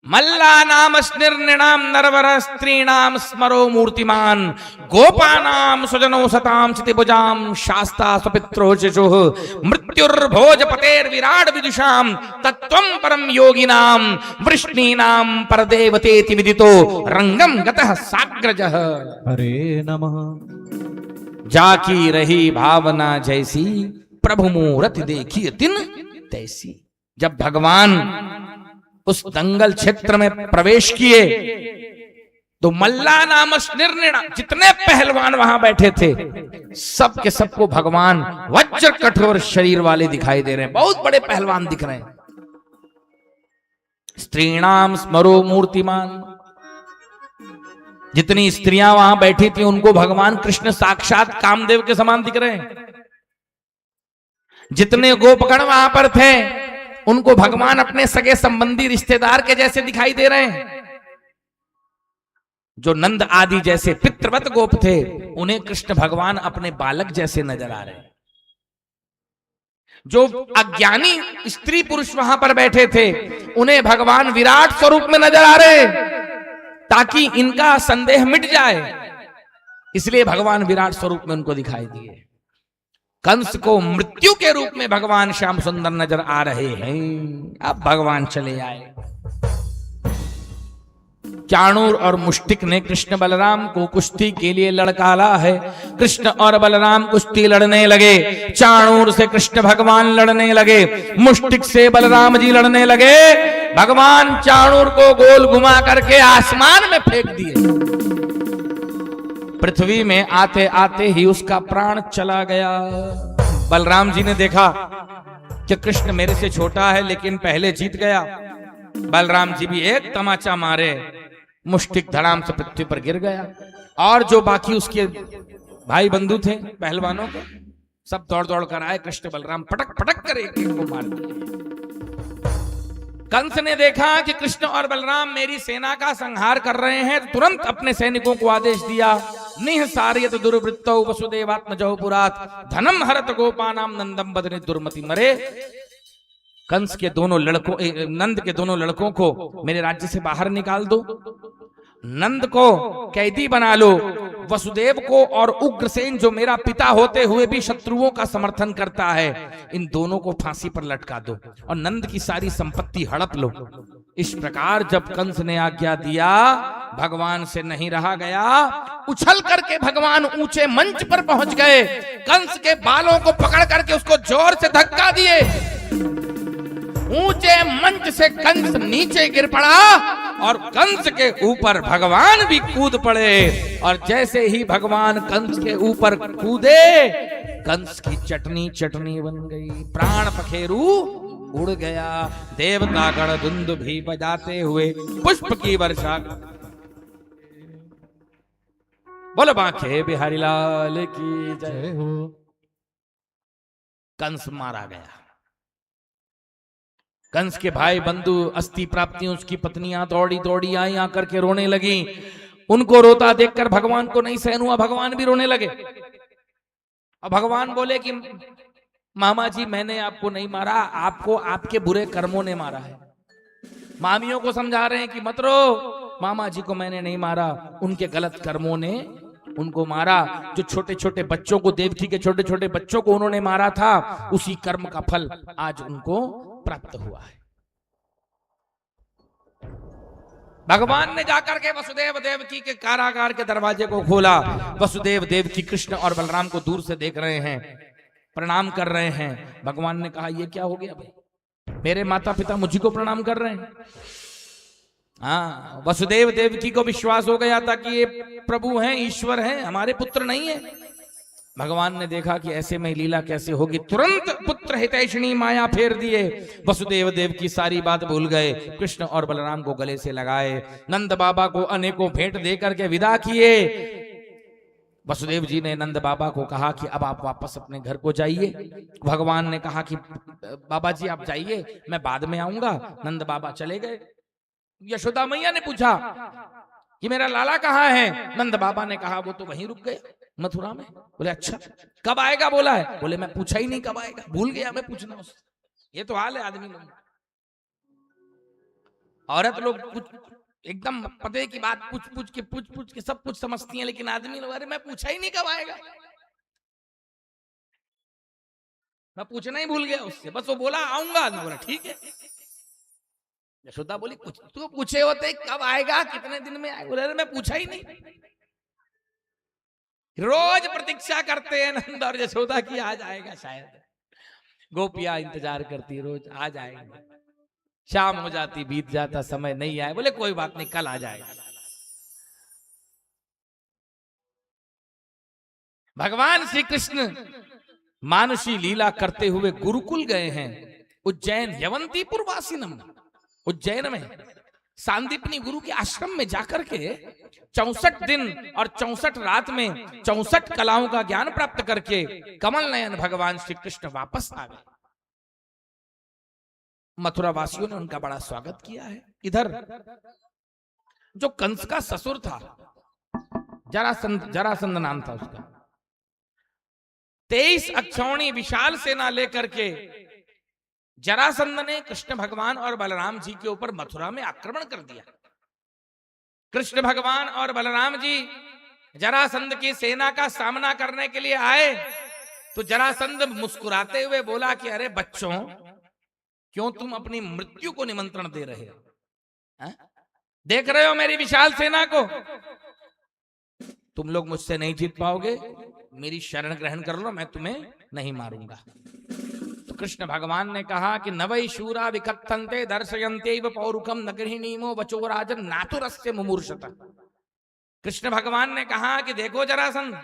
मल्ला नाम स्निर्निणाम नरवर स्त्रीणाम स्मरो मूर्तिमान गोपानाम सुजनो सताम चितिभुजाम शास्ता स्वपित्रो शिशुः मृत्युर्भोज पतेर विराट विदुषाम तत्वं परम योगिनाम वृष्णीनाम परदेवतेति विदितो रंगम गतः साग्रजः। हरे नमः। जाकी रही भावना जैसी प्रभु मूरति देखी तिन तैसी। जब भगवान उस दंगल क्षेत्र में प्रवेश किए तो मल्ला नाम निर्णय जितने पहलवान वहां बैठे थे सब के सबको भगवान वज्र कठोर शरीर वाले दिखाई दे रहे हैं। बहुत बड़े पहलवान दिख रहे हैं। स्त्रीणाम स्मरो मूर्तिमान, जितनी स्त्रियां वहां बैठी थी उनको भगवान कृष्ण साक्षात कामदेव के समान दिख रहे हैं। जितने गोपगण वहां पर थे उनको भगवान अपने सगे संबंधी रिश्तेदार के जैसे दिखाई दे रहे हैं। जो नंद आदि जैसे पितृवत गोप थे उन्हें कृष्ण भगवान अपने बालक जैसे नजर आ रहे हैं। जो अज्ञानी स्त्री पुरुष वहां पर बैठे थे उन्हें भगवान विराट स्वरूप में नजर आ रहे हैं, ताकि इनका संदेह मिट जाए, इसलिए भगवान विराट स्वरूप में उनको दिखाई दिए। कंस को मृत्यु के रूप में भगवान श्याम सुंदर नजर आ रहे हैं। अब भगवान चले आए। चाणूर और मुष्टिक ने कृष्ण बलराम को कुश्ती के लिए लड़काला है। कृष्ण और बलराम कुश्ती लड़ने लगे। चाणूर से कृष्ण भगवान लड़ने लगे, मुष्टिक से बलराम जी लड़ने लगे। भगवान चाणूर को गोल घुमा करके आसमान में फेंक दिए। पृथ्वी में आते आते ही उसका प्राण चला गया। बलराम जी ने देखा कि कृष्ण मेरे से छोटा है लेकिन पहले जीत गया। बलराम जी भी एक तमाचा मारे, मुष्टिक धड़ाम से पृथ्वी पर गिर गया। और जो बाकी उसके भाई बंधु थे पहलवानों के, सब दौड़ दौड़ कर आए। कृष्ण बलराम पटक पटक कर एक एक को मार दिए। कंस ने देखा कि कृष्ण और बलराम मेरी सेना का संहार कर रहे हैं, तो तुरंत अपने सैनिकों को आदेश दिया, निहसार्यत दुर्वृत्तौ वसुदेवात्मजौ पुरात् धनम हरत गोपानाम नंदम बदने दुर्मति मरे। कंस के दोनों लड़कों, नंद के दोनों लड़कों को मेरे राज्य से बाहर निकाल दो, नंद को कैदी बना लो, वसुदेव को और उग्रसेन जो मेरा पिता होते हुए भी शत्रुओं का समर्थन करता है, इन दोनों को फांसी पर लटका दो और नंद की सारी संपत्ति हड़प लो। इस प्रकार जब कंस ने आज्ञा दिया, भगवान से नहीं रहा गया। उछल करके भगवान ऊंचे मंच पर पहुंच गए। कंस के बालों को पकड़ करके उसको जोर से धक्का दिए। ऊंचे मंच से कंस नीचे गिर पड़ा और कंस के ऊपर भगवान भी कूद पड़े। और जैसे ही भगवान कंस के ऊपर कूदे, कंस की चटनी चटनी बन गई, प्राण पखेरु उड़ गया। देवता गण धुंध भी बजाते हुए पुष्प की वर्षा। बोलो बांके बिहारी लाल की जय हो। कंस मारा गया। कंस के भाई बंधु अस्थि प्राप्तियों, उसकी पत्नियां दौड़ी दौड़ी आई, आकर के रोने लगी। उनको रोता देखकर भगवान को नहीं सहन हुआ, भगवान भी रोने लगे। और भगवान बोले कि मामा जी मैंने आपको नहीं मारा, आपको आपके बुरे कर्मों ने मारा है। मामियों को समझा रहे हैं कि मत रो, मामा जी को मैंने नहीं मारा, उनके गलत कर्मों ने उनको मारा। जो छोटे छोटे बच्चों को, देवकी के छोटे छोटे बच्चों को उन्होंने मारा था, उसी कर्म का फल आज उनको प्राप्त हुआ है। भगवान ने जाकर के वसुदेव देवकी के कारागार के दरवाजे को खोला। वसुदेव देवकी कृष्ण और बलराम को दूर से देख रहे हैं, प्रणाम कर रहे हैं। भगवान ने कहा ये क्या हो गया भाई, मेरे माता पिता मुझी को प्रणाम कर रहे हैं। हाँ, वसुदेव देवकी को विश्वास हो गया था कि ये प्रभु हैं, ईश्वर हैं, हमारे पुत्र नहीं है। भगवान ने देखा कि ऐसे में लीला कैसे होगी, तुरंत पुत्र हितैषिणी माया फेर दिए। वसुदेव देव की सारी बात भूल गए, कृष्ण और बलराम को गले से लगाए, नंद बाबा को अनेकों भेंट देकर के विदा किए। वसुदेव जी ने नंद बाबा को कहा कि अब आप वापस अपने घर को जाइए। भगवान ने कहा कि बाबा जी आप जाइए, मैं बाद में आऊंगा। नंद बाबा चले गए। यशोदा मैया ने पूछा कि मेरा लाला कहाँ है? नंद बाबा ने कहा वो तो वहीं रुक गए मथुरा में। बोले अच्छा, कब आएगा बोला है? बोले मैं पूछा ही नहीं कब आएगा, भूल गया मैं पूछना उससे। ये तो हाल है आदमी लोग, औरत लोग कुछ एकदम पते की बात पूछ पूछ के सब कुछ समझती हैं, लेकिन आदमी लोग अरे मैं पूछा ही नहीं कब आएगा, मैं पूछना ही भूल गया उससे, बस वो बोला आऊंगा। बोला ठीक है। यशोदा बोली कुछ तो पूछे होते कब आएगा, कितने दिन में आएगा? बोले अरे मैं पूछा ही नहीं। रोज प्रतीक्षा करते हैं नंद और यशोदा की आज आएगा शायद। गोपियां इंतजार करती रोज आ जाएगा। शाम हो जाती, बीत जाता, समय नहीं आए। बोले कोई बात नहीं, कल आ जाएगा। भगवान श्री कृष्ण मानुषी लीला करते हुए गुरुकुल गए हैं। उज्जैन यवंतीपुर वासिनम, उज्जैन में सांदीपनी गुरु के आश्रम में जाकर के 64 दिन और 64 रात में 64 कलाओं का ज्ञान प्राप्त करके कमल नयन भगवान श्री कृष्ण वापस आ गए। मथुरा वासियों ने उनका बड़ा स्वागत किया है। इधर जो कंस का ससुर था, जरासंध नाम था उसका, 23 अक्षौणी विशाल सेना लेकर के जरासंध ने कृष्ण भगवान और बलराम जी के ऊपर मथुरा में आक्रमण कर दिया। कृष्ण भगवान और बलराम जी जरासंध की सेना का सामना करने के लिए आए तो जरासंध मुस्कुराते हुए बोला कि अरे बच्चों, क्यों तुम अपनी मृत्यु को निमंत्रण दे रहे हो? देख रहे हो मेरी विशाल सेना को, तुम लोग मुझसे नहीं जीत पाओगे, मेरी शरण ग्रहण कर लो, मैं तुम्हें नहीं मारूंगा। तो कृष्ण भगवान ने कहा कि नवै शूरा विकथन्ते दर्शयन्ते पौरुखम नगृहिणीमो वचो राजन नातुरस्य मुमूर्षत। कृष्ण भगवान ने कहा कि देखो जरासंध,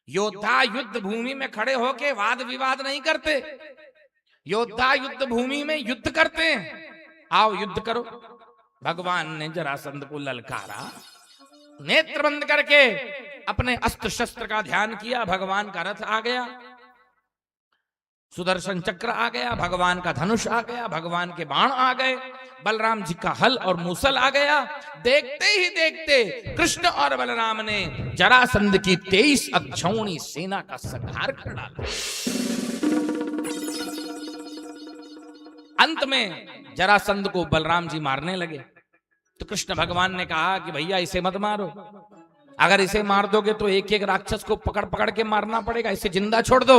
योद्धा युद्ध भूमि में खड़े होके वाद विवाद नहीं करते, योद्धा युद्ध भूमि में युद्ध करते हैं। आओ युद्ध करो। भगवान ने जरासंध को ललकारा, नेत्र बंद करके अपने अस्त्र शस्त्र का ध्यान किया। भगवान का रथ आ गया, सुदर्शन चक्र आ गया, भगवान का धनुष आ गया, भगवान के बाण आ गए, बलराम जी का हल और मूसल आ गया। देखते ही देखते कृष्ण और बलराम ने जरासंध की 23 अक्षौणी सेना का संहार कर डाला। अंत में जरासंध को बलराम जी मारने लगे तो कृष्ण भगवान ने कहा कि भैया इसे मत मारो, अगर इसे मार दोगे तो एक एक राक्षस को पकड़ पकड़ के मारना पड़ेगा, इसे जिंदा छोड़ दो,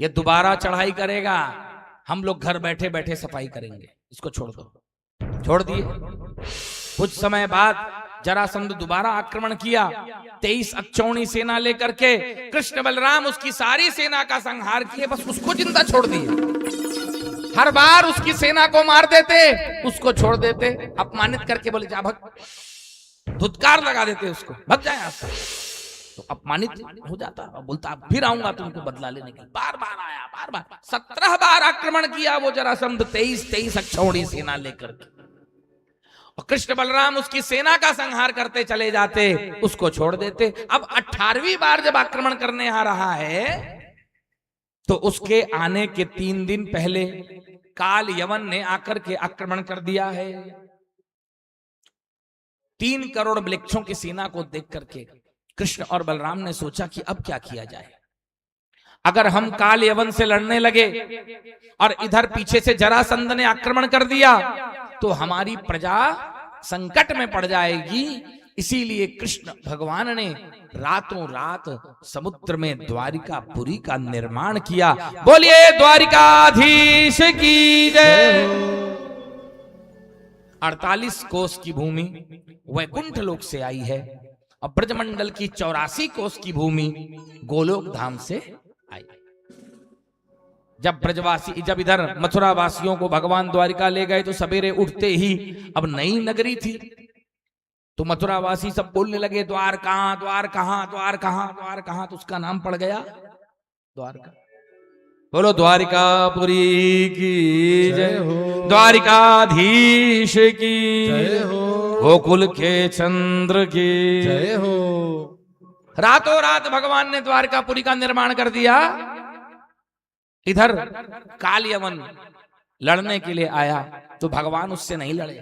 ये दोबारा चढ़ाई करेगा, हम लोग घर बैठे बैठे सफाई करेंगे, इसको छोड़ दो। छोड़ दिए। कुछ समय बाद जरासंध दोबारा आक्रमण किया, 23 अक्षौणी सेना लेकर के। कृष्ण बलराम उसकी सारी सेना का संहार किए, बस उसको जिंदा छोड़ दिए। हर बार उसकी सेना को मार देते, उसको छोड़ देते, अपमानित करके बोले जा भग, धुतकार लगा देते उसको, भग जाए यहां से। तो अपमानित हो जाता और बोलता फिर आऊंगा तुमको बदला लेने के। बार बार आया, बार बार 17 बार आक्रमण किया वो जरासंध 23 अक्षौणी सेना लेकर के। और कृष्ण बलराम उसकी सेना का संहार करते चले जाते, उसको छोड़ देते। अब 18वीं बार जब आक्रमण करने आ रहा है तो उसके आने के 3 दिन पहले काल यवन ने आकर के आक्रमण कर दिया है। 3 करोड़ वृक्षों की सेना को देख करके कृष्ण और बलराम ने सोचा कि अब क्या किया जाए। अगर हम काल यवन से लड़ने लगे और इधर पीछे से जरासंध ने आक्रमण कर दिया तो हमारी प्रजा संकट में पड़ जाएगी। इसीलिए कृष्ण भगवान ने रातों रात समुद्र में द्वारिकापुरी का निर्माण किया। बोलिए द्वारिकाधीश की जय। 48 कोस की भूमि वैकुंठ लोक से आई है और ब्रजमंडल की 84 कोस की भूमि गोलोक धाम से आई। जब इधर मथुरा वासियों को भगवान द्वारिका ले गए तो सवेरे उठते ही अब नई नगरी थी, तो मथुरा वासी सब बोलने लगे द्वार कहां, द्वार कहां, द्वार कहां, द्वार कहां, तो उसका नाम पड़ गया द्वारका। बोलो द्वारिकापुरी की जय हो, द्वारिकाधीश की जय हो, गोकुल के चंद्र की जय हो। रातों रात भगवान ने द्वारकापुरी का निर्माण कर दिया। इधर काल यवन लड़ने के लिए आया तो भगवान उससे नहीं लड़े,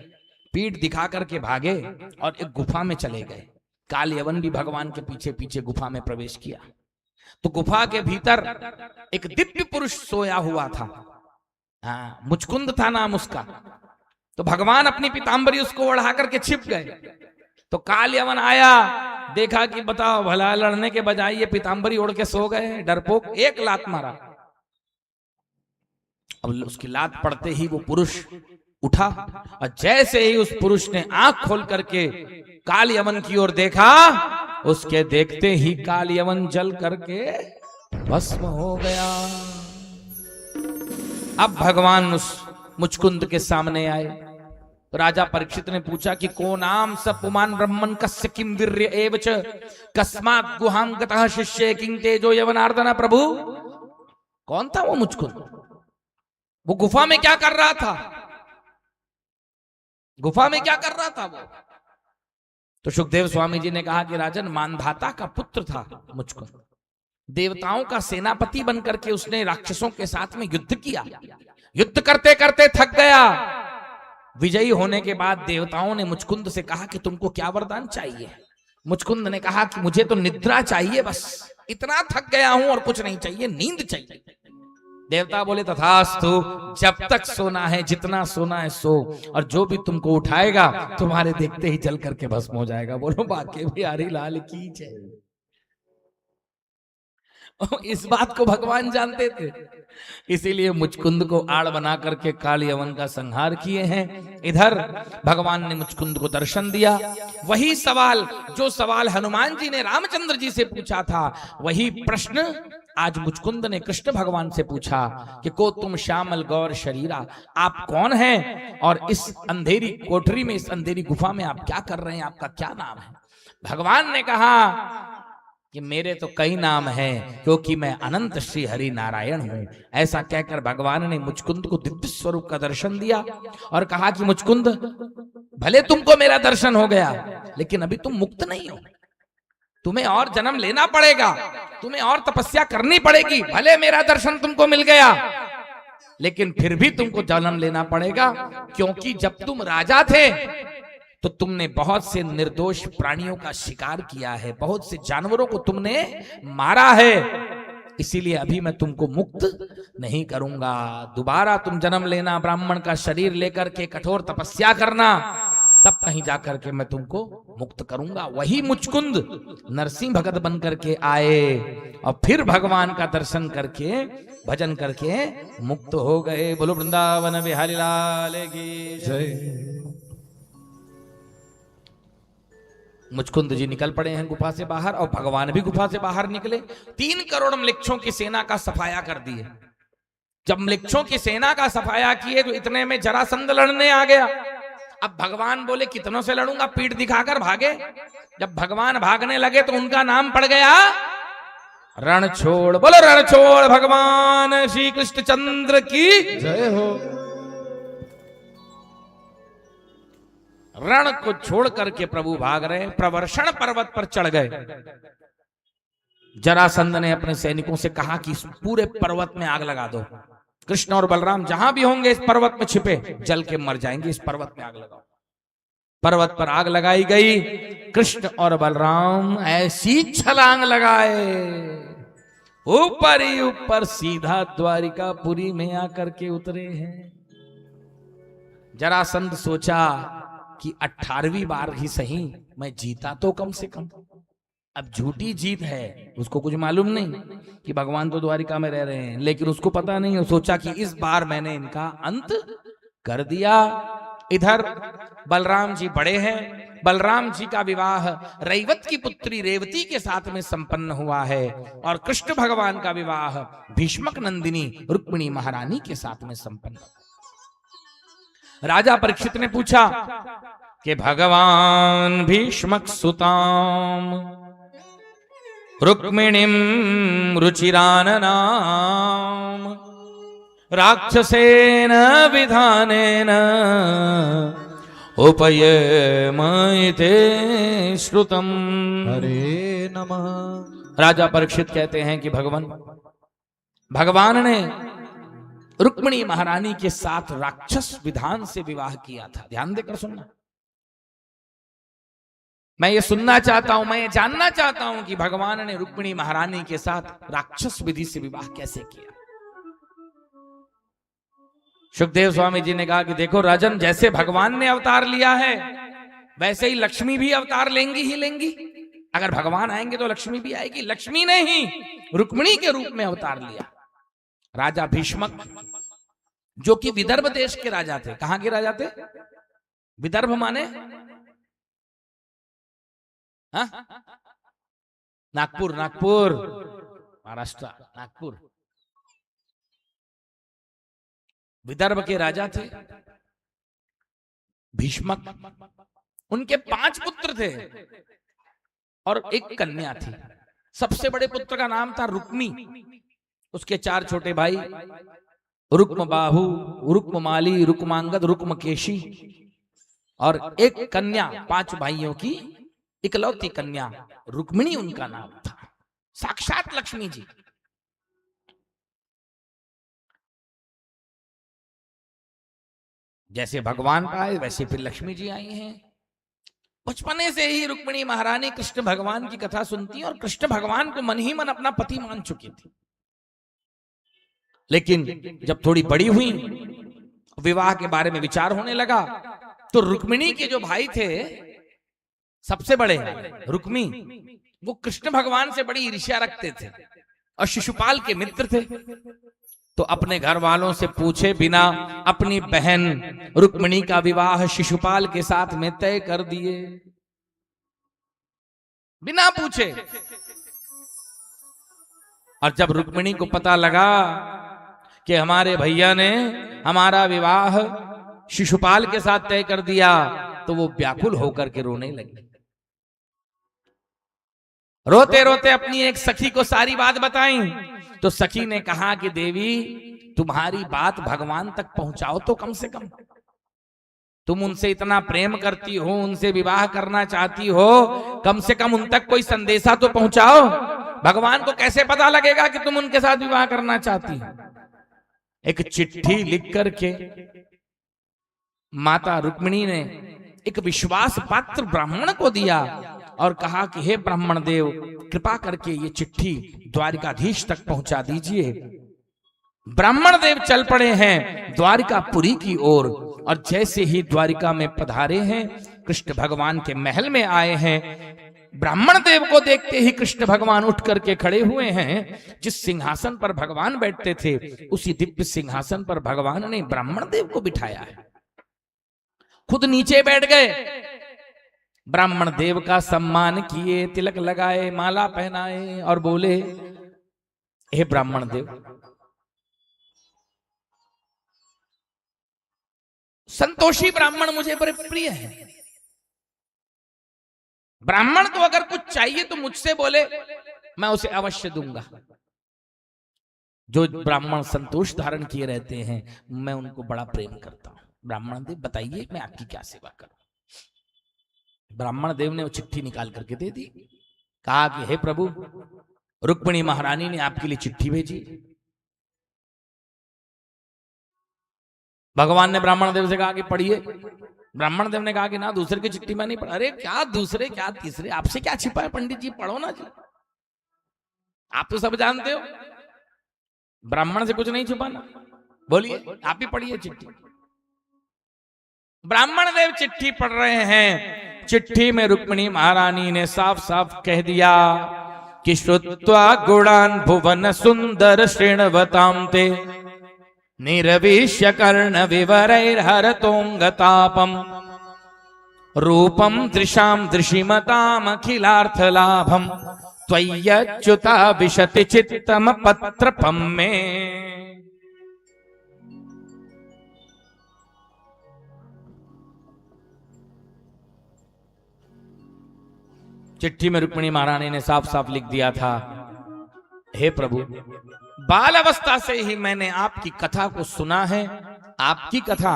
पीठ दिखा करके भागे और एक गुफा में चले गए। काल यवन भी भगवान के पीछे पीछे गुफा में प्रवेश किया तो गुफा के भीतर एक दिव्य पुरुष सोया हुआ था। हाँ, मुचकुंद था नाम उसका। तो भगवान अपनी पीतांबरी उसको ओढ़ा करके छिप गए। तो काल यवन आया, देखा कि बताओ भला लड़ने के बजाय ये पीतांबरी ओढ़ के सो गए, डरपोक। एक लात मारा। अब उसकी लात पड़ते ही वो पुरुष उठा और जैसे ही उस पुरुष ने आंख खोल करके काल यवन की ओर देखा, उसके देखते ही काल यवन जल करके भस्म हो गया। अब भगवान उस मुचकुंद के सामने आए। तो राजा परीक्षित ने पूछा कि को नाम स पुमान ब्रह्मन कस्य किम वीर्य एवच कस्मात् गुहाम गतः शिष्ये किं तेजो यवनार्दन। प्रभु, कौन था वो मुचकुंद? वो गुफा में क्या कर रहा था? गुफा में क्या कर रहा था वो? तो सुखदेव स्वामी जी ने कहा कि राजन, मानधाता का पुत्र था मुचकुंद। देवताओं का सेनापति बनकर के उसने राक्षसों के साथ में युद्ध किया। युद्ध करते करते थक गया। विजयी होने के बाद देवताओं ने मुचकुंद से कहा कि तुमको क्या वरदान चाहिए? मुचकुंद ने कहा कि मुझे तो निद्रा चाहिए, बस इतना थक गया हूं और कुछ नहीं चाहिए, नींद चाहिए। देवता बोले तथास्तु, जब तक सोना है, जितना सोना है सो, और जो भी तुमको उठाएगा तुम्हारे देखते ही जल करके भस्म हो जाएगा। बोलो बाके बिहारी लाल की जय। इस बात को भगवान जानते थे, इसीलिए मुचकुंद को आड़ बना करके काल यवन का संहार किए हैं। इधर भगवान ने मुचकुंद को दर्शन दिया। वही सवाल, जो सवाल हनुमान जी ने रामचंद्र जी से पूछा था, वही प्रश्न आज मुचकुंद ने कृष्ण भगवान से पूछा कि को तुम श्यामल गौर शरीरा, आप कौन हैं और इस अंधेरी कोठरी में, इस अंधेरी गुफा में आप क्या कर रहे हैं, आपका क्या नाम है? भगवान ने कहा कि मेरे तो कई नाम हैं, क्योंकि मैं अनंत श्री हरि नारायण हूं। ऐसा कहकर भगवान ने मुचकुंद को दिव्य स्वरूप का दर्शन दिया और कहा कि मुचकुंद, भले तुमको मेरा दर्शन हो गया, लेकिन अभी तुम मुक्त नहीं हो, तुम्हें और जन्म लेना पड़ेगा, तुम्हें और तपस्या करनी पड़ेगी। भले मेरा दर्शन तुमको मिल गया, लेकिन फिर भी तुमको जन्म लेना पड़ेगा, क्योंकि जब तुम राजा थे तो तुमने बहुत से निर्दोष प्राणियों का शिकार किया है, बहुत से जानवरों को तुमने मारा है, इसीलिए अभी मैं तुमको मुक्त नहीं करूंगा। दोबारा तुम जन्म लेना, ब्राह्मण का शरीर लेकर के कठोर तपस्या करना, तब कहीं जाकर के मैं तुमको मुक्त करूंगा। वही मुचकुंद नरसिंह भगत बन करके आए और फिर भगवान का दर्शन करके, भजन करके मुक्त हो गए। बोलो वृंदावन बिहारी लाल की जय। मुचकुंद जी निकल पड़े हैं गुफा से बाहर और भगवान भी गुफा से बाहर निकले। 3 करोड़ म्लेच्छों की सेना का सफाया कर दिए। जब म्लेच्छों की सेना का सफाया किए तो इतने में जरासंध लड़ने आ गया। अब भगवान बोले कितनों से लड़ूंगा, पीठ दिखाकर भागे। जब भगवान भागने लगे तो उनका नाम पड़ गया रणछोड़। बोलो रणछोड़ भगवान श्री कृष्णचंद्र की जय हो। रण को छोड़ करके प्रभु भाग रहे, प्रवर्षण पर्वत पर चढ़ गए। जरासंध ने अपने सैनिकों से कहा कि इस पूरे पर्वत में आग लगा दो, कृष्ण और बलराम जहां भी होंगे इस पर्वत में छिपे, जल के मर जाएंगे, इस पर्वत में आग लगाओ। पर्वत पर आग लगाई गई। कृष्ण और बलराम ऐसी छलांग लगाए, ऊपर ही ऊपर सीधा द्वारिकापुरी में आकर के उतरे हैं। जरासंध सोचा कि 18वीं बार ही सही मैं जीता तो कम से कम। अब झूठी जीत है, उसको कुछ मालूम नहीं कि भगवान तो द्वारिका में रह रहे हैं, लेकिन उसको पता नहीं, सोचा कि इस बार मैंने इनका अंत कर दिया। इधर बलराम जी बड़े हैं। बलराम जी का विवाह रैवत की पुत्री रेवती के साथ में संपन्न हुआ है और कृष्ण भगवान का विवाह भीष्मक नंदिनी रुक्मिणी महारानी के साथ में संपन्न। राजा परीक्षित ने पूछा कि भगवान भीष्मक सुताम रुक्मिणीम रुचिराननाम राक्षसेन विधानेन उपयेमते श्रुतम। हरे नमः। राजा परीक्षित कहते हैं कि भगवान ने रुक्मिणी महारानी के साथ राक्षस विधान से विवाह किया था। ध्यान देकर सुनना, मैं ये सुनना चाहता हूं, मैं ये जानना चाहता हूं कि भगवान ने रुक्मिणी महारानी के साथ राक्षस विधि से विवाह कैसे किया। सुखदेव स्वामी जी ने कहा कि देखो राजन, जैसे भगवान ने अवतार लिया है वैसे ही लक्ष्मी भी अवतार लेंगी ही लेंगी। अगर भगवान आएंगे तो लक्ष्मी भी आएगी। लक्ष्मी ने ही रुक्मिणी के रूप में अवतार लिया। राजा भीष्मक, जो कि विदर्भ देश के राजा थे। कहां के राजा थे? विदर्भ माने नागपुर, नागपुर महाराष्ट्र, नागपुर। विदर्भ के राजा थे भीष्मक। उनके 5 पुत्र थे और एक कन्या थी। सबसे बड़े पुत्र का नाम था रुक्मी, उसके 4 छोटे भाई रुक्म बाहु, रुक्म माली, रुक्मांगद, रुक्मकेशी और एक कन्या। 5 भाइयों की इकलौती कन्या रुक्मिणी उनका नाम था। साक्षात लक्ष्मी जी। जैसे भगवान का है वैसे फिर लक्ष्मी जी आई हैं। बचपने से ही रुक्मिणी महारानी कृष्ण भगवान की कथा सुनती और कृष्ण भगवान को मन ही मन अपना पति मान चुकी थी। लेकिन जब थोड़ी बड़ी हुई, विवाह के बारे में विचार होने लगा, तो रुक्मिणी के जो भाई थे सबसे बड़े रुक्मी, वो कृष्ण भगवान से बड़ी ईर्ष्या रखते थे। और शिशुपाल के मित्र थे, तो अपने घर वालों से पूछे बिना अपनी बहन रुक्मिणी का विवाह शिशुपाल के साथ में तय कर दिए, बिना पूछे। और जब रुक्मिणी को पता लगा कि हमारे भैया ने हमारा विवाह शिशुपाल के साथ तय कर दिया, तो वो व्याकुल होकर के रोने लगी। रोते रोते अपनी एक सखी को सारी बात बताई, तो सखी ने कहा कि देवी, तुम्हारी बात भगवान तक पहुंचाओ तो कम से कम। तुम उनसे इतना प्रेम करती हो, उनसे विवाह करना चाहती हो, कम से कम उन तक कोई संदेशा तो पहुंचाओ। भगवान को कैसे पता लगेगा कि तुम उनके साथ विवाह करना चाहती हो? एक चिट्ठी लिख करके माता रुक्मिणी ने एक विश्वास पात्र ब्राह्मण को दिया और कहा कि हे ब्राह्मण देव, कृपा करके ये चिट्ठी द्वारिकाधीश तक पहुंचा दीजिए। ब्राह्मण देव चल पड़े हैं द्वारिकापुरी की ओर, और जैसे ही द्वारिका में पधारे हैं, कृष्ण भगवान के महल में आए हैं, ब्राह्मण देव को देखते ही कृष्ण भगवान उठ करके खड़े हुए हैं। जिस सिंहासन पर भगवान बैठते थे, उसी दिव्य सिंहासन पर भगवान ने ब्राह्मण देव को बिठाया है। खुद नीचे बैठ गए, ब्राह्मण देव का सम्मान किए, तिलक लगाए, माला पहनाए और बोले, हे ब्राह्मण देव, संतोषी ब्राह्मण मुझे बड़े प्रिय है। ब्राह्मण को अगर कुछ चाहिए तो मुझसे बोले, मैं उसे अवश्य दूंगा। जो ब्राह्मण संतोष धारण किए रहते हैं, मैं उनको बड़ा प्रेम करता हूं। ब्राह्मण देव बताइए, मैं आपकी क्या सेवा करूं? ब्राह्मण देव ने वो चिट्ठी निकाल करके दे दी, कहा कि हे प्रभु, रुक्मिणी महारानी ने आपके लिए चिट्ठी भेजी। भगवान ने ब्राह्मण देव से कहा कि पढ़िए। ब्राह्मण देव ने कहा कि ना, दूसरे की चिट्ठी में नहीं पढ़। अरे क्या दूसरे, क्या तीसरे, आपसे क्या छिपा है पंडित जी, पढ़ो ना जी, आप तो सब जानते हो। ब्राह्मण से कुछ नहीं छुपाना, बोलिए, आप ही पढ़िए चिट्ठी। ब्राह्मण देव चिट्ठी पढ़ रहे हैं। चिट्ठी में रुक्मिणी महारानी ने साफ साफ कह दिया कि श्रुत्वा गुणान भुवन सुंदर श्रृण्वतां ते निर्विश्य कर्ण विवरैर्हरतोंगतापम रूपम दृशाम दृशिमताम अखिलार्थ लाभम त्वय्यच्युता विशति चित्तम पत्रपम में। चिट्ठी में रुक्मिणी महारानी ने साफ साफ लिख दिया था, हे प्रभु, बाल अवस्था से ही मैंने आपकी कथा को सुना है। आपकी कथा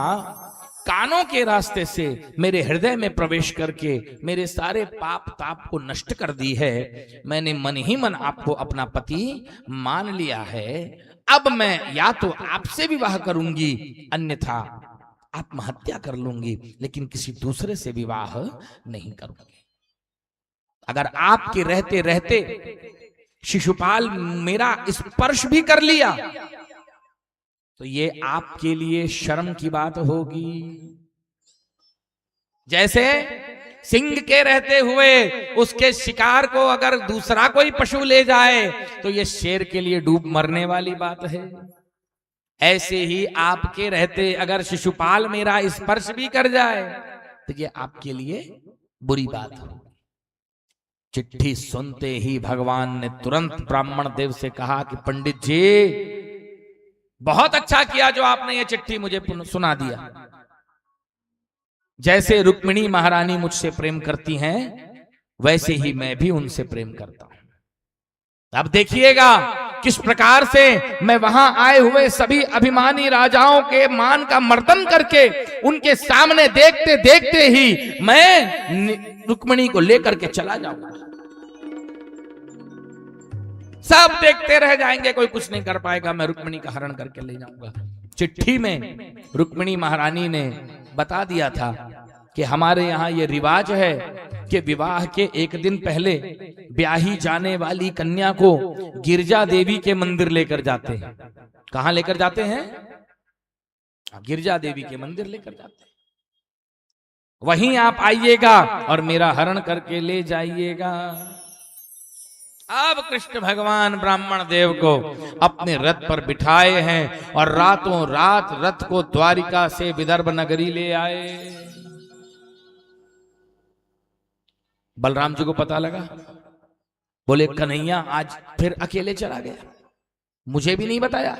कानों के रास्ते से मेरे हृदय में प्रवेश करके मेरे सारे पाप ताप को नष्ट कर दी है। मैंने मन ही मन आपको अपना पति मान लिया है। अब मैं या तो आपसे विवाह करूंगी, अन्यथा आत्महत्या कर लूंगी, लेकिन किसी दूसरे से विवाह नहीं करूंगी। अगर आपके रहते रहते शिशुपाल मेरा स्पर्श भी कर लिया, तो ये आपके लिए शर्म की बात होगी। जैसे सिंह के रहते हुए उसके शिकार को अगर दूसरा कोई पशु ले जाए, तो ये शेर के लिए डूब मरने वाली बात है। ऐसे ही आपके रहते अगर शिशुपाल मेरा स्पर्श भी कर जाए, तो ये आपके लिए बुरी बात हो। चिट्ठी सुनते ही भगवान ने तुरंत ब्राह्मण देव से कहा कि पंडित जी, बहुत अच्छा किया जो आपने ये चिट्ठी मुझे सुना दिया। जैसे रुक्मिणी महारानी मुझसे प्रेम करती हैं, वैसे ही मैं भी उनसे प्रेम करता हूं। अब देखिएगा किस प्रकार से मैं वहां आए हुए सभी अभिमानी राजाओं के मान का मर्दन करके उनके सामने देखते देखते ही मैं रुक्मिणी को लेकर के चला जाऊंगा। सब देखते रह जाएंगे, कोई कुछ नहीं कर पाएगा, मैं रुक्मिणी का हरण करके ले जाऊंगा। चिट्ठी में रुक्मिणी महारानी ने बता दिया था कि हमारे यहाँ ये रिवाज है कि विवाह के एक दिन पहले ब्याही जाने वाली कन्या को गिरजा देवी के मंदिर लेकर जाते हैं। कहां लेकर जाते हैं? गिरजा देवी के मंदिर लेकर जाते हैं। वहीं आप आइएगा और मेरा हरण करके ले जाइएगा। अब कृष्ण भगवान ब्राह्मण देव को अपने रथ पर बिठाए हैं और रातों रात रथ को द्वारिका से विदर्भ नगरी ले आए। बलराम जी को पता लगा, बोले कन्हैया आज फिर अकेले चला गया, मुझे भी नहीं बताया।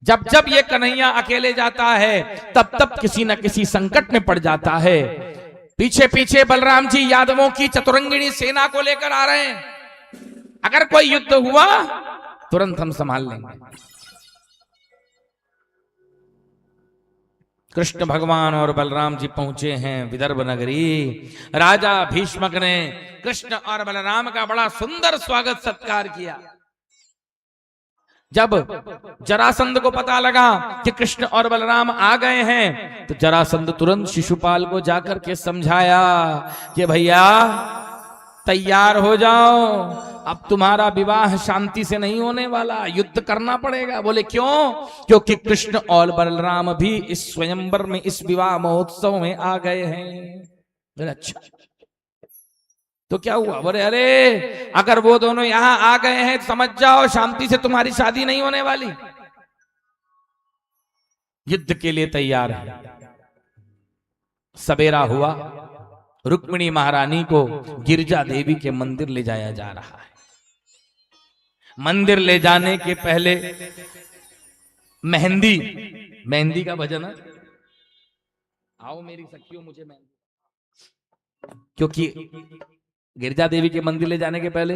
जब जब ये कन्हैया अकेले जाता है तब तब किसी न किसी संकट में पड़ जाता है। पीछे पीछे बलराम जी यादवों की चतुरंगिणी सेना को लेकर आ रहे हैं। अगर कोई युद्ध हुआ तुरंत हम संभाल लेंगे। कृष्ण भगवान और बलराम जी पहुंचे हैं विदर्भ नगरी। राजा भीष्मक ने कृष्ण और बलराम का बड़ा सुंदर स्वागत सत्कार किया। जब जरासंध को पता लगा कि कृष्ण और बलराम आ गए हैं तो जरासंध तुरंत शिशुपाल को जाकर के समझाया कि भैया तैयार हो जाओ, अब तुम्हारा विवाह शांति से नहीं होने वाला, युद्ध करना पड़ेगा। बोले क्यों? क्योंकि कृष्ण और बलराम भी इस स्वयंवर में, इस विवाह महोत्सव में आ गए हैं। बोले अच्छा तो क्या हुआ? बोले अरे अगर वो दोनों यहां आ गए हैं तो समझ जाओ शांति से तुम्हारी शादी नहीं होने वाली। युद्ध के लिए तैयार है। सवेरा हुआ, रुक्मिणी महारानी को गिरजा देवी के मंदिर ले जाया जा रहा है। मंदिर ले जाने के पहले मेहंदी का भजन है, आओ मेरी सखियों मुझे मेहंदी, क्योंकि गिरजा देवी के मंदिर ले जाने के पहले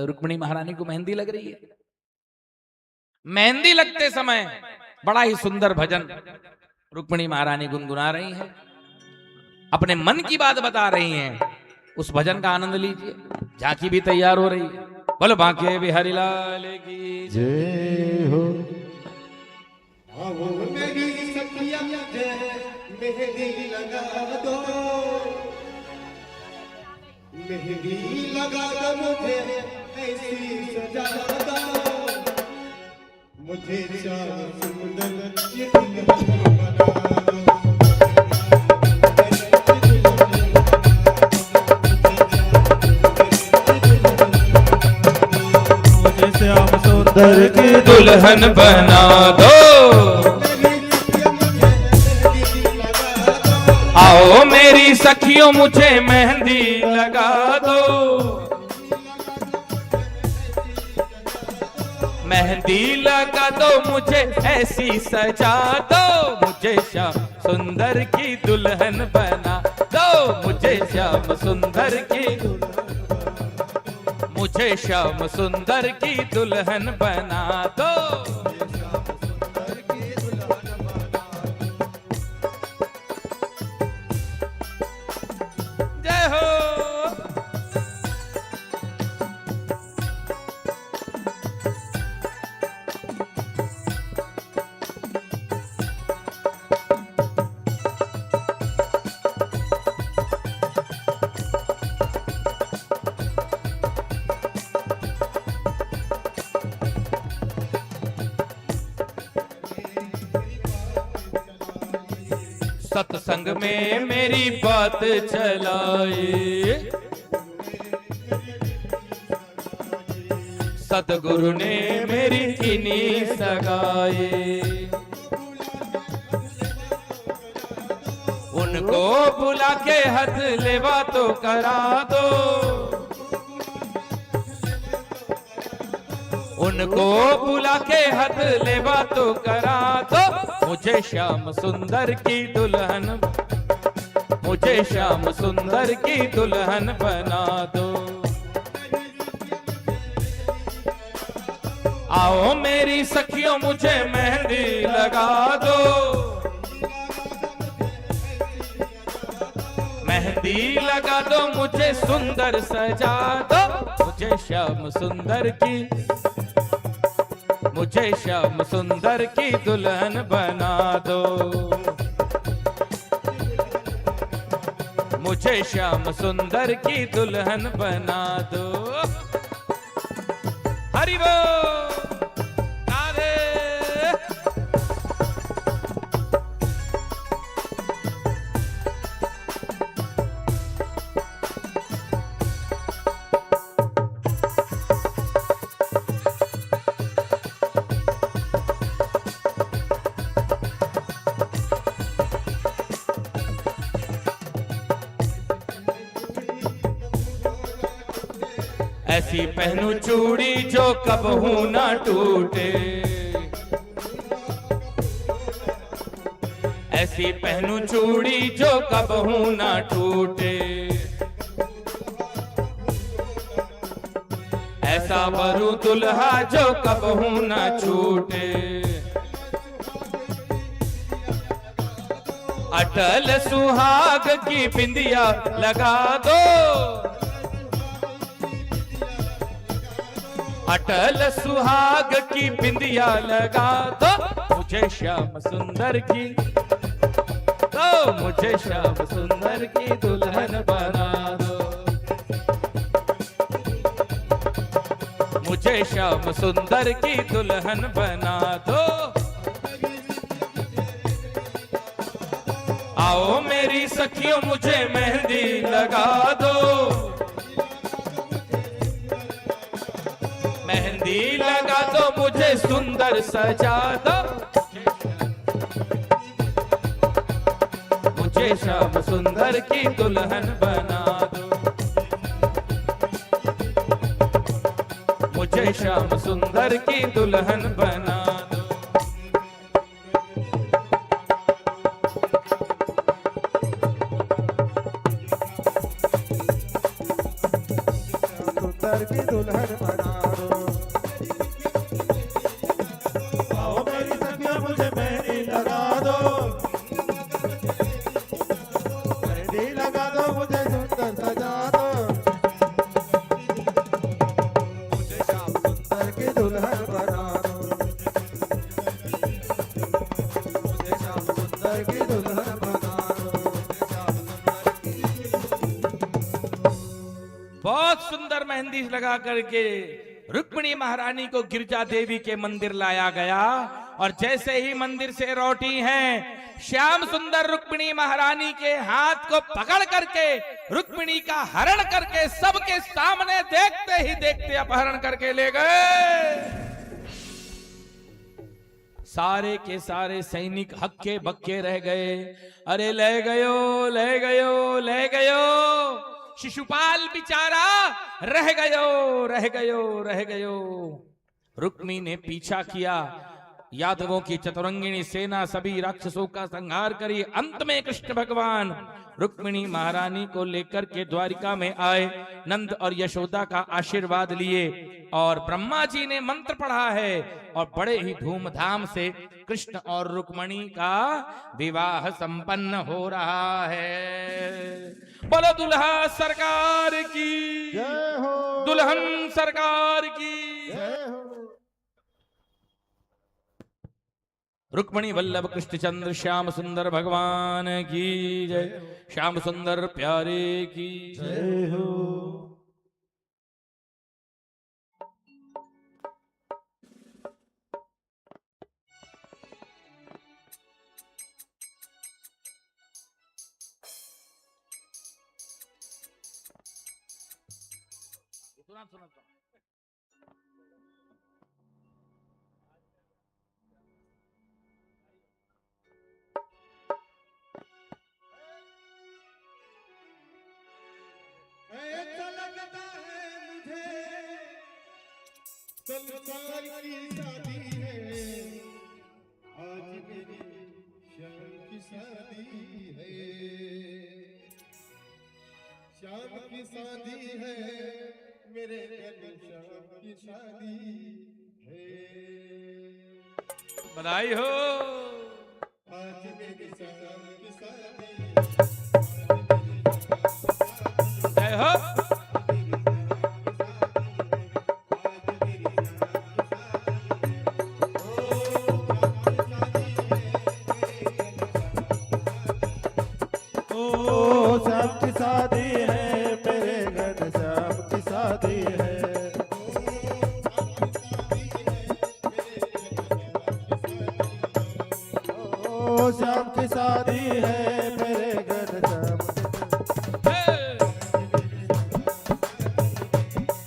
रुक्मिणी महारानी को मेहंदी लग रही है। मेहंदी लगते समय बड़ा ही सुंदर भजन रुक्मिणी महारानी गुनगुना रही हैं, अपने मन की बात बता रही हैं। उस भजन का आनंद लीजिए। झांकी भी तैयार हो रही है। बोलो बांके बिहारी लाल की जय हो। मेरी सखिया मुझे मेहंदी लगा दो, मेहंदी लगा दो मुझे ऐसी सजा दो, मुझे श्याम सुंदर ये दुल्हन बना दो। श्याम सुंदर की दुल्हन बना दो, आओ मेरी सखियों मुझे मेहंदी लगा दो, मेहंदी लगा दो मुझे ऐसी सजा दो, मुझे श्याम सुंदर की दुल्हन बना दो, मुझे श्याम सुंदर की, मुझे श्याम सुंदर की दुल्हन बना दो। जय हो। सत्संग में मेरी बात चलाए, सतगुरु ने मेरी इन्हीं सगाए, उनको बुला के हथ लेवा तो करा दो, उनको बुला के हथ लेवा तो करा दो, मुझे श्याम सुंदर की दुल्हन, मुझे श्याम सुंदर की दुल्हन बना दो। आओ मेरी सखियों मुझे मेहंदी लगा दो, मेहंदी लगा दो मुझे सुंदर सजा दो, मुझे श्याम सुंदर की, मुझे श्याम सुंदर की दुल्हन बना दो, मुझे श्याम सुंदर की दुल्हन बना दो। हरि बोल राधे। ऐसी पहनू चूड़ी जो कबहू ना टूटे, ऐसी पहनू चूड़ी जो कबहू ना टूटे, ऐसा वरु दुल्हा जो कबहू ना छूटे। अटल सुहाग की बिंदिया लगा दो, अटल सुहाग की बिंदिया लगा दो, मुझे श्याम सुंदर की, तो मुझे श्याम सुंदर की दुल्हन बना दो, मुझे श्याम सुंदर की दुल्हन बना दो। आओ मेरी सखियों मुझे मेहंदी लगा दो, मेहंदी लगा दो मुझे सुंदर सजा दो, मुझे श्याम सुंदर की दुल्हन बना दो, मुझे श्याम सुंदर की दुल्हन बना दो। सुंदर की दुल्हन बना दो। आओ मेरी सखियां मुझे मेहंदी लगा दो, मेहंदी लगा दो मुझे सुंदर सजा दो, मुझे श्याम सुंदर की दुल्हन बना दो, मुझे श्याम सुंदर की दुल्हन बना दो, मुझे श्याम सुंदर की। बहुत सुंदर मेहंदी लगा करके रुक्मिणी महारानी को गिरजा देवी के मंदिर लाया गया, और जैसे ही मंदिर से लौटी हैं, श्याम सुंदर रुक्मिणी महारानी के हाथ को पकड़ करके रुक्मिणी का हरण करके सबके सामने देखते ही देखते अपहरण करके ले गए। सारे के सारे सैनिक हक्के बक्के रह गए, अरे ले गयो ले गयो ले गयो, शिशुपाल बेचारा रह गयो रह गयो रह गयो। रुक्मी ने पीछा किया, यादवों की चतुरंगिणी सेना सभी राक्षसों का संहार करी। अंत में कृष्ण भगवान रुक्मिणी महारानी को लेकर के द्वारिका में आए, नंद और यशोदा का आशीर्वाद लिए, और ब्रह्मा जी ने मंत्र पढ़ा है, और बड़े ही धूमधाम से कृष्ण और रुक्मिणी का विवाह संपन्न हो रहा है। बोलो दुल्हा सरकार की जय हो, दुल्हन सरकार की जय हो। रुक्मिणी वल्लभ कृष्ण चंद्र श्याम सुंदर भगवान की जय, श्याम सुंदर प्यारे की जय हो। ऐसा लगता है मुझे संसार की शादी है, आज मेरी श्याम की शादी है, श्याम की शादी है, मेरे घर श्याम की शादी है। बधाई हो। आज मेरी श्याम की शादी जय हो। ओ श्याम की शादी है, मेरे घर श्याम की शादी है। ओ श्याम की शादी है, मेरे घर श्याम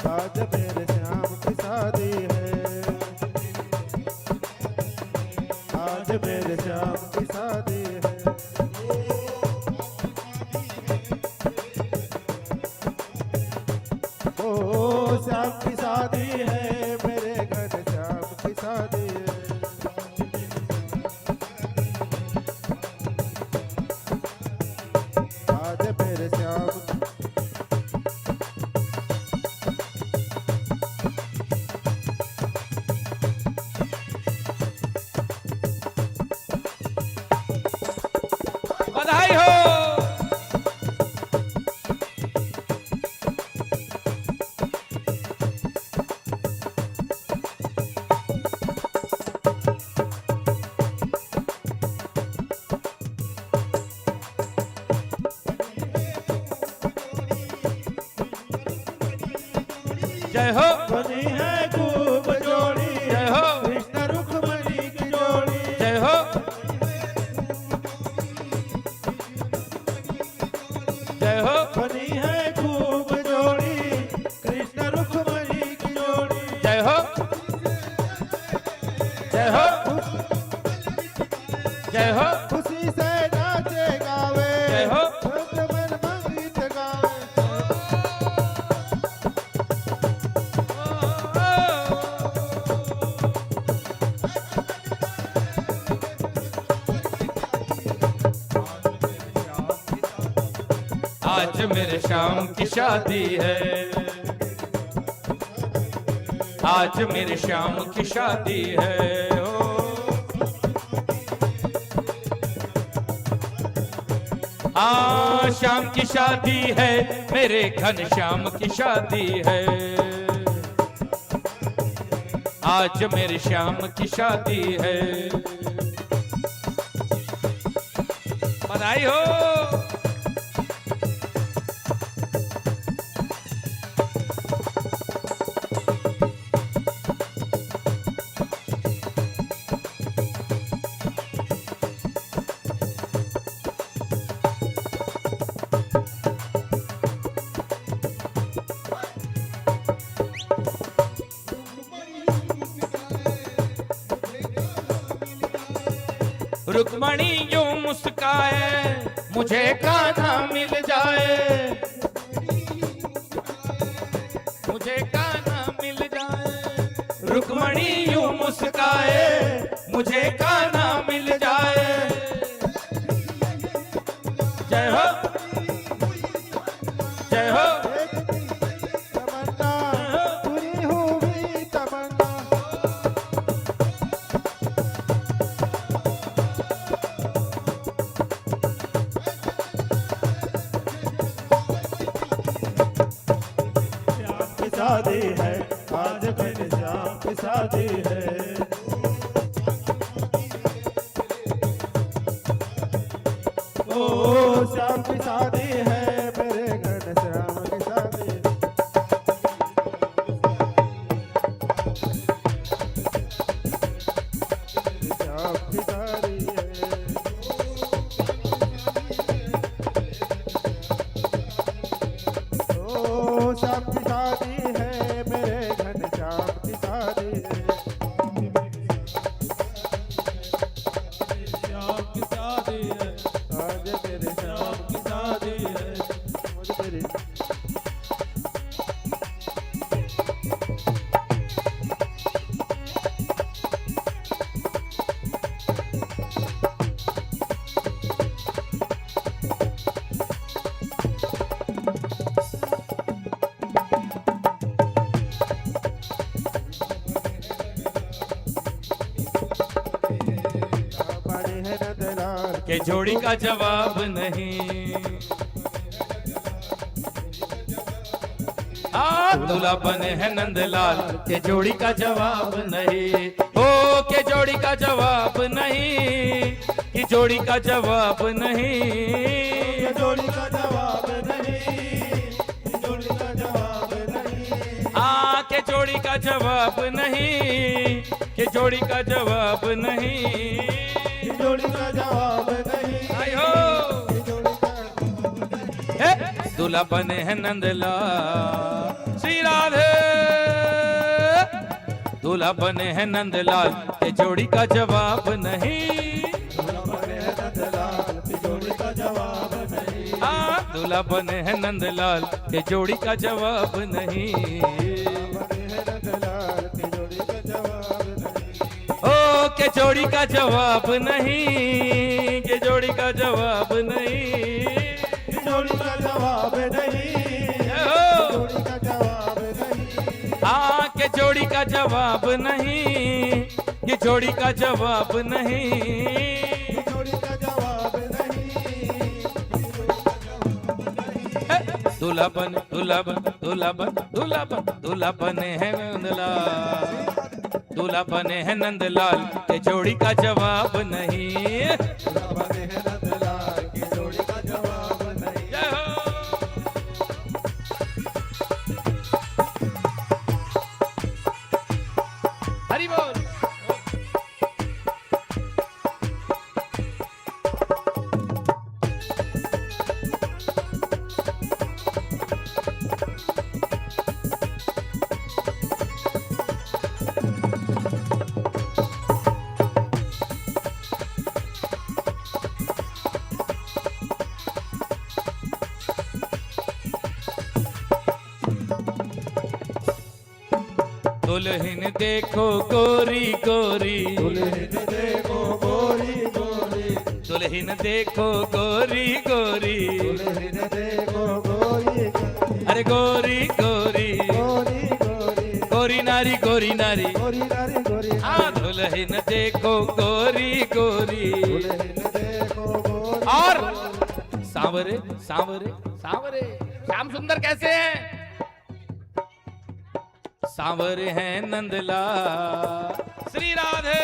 आज मेरे श्याम की शादी है, आज मेरे श्याम की शादी है। श्याम की शादी है, मेरे घर श्याम की शादी है। आज मेरे श्याम बधाई हो। जय हो, बनी है खूब जोड़ी, जय हो, कृष्ण रुक्मणी की जोड़ी। जय हो, जय हो, बनी है खूब जोड़ी, कृष्ण रुक्मणी की जोड़ी। जय हो, जय हो, जय हो, खुशी से नाचे गावे, जय हो। भक्त मन मंगीत गावे। आज मेरे श्याम की शादी है, आज मेरे श्याम की शादी है। ओ हाँ, श्याम की शादी है, मेरे घन श्याम की शादी है। आज मेरे श्याम की शादी है। बधाई हो। रुक्मणी यूं मुस्काए, मुझे कान्हा मिल जाए, मुझे कान्हा मिल जाए। रुक्मणी यूं मुस्काए, मुझे कान्हा मिल जाए। जय हो, जय हो, तमन्ना पूरी हुई तमन्ना। श्याम की शादी है, आज मेरे श्याम की शादी है। ओ श्याम की शादी है, मेरे घर श्याम की शादी है। श्याम की शादी है। ओ श्याम की शादी है, मेरे घर श्याम की शादी है। श्याम की शादी है, आज मेरे श्याम की शादी है। आज मेरे बड़े हैं नंदलाल के जोड़ी का जवाब नहीं। दूल्हा बने हैं नंदलाल, के जोड़ी का जवाब नहीं। ओ के जोड़ी का जवाब नहीं, कि जोड़ी का जवाब नहीं। ये जोड़ी का जवाब नहीं, ये जोड़ी का जवाब नहीं। हाँ के जोड़ी का जवाब नहीं, कि जोड़ी का जवाब नहीं। ये जोड़ी का जवाब नहीं, आई हो। ये जोड़ी का हे, दूल्हा बने हैं नंदलाल, श्री राधे। दूल्हा बने हैं नंदलाल, के जोड़ी का जवाब नहीं। बड़े हैं नंदलाल, ये जोड़ी का जवाब नहीं। हाँ दूल्हा बने हैं नंदलाल, के जोड़ी का जवाब नहीं। के जोड़ी का जवाब नहीं, के जोड़ी का जवाब नहीं, जोड़ी का जवाब नहीं, जोड़ी का जवाब नहीं, हाँ के जोड़ी का जवाब नहीं, कि जोड़ी का जवाब नहीं, जोड़ी का जवाब नहीं, दूल्हा बने दूल्हा बने दूल्हा बने दूल्हा बने दूल्हा बने हैं नंदलाल, दूल्हा बने हैं नंदलाल के जोड़ी का जवाब नहीं। बने हैं नंदलाल की जोड़ी का जवाब नहीं। जय हो। हरि बोल। दुल्हन देखो गोरी गोरी, दुल्हन देखो गोरी गोरी, दुल्हन देखो गोरी गोरी, दुल्हन देखो गोरी गोरी, अरे गोरी गोरी, गोरी गोरी, गोरी नारी गोरी नारी, गोरी नारी गोरी, हाँ दुल्हन देखो गोरी गोरी, दुल्हन देखो गोरी और सांवरे सांवरे सांवरे, श्याम सुंदर कैसे हैं? सांवरे हैं नंदलाल, श्री राधे।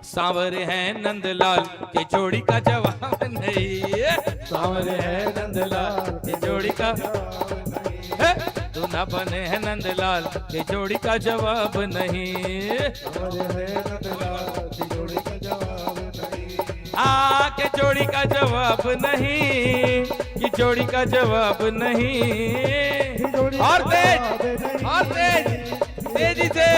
सांवरे हैं नंदलाल के जोड़ी का जवाब नहीं, सांवरे है नंदलाल के जोड़ी का जवाब नहीं, दूल्हा बने हैं नंदलाल के जोड़ी का जवाब नहीं, सांवरे है नंदलाल की जोड़ी का जवाब नहीं, आ के जोड़ी का जवाब नहीं, कि जोड़ी का जवाब नहीं, और तेज और तेज तेजी से,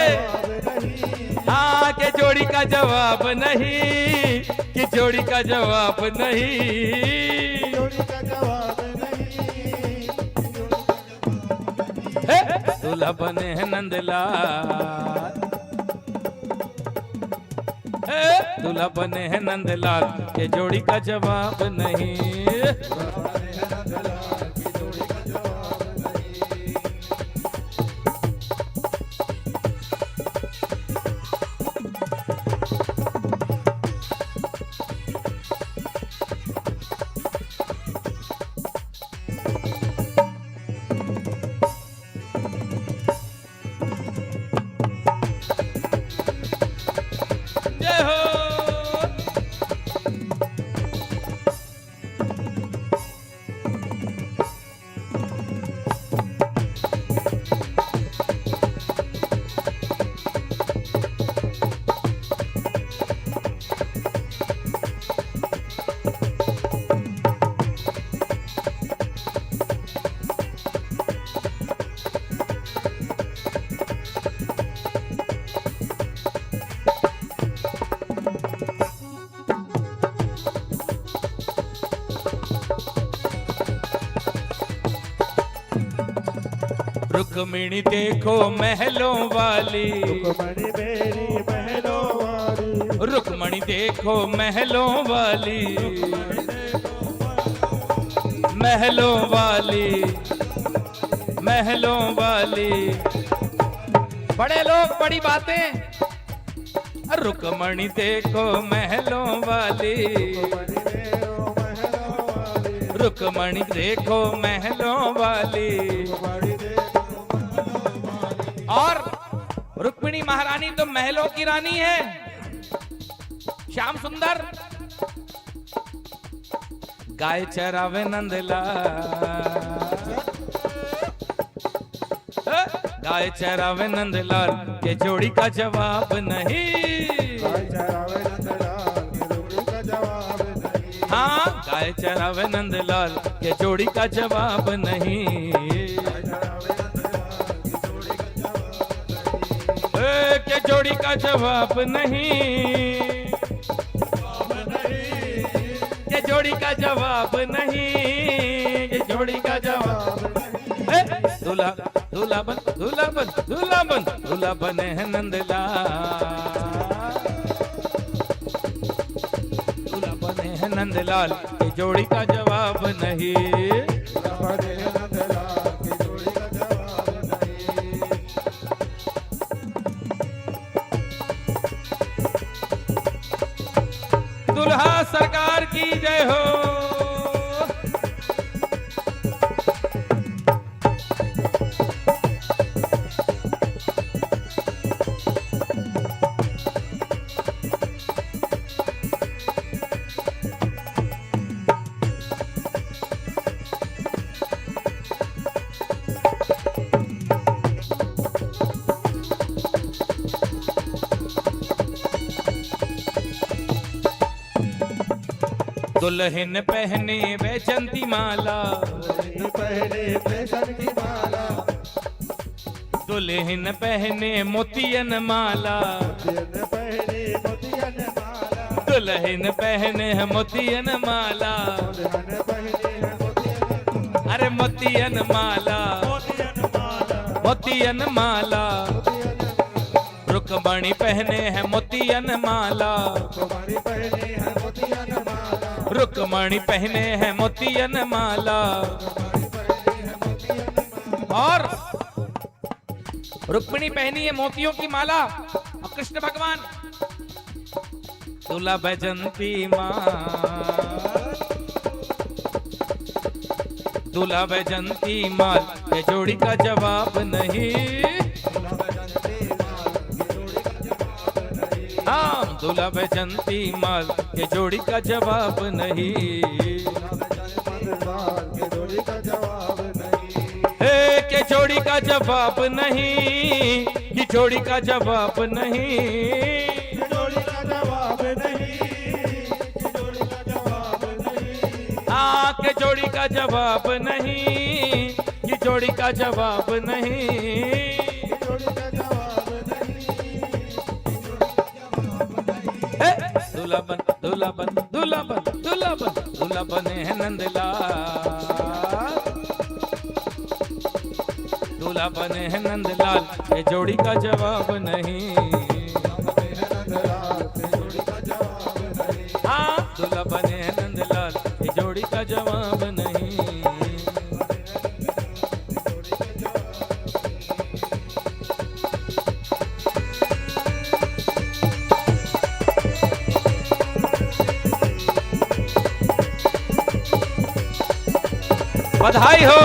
हाँ के जोड़ी का जवाब नहीं, कि जोड़ी का जवाब नहीं, जोड़ी का जवाब नहीं, दूल्हा बने हैं नंदलाल, दूल्हा बने हैं नंदलाल के जोड़ी का जवाब नहीं। सांवरे है नंदलाल की जोड़ी का जवाब नहीं, जय हो। रुक्मिणी देखो महलों वाली, रुक्मणी मेरी महलों वाली, रुक्मणी देखो महलों वाली, महलों वाली महलों वाली, बड़े लोग बड़ी बातें, रुक्मणी देखो महलों वाली, रुक्मणी देखो महलों वाली, और रुक्मिणी महारानी तो महलों की रानी है। श्याम सुंदर गाय चरावे नंदलाल, गाय चरावे नंदलाल के जोड़ी का जवाब नहीं, हाँ गाय चरावे नंदलाल के जोड़ी का जवाब नहीं, के जोड़ी का जवाब नहीं, के जोड़ी का जवाब नहीं, के जोड़ी का जवाब। दूल्हा दूल्हा बन दूल्हा बन दूल्हा बन दूल्हा बने हैं नंदलाल, दूल्हा बने हैं नंदलाल, ये जोड़ी का जवाब नहीं। बने नंदलाल की जोड़ी का जवाब नहीं। दुल्हा सरकार की जय हो। दुल्हन पहने वैजंती माला, पहले फैशन की माला, दुल्हन पहने मोतियन माला, पहले मोतियन माला, दुल्हन पहने मोतियन माला, दुल्हन पहले मोतियन, अरे मोतियन माला, मोतियन माला, मोतियन माला, रुक्मणी पहने हैं मोतियन माला, कुमारी पहले है मोतियन माला, रुक्मणी पहने हैं मोतियन माला, और रुक्मिणी पहनी है मोतियों की माला, और कृष्ण भगवान दूल्हा बैजंती माल, दूल्हा बैजंती माल, ये जोड़ी का जवाब नहीं। हाँ दूल्हा बैजंती माल, ये जोड़ी का जवाब नहीं। के जोड़ी का जवाब नहीं, हे के जोड़ी का जवाब नहीं, कि जोड़ी का जवाब नहीं। जोड़ी का जवाब नहीं, जोड़ी का जवाब नहीं, हाँ के जोड़ी का जवाब नहीं, कि जोड़ी का जवाब नहीं। जोड़ी का जवाब नहीं, दूल्हा बन दूल्हा बन दूल्हा बन दूल्हा बन दूल्हा बने हैं नंदलाल, दूल्हा बने हैं नंदलाल, ये जोड़ी का जवाब नहीं। हाँ दूल्हा बने हैं नंदलाल, ये जोड़ी का जवाब नहीं। बधाई हो।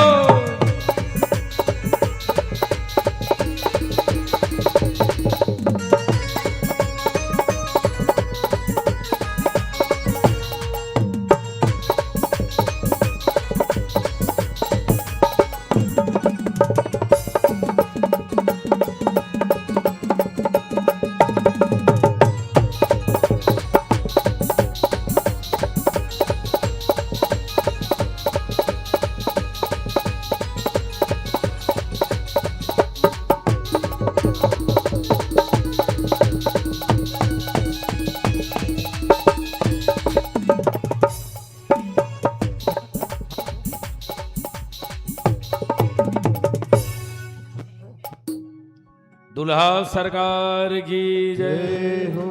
दुल्हा सरकार की जय हो,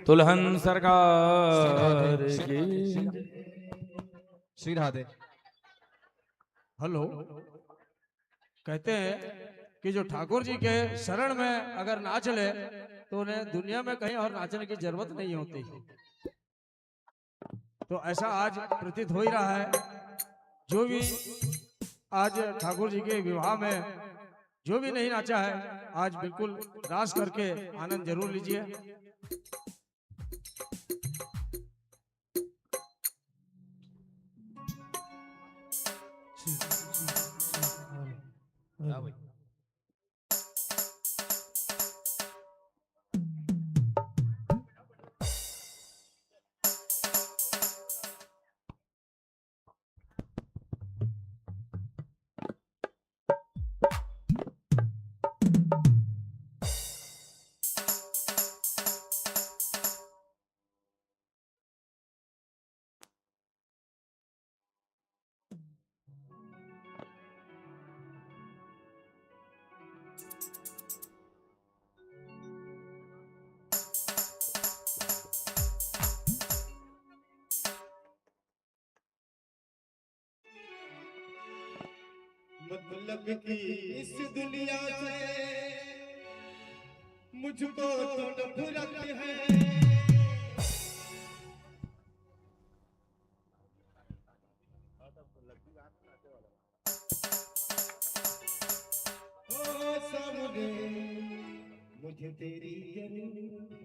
दुल्हन सरकार की। श्री राधे। हेलो, कहते हैं कि जो ठाकुर जी के शरण में अगर ना चले तो उन्हें दुनिया में कहीं और नाचने की जरूरत नहीं होती। तो ऐसा आज प्रतीत हो ही रहा है। जो भी आज ठाकुर जी के विवाह में जो भी नहीं नाचा है, आज बिल्कुल रास करके आनंद जरूर लीजिए। मतलब की इस दुनिया से मुझको तो नफरत है। ओ सामने मुझे तेरी जरूरत।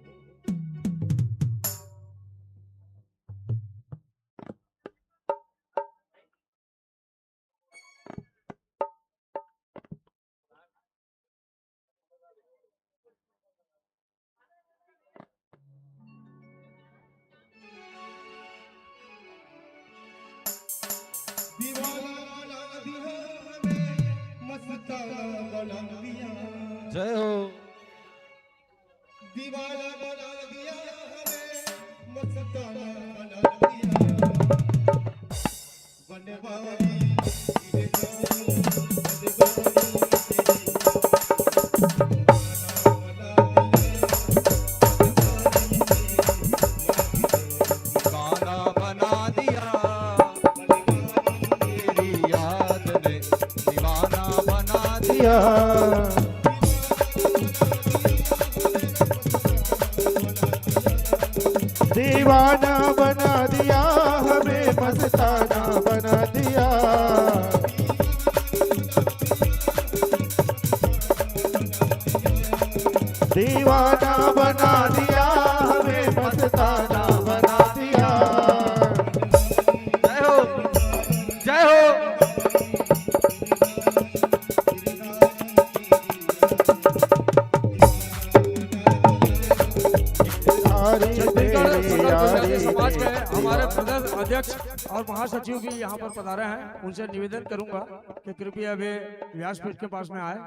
दीवाना बना दिया हमें, मस्ताना बना दिया। जय हो। दीवाना बना दिया हमें, मस्ताना बना दिया। बनवारी तेरे नाम, गाना बना दिया तेरी याद ने, दीवाना बना दिया। दीवाना बना दिया हमें, मस्ताना बना दिया। दीवाना बना दिया हमें, मस्ताना बना दिया। जय हो, जय हो। छत्तीसगढ़ सुंदर गुजराती समाज के हमारे प्रदेश अध्यक्ष और महासचिव भी यहाँ पर पधारे हैं। उनसे निवेदन करूंगा कि कृपया वे व्यासपीठ के पास में आए।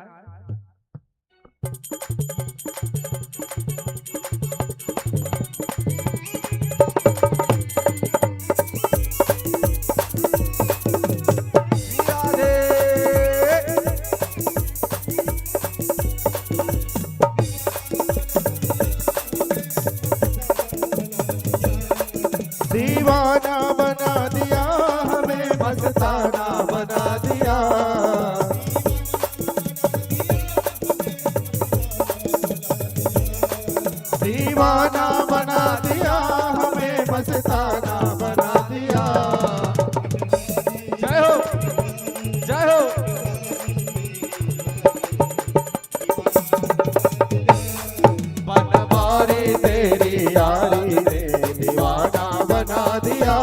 दीवाना बना दिया हमें, मस्ताना बना दिया। दीवाना बना दिया हमें, मस्ताना बना दिया। जय हो, जय हो। बनवारी तेरी यारी ने, दीवाना बना दिया।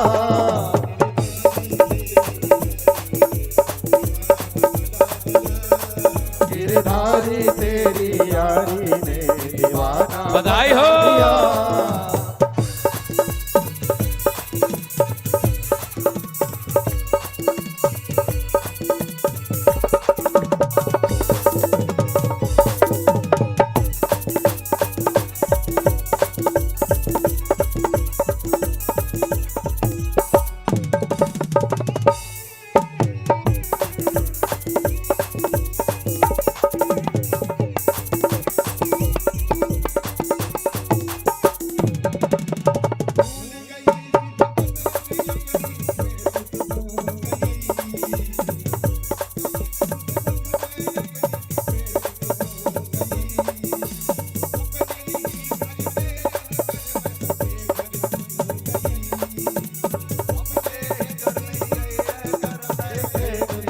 गिरधारी तेरी यारी ने, दीवाना बधाई हो। बना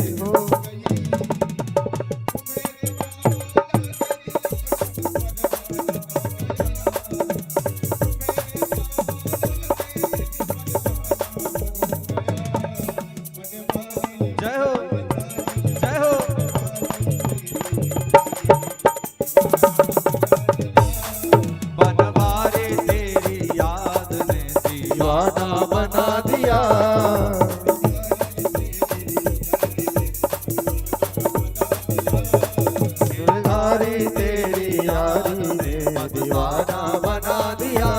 दिया। जय हो, जय हो। बनवारी तेरी याद ने, दीवाना बना दिया। गिरधारी तेरी यारी ने, दीवाना बना दिया।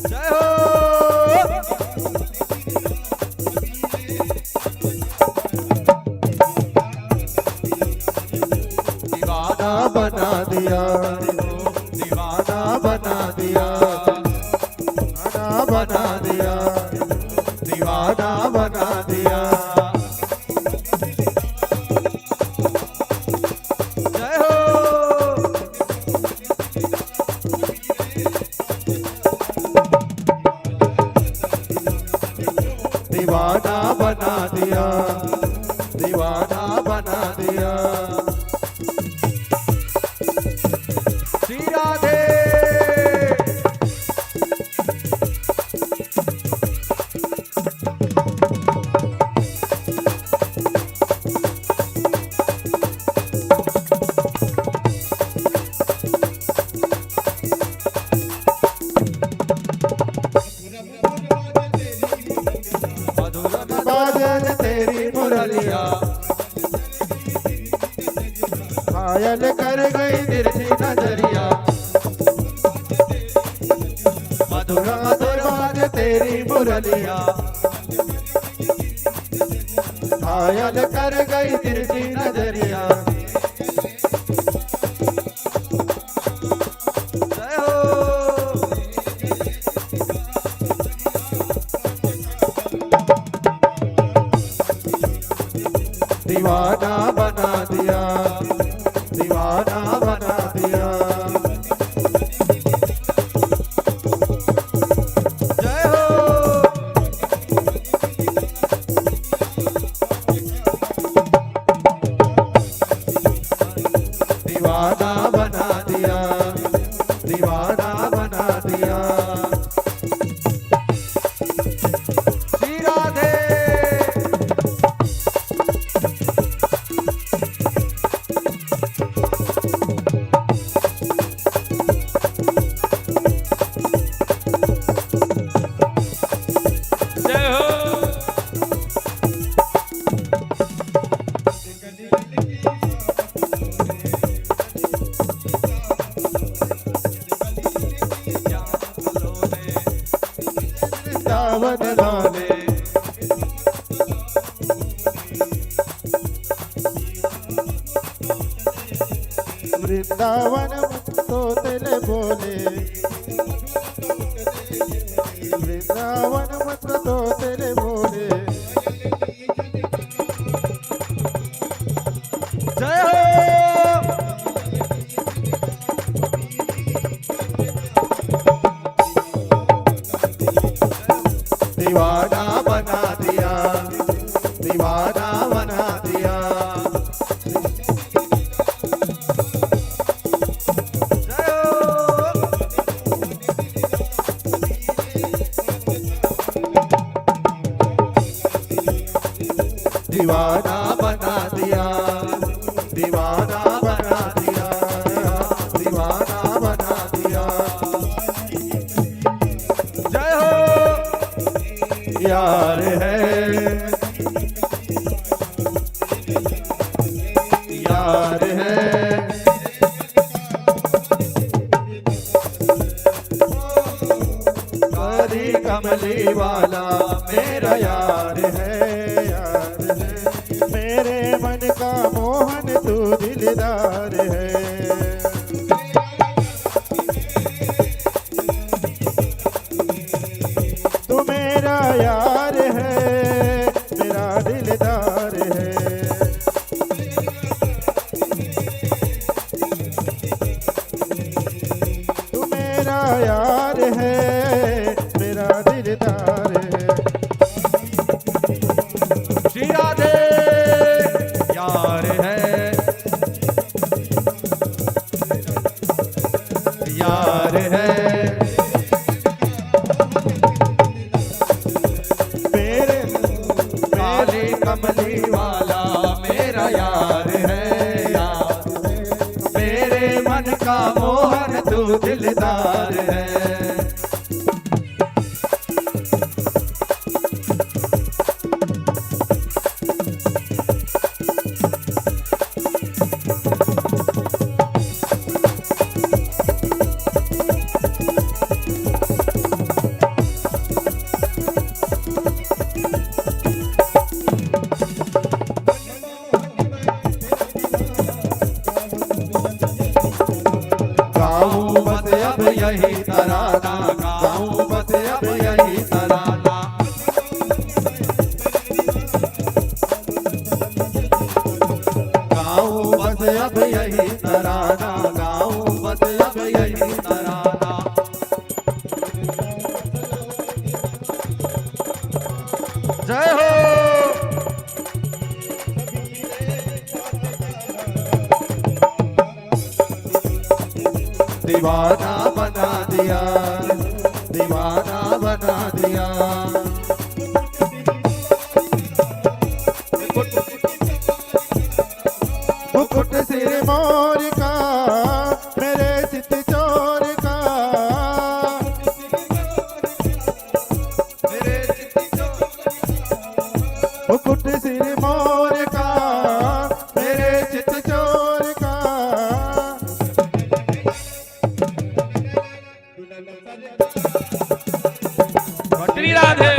जय हो। दीवाना बना दिया, दीवाना बना दिया। श्री राधे। बाजन तेरी मुरलिया, घायल कर गई तिरछी नजरिया। मधुर मधुर बाज तेरी मुरलिया, घायल कर गई तिरछी नजरिया। जय हो। दीवाना बना दिया, दीवाना बना दिया। जय हो। दीवाना बना दिया, दीवाना बना दिया। श्री राधे। जय हो। सावन वाले वृंदावन तोतले बोले, वृंदावन मत तोतले बोले। जय हो। दीवाना बना दिया, दीवाना बना दिया। जय हो। दीवाना बना दिया, दीवाना बना दिया, दीवाना बना दिया। जय हो। यार है, यार है। काली कमली वाला मेरा यार है, यार है। मेरे मन का मोहन तू दिलदार है। तू मेरा यार है, मेरा दिलदार है। तू मेरा यार है, मेरा दिलदार है। श्री राधे। यार है, यार है। काली कमली वाला मेरा यार है, यार है। मेरे मन का मोहन तू दिलदार है। जय हो। दीवाना बना दिया, दीवाना बना दिया। मुकुट सिर मोर का, मेरे चित चोर का, मुकुट सिर मोर का, मेरे चित चोर का। श्री राधे।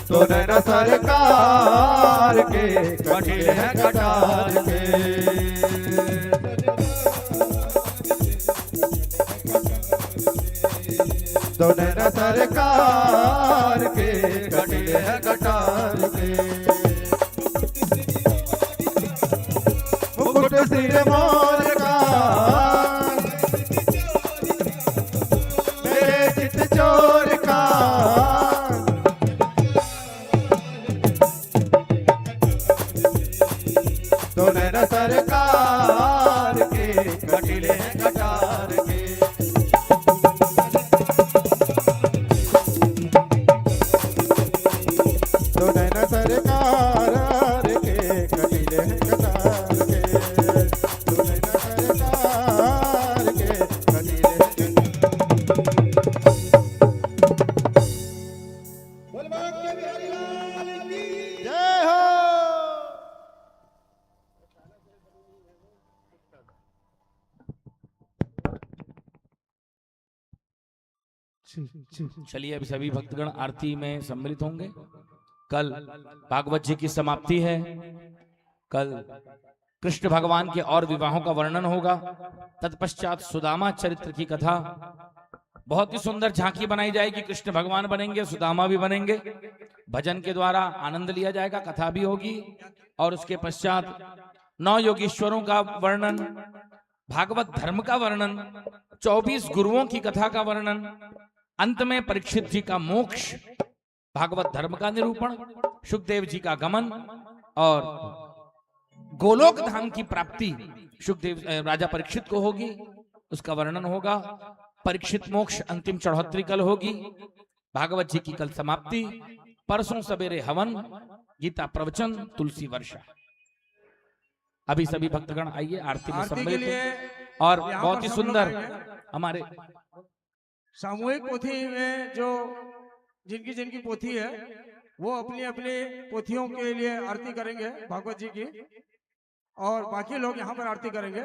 तो नैना सरकार के कटिल है कटार के। तो नैना सरकार के कटिल है कटार के। मुकुट सिर मोर का, मेरे चित चोर का। तो नैना सरकार के कटिले कटार के। तो नैना सरकार के कटिले कटार के। तो नैना सरकार के कटिले। बोल भाग्य बिहारी लाल की जय हो। चलिए अभी सभी भक्तगण आरती में सम्मिलित होंगे। कल भागवत जी की समाप्ति है। कल कृष्ण भगवान के और विवाहों का वर्णन होगा। तत्पश्चात सुदामा चरित्र की कथा, बहुत ही सुंदर झांकी बनाई जाएगी। कृष्ण भगवान बनेंगे, सुदामा भी बनेंगे। भजन के द्वारा आनंद लिया जाएगा, कथा भी होगी। और उसके पश्चात 9 योगीश्वरों का वर्णन, भागवत धर्म का वर्णन, 24 गुरुओं की कथा का वर्णन, अंत में परीक्षित जी का मोक्ष, भागवत धर्म का निरूपण, सुखदेव जी का गमन और गोलोक धाम की प्राप्ति सुखदेव राजा परीक्षित को होगी, उसका वर्णन होगा। परीक्षित मोक्ष अंतिम चढ़ोतरी कल होगी। भागवत जी की कल समाप्ति, परसों सवेरे हवन, गीता प्रवचन, तुलसी वर्षा। अभी सभी भक्तगण आइए आरती में आरती के सम्मिलित लिए हों। और यहाँ बहुत पर ही सब लोग सुंदर आएंगे। हमारे सामूहिक पोथी में जो जिनकी जिनकी पोथी है वो अपनी अपनी पोथियों के लिए आरती करेंगे भागवत जी की, और बाकी लोग यहाँ पर आरती करेंगे।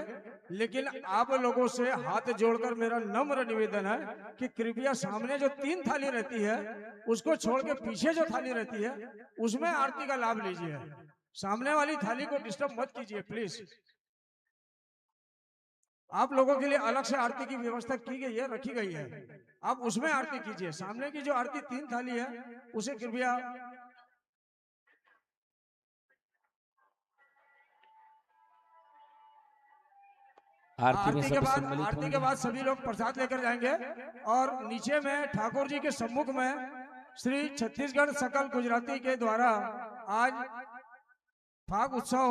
लेकिन आप लोगों से हाथ जोड़कर मेरा नम्र निवेदन है कि कृपया सामने जो 3 थाली रहती है उसको छोड़ के पीछे जो थाली रहती है उसमें आरती का लाभ लीजिए। सामने वाली थाली को डिस्टर्ब मत कीजिए प्लीज। आप लोगों के लिए अलग से आरती की व्यवस्था की गई है, रखी गई है, आप उसमें आरती कीजिए। सामने की जो आरती 3 थाली है उसे कृपया आरती के बाद सभी लोग प्रसाद लेकर जाएंगे। और नीचे में ठाकुर जी के सम्मुख में श्री छत्तीसगढ़ सकल गुजराती के द्वारा आज फाग उत्सव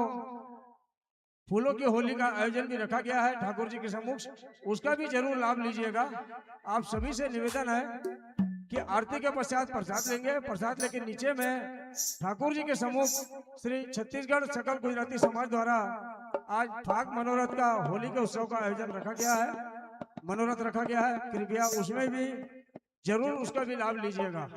फूलों की होली का आयोजन भी रखा गया है ठाकुर जी के सम्मुख, उसका भी जरूर लाभ लीजिएगा। आप सभी से निवेदन है कि आरती के पश्चात प्रसाद लेंगे। प्रसाद लेके नीचे में ठाकुर जी के सम्मुख श्री छत्तीसगढ़ सकल गुजराती समाज द्वारा आज फाग मनोरथ का होली के उत्सव का आयोजन रखा गया है, मनोरथ रखा गया है। कृपया उसमें भी जरूर उसका भी लाभ लीजिएगा।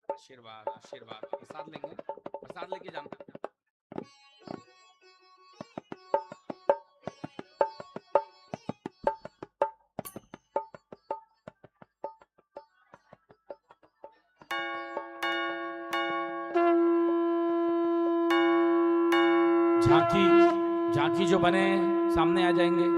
आशीर्वाद आशीर्वाद प्रसाद लेंगे, प्रसाद लेके जाना। झांकी झांकी जो बने सामने आ जाएंगे।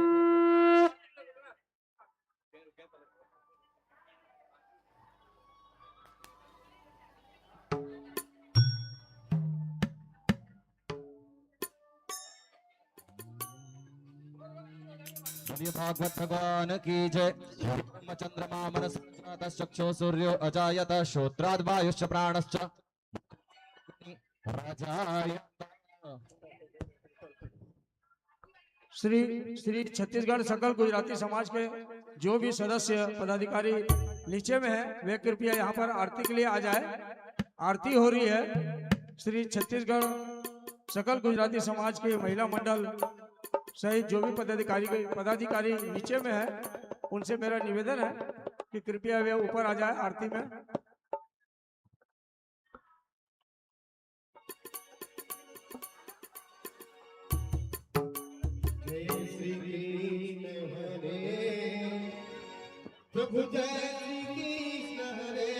श्री भागवत भगवान की जय। चंद्रमा मनस चक्षु सूर्यो अजायत श्रोत्राद् वायुश्च प्राणश्च राजायत। श्री श्री छत्तीसगढ़ सकल गुजराती समाज के जो भी सदस्य पदाधिकारी नीचे में है वे कृपया यहाँ पर आरती के लिए आ जाए। आरती हो रही है। श्री छत्तीसगढ़ सकल गुजराती समाज के महिला मंडल सहित जो भी पदाधिकारी नीचे में है उनसे मेरा निवेदन है कि कृपया वे ऊपर आ जाए आरती में। जय श्री कृष्ण हरे प्रभु जय श्री कृष्ण हरे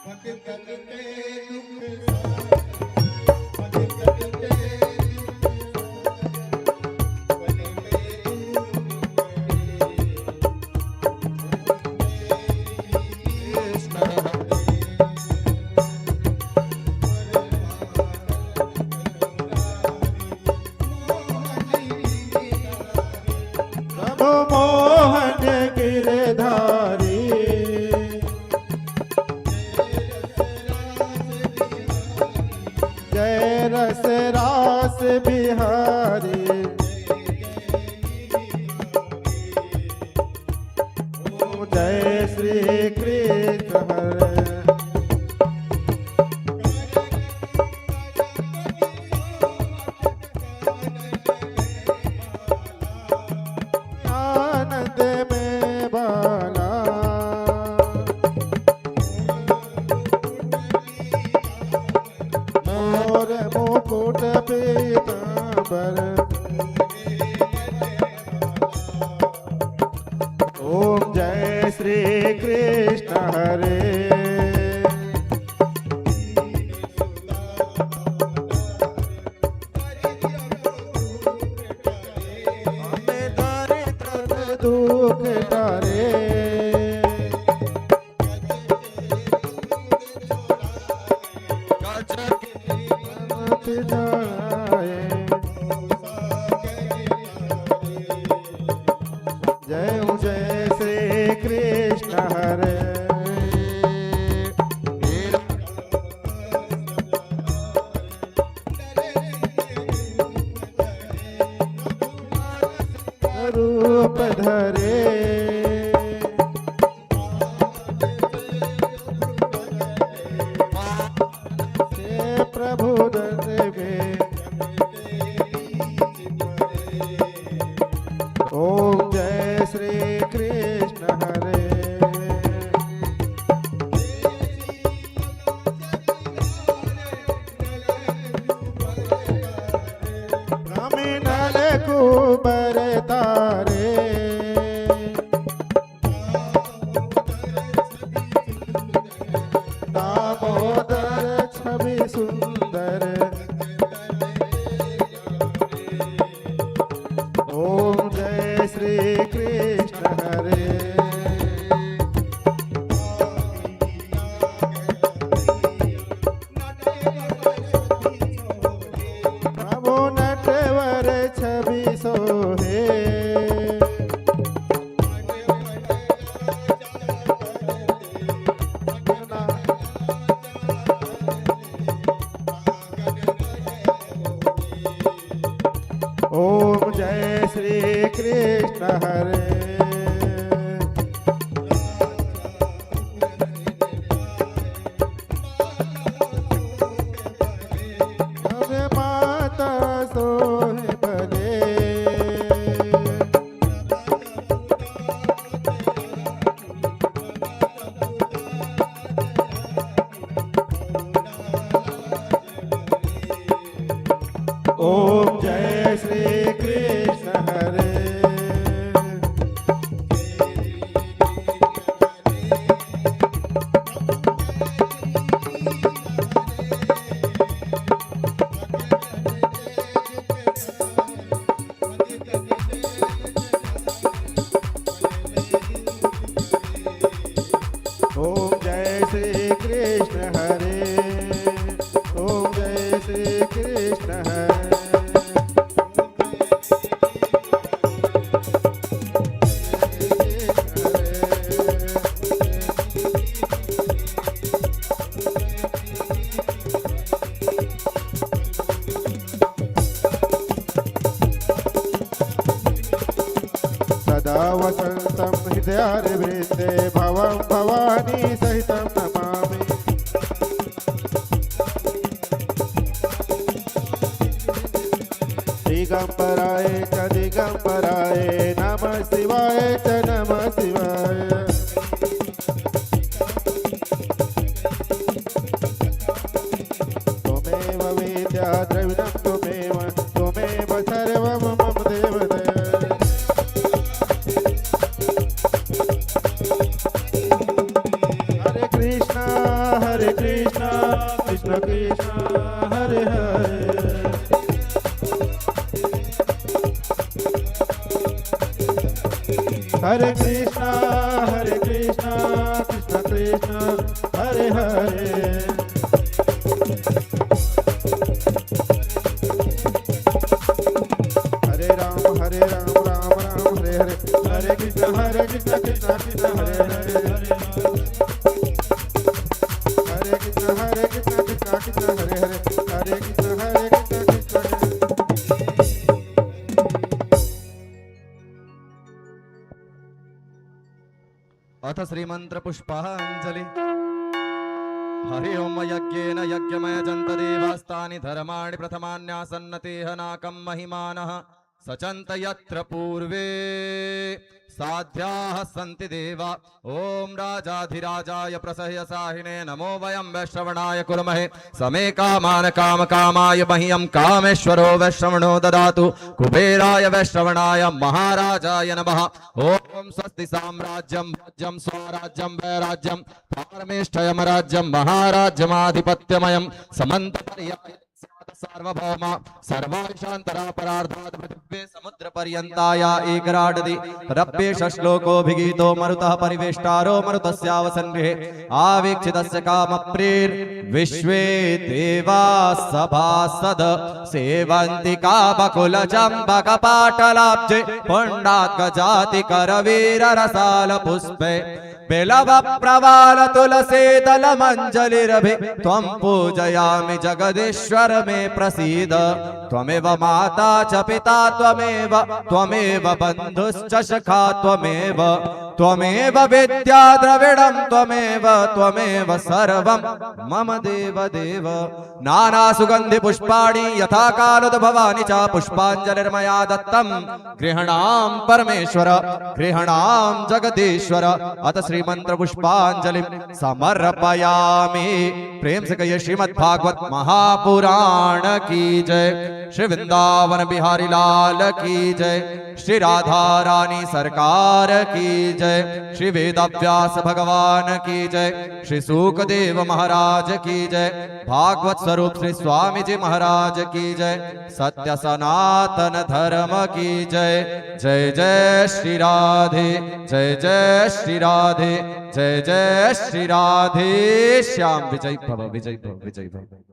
भक्तन के दुख भक्तन के मोहन गिरधारी जय रस रास बिहारी ओम जय श्री कृष्ण हरे आनंद में बाला मोर मुकुट पीतांबर ओम जय श्री कृष्ण हरे दुख तारे मत जाए जय श्री कृष्ण हरे रूप धरे से प्रभु दर्वे ओम जय श्री कृष्ण हरे नल कुबर तारे दामोदर छवि सुंदर ओम जय श्री कृष्ण हरे प्रभु नटवर छवि सोहे ओम जय श्री कृष्ण हरे माता सोहे भले ओम जय श्री कृष्ण हरे प्यार वृंदे भवं भवानी सहितं नमामि दिगंबराय च दिगंबराय नमः शिवाय च नमः शिवाय त्वमेव वेद्या द्रविणं त्वमेव सर्वं मम देवदेव हरे कृष्णा कृष्ण कृष्ण हरे हरे हरे कृष्णा कृष्ण कृष्ण हरे हरे हरे राम राम राम हरे हरे हरे कृष्ण कृष्ण कृष्ण हरे हरे हरे कृष्ण कृष्ण हरे हरे हरे कृष्ण कृष्ण अथ श्रीमंत्र पुष्पांजलि हरि ओम यज्ञेन यज्ञमय जंत देवास्तानि धर्माणि प्रथमान्यासन्नतेह नाकं महिमानः सचन्त यत्र पूर्वे साध्याः सन्ति देवा ओम राजाधिराजाय प्रसह्यसाहिने नमो वयं वैश्रवणाय कुर्महे समे कामान काम कामाय मह्यं कामेश्वरो वैश्रवणो ददातु कुबेराय वैश्रवणाय महाराजाय नमः ओम स्वस्ति साम्राज्यं राज्यं स्वराज्यं वैराज्यं पारमेष्ठयम राज्यं महाराज्यमाधिपत्यमयं समन्तपर्याय सार्वभौम सर्वांशान्तरापरार्धात् पृथिव्ये समुद्र पर्यन्ताया एकराडदि रप्येष श्लोकोऽभिगीतो मरुतः परिवेष्टारो मरुतस्यावसन्गृहे आवीक्षितस्य कामप्रीर् विश्वे देवा सभासद सेवन्ति कामकुलचम्बकपाटलाब्जे पुण्डात्कजाति करवीररसाल पुष्पे बिलव प्रवाल तुलसीदल मंजलिरभि त्वं पूजयामि जगदीश्वर मे प्रसीद त्वमेव माता च पिता त्वमेव बन्धुश्च सखा त्वमेव विद्या द्रविणं त्वमेव सर्वं मम देव नाना सुगंधि पुष्पाणि यथा कालोद्भवानि च पुष्पाञ्जलिर्मया दत्तं गृह्णां परमेश्वर गृह्णां जगदीश्वर अत श्रीमंत्र पुष्पांजलि समर्पयामि प्रेम से कहिए श्रीमद् भागवत महापुराण की जय श्री वृंदावन बिहारी लाल की जय श्री राधा रानी सरकार की जय श्री वेदव्यास भगवान की जय श्री सूकदेव महाराज की जय भागवत स्वरूप श्री स्वामी जी महाराज की जय सत्य सनातन धर्म की जय जय जय श्री राधे जय जय श्री राधे जय जय श्री राधे श्याम विजय भव विजय भव विजय भव।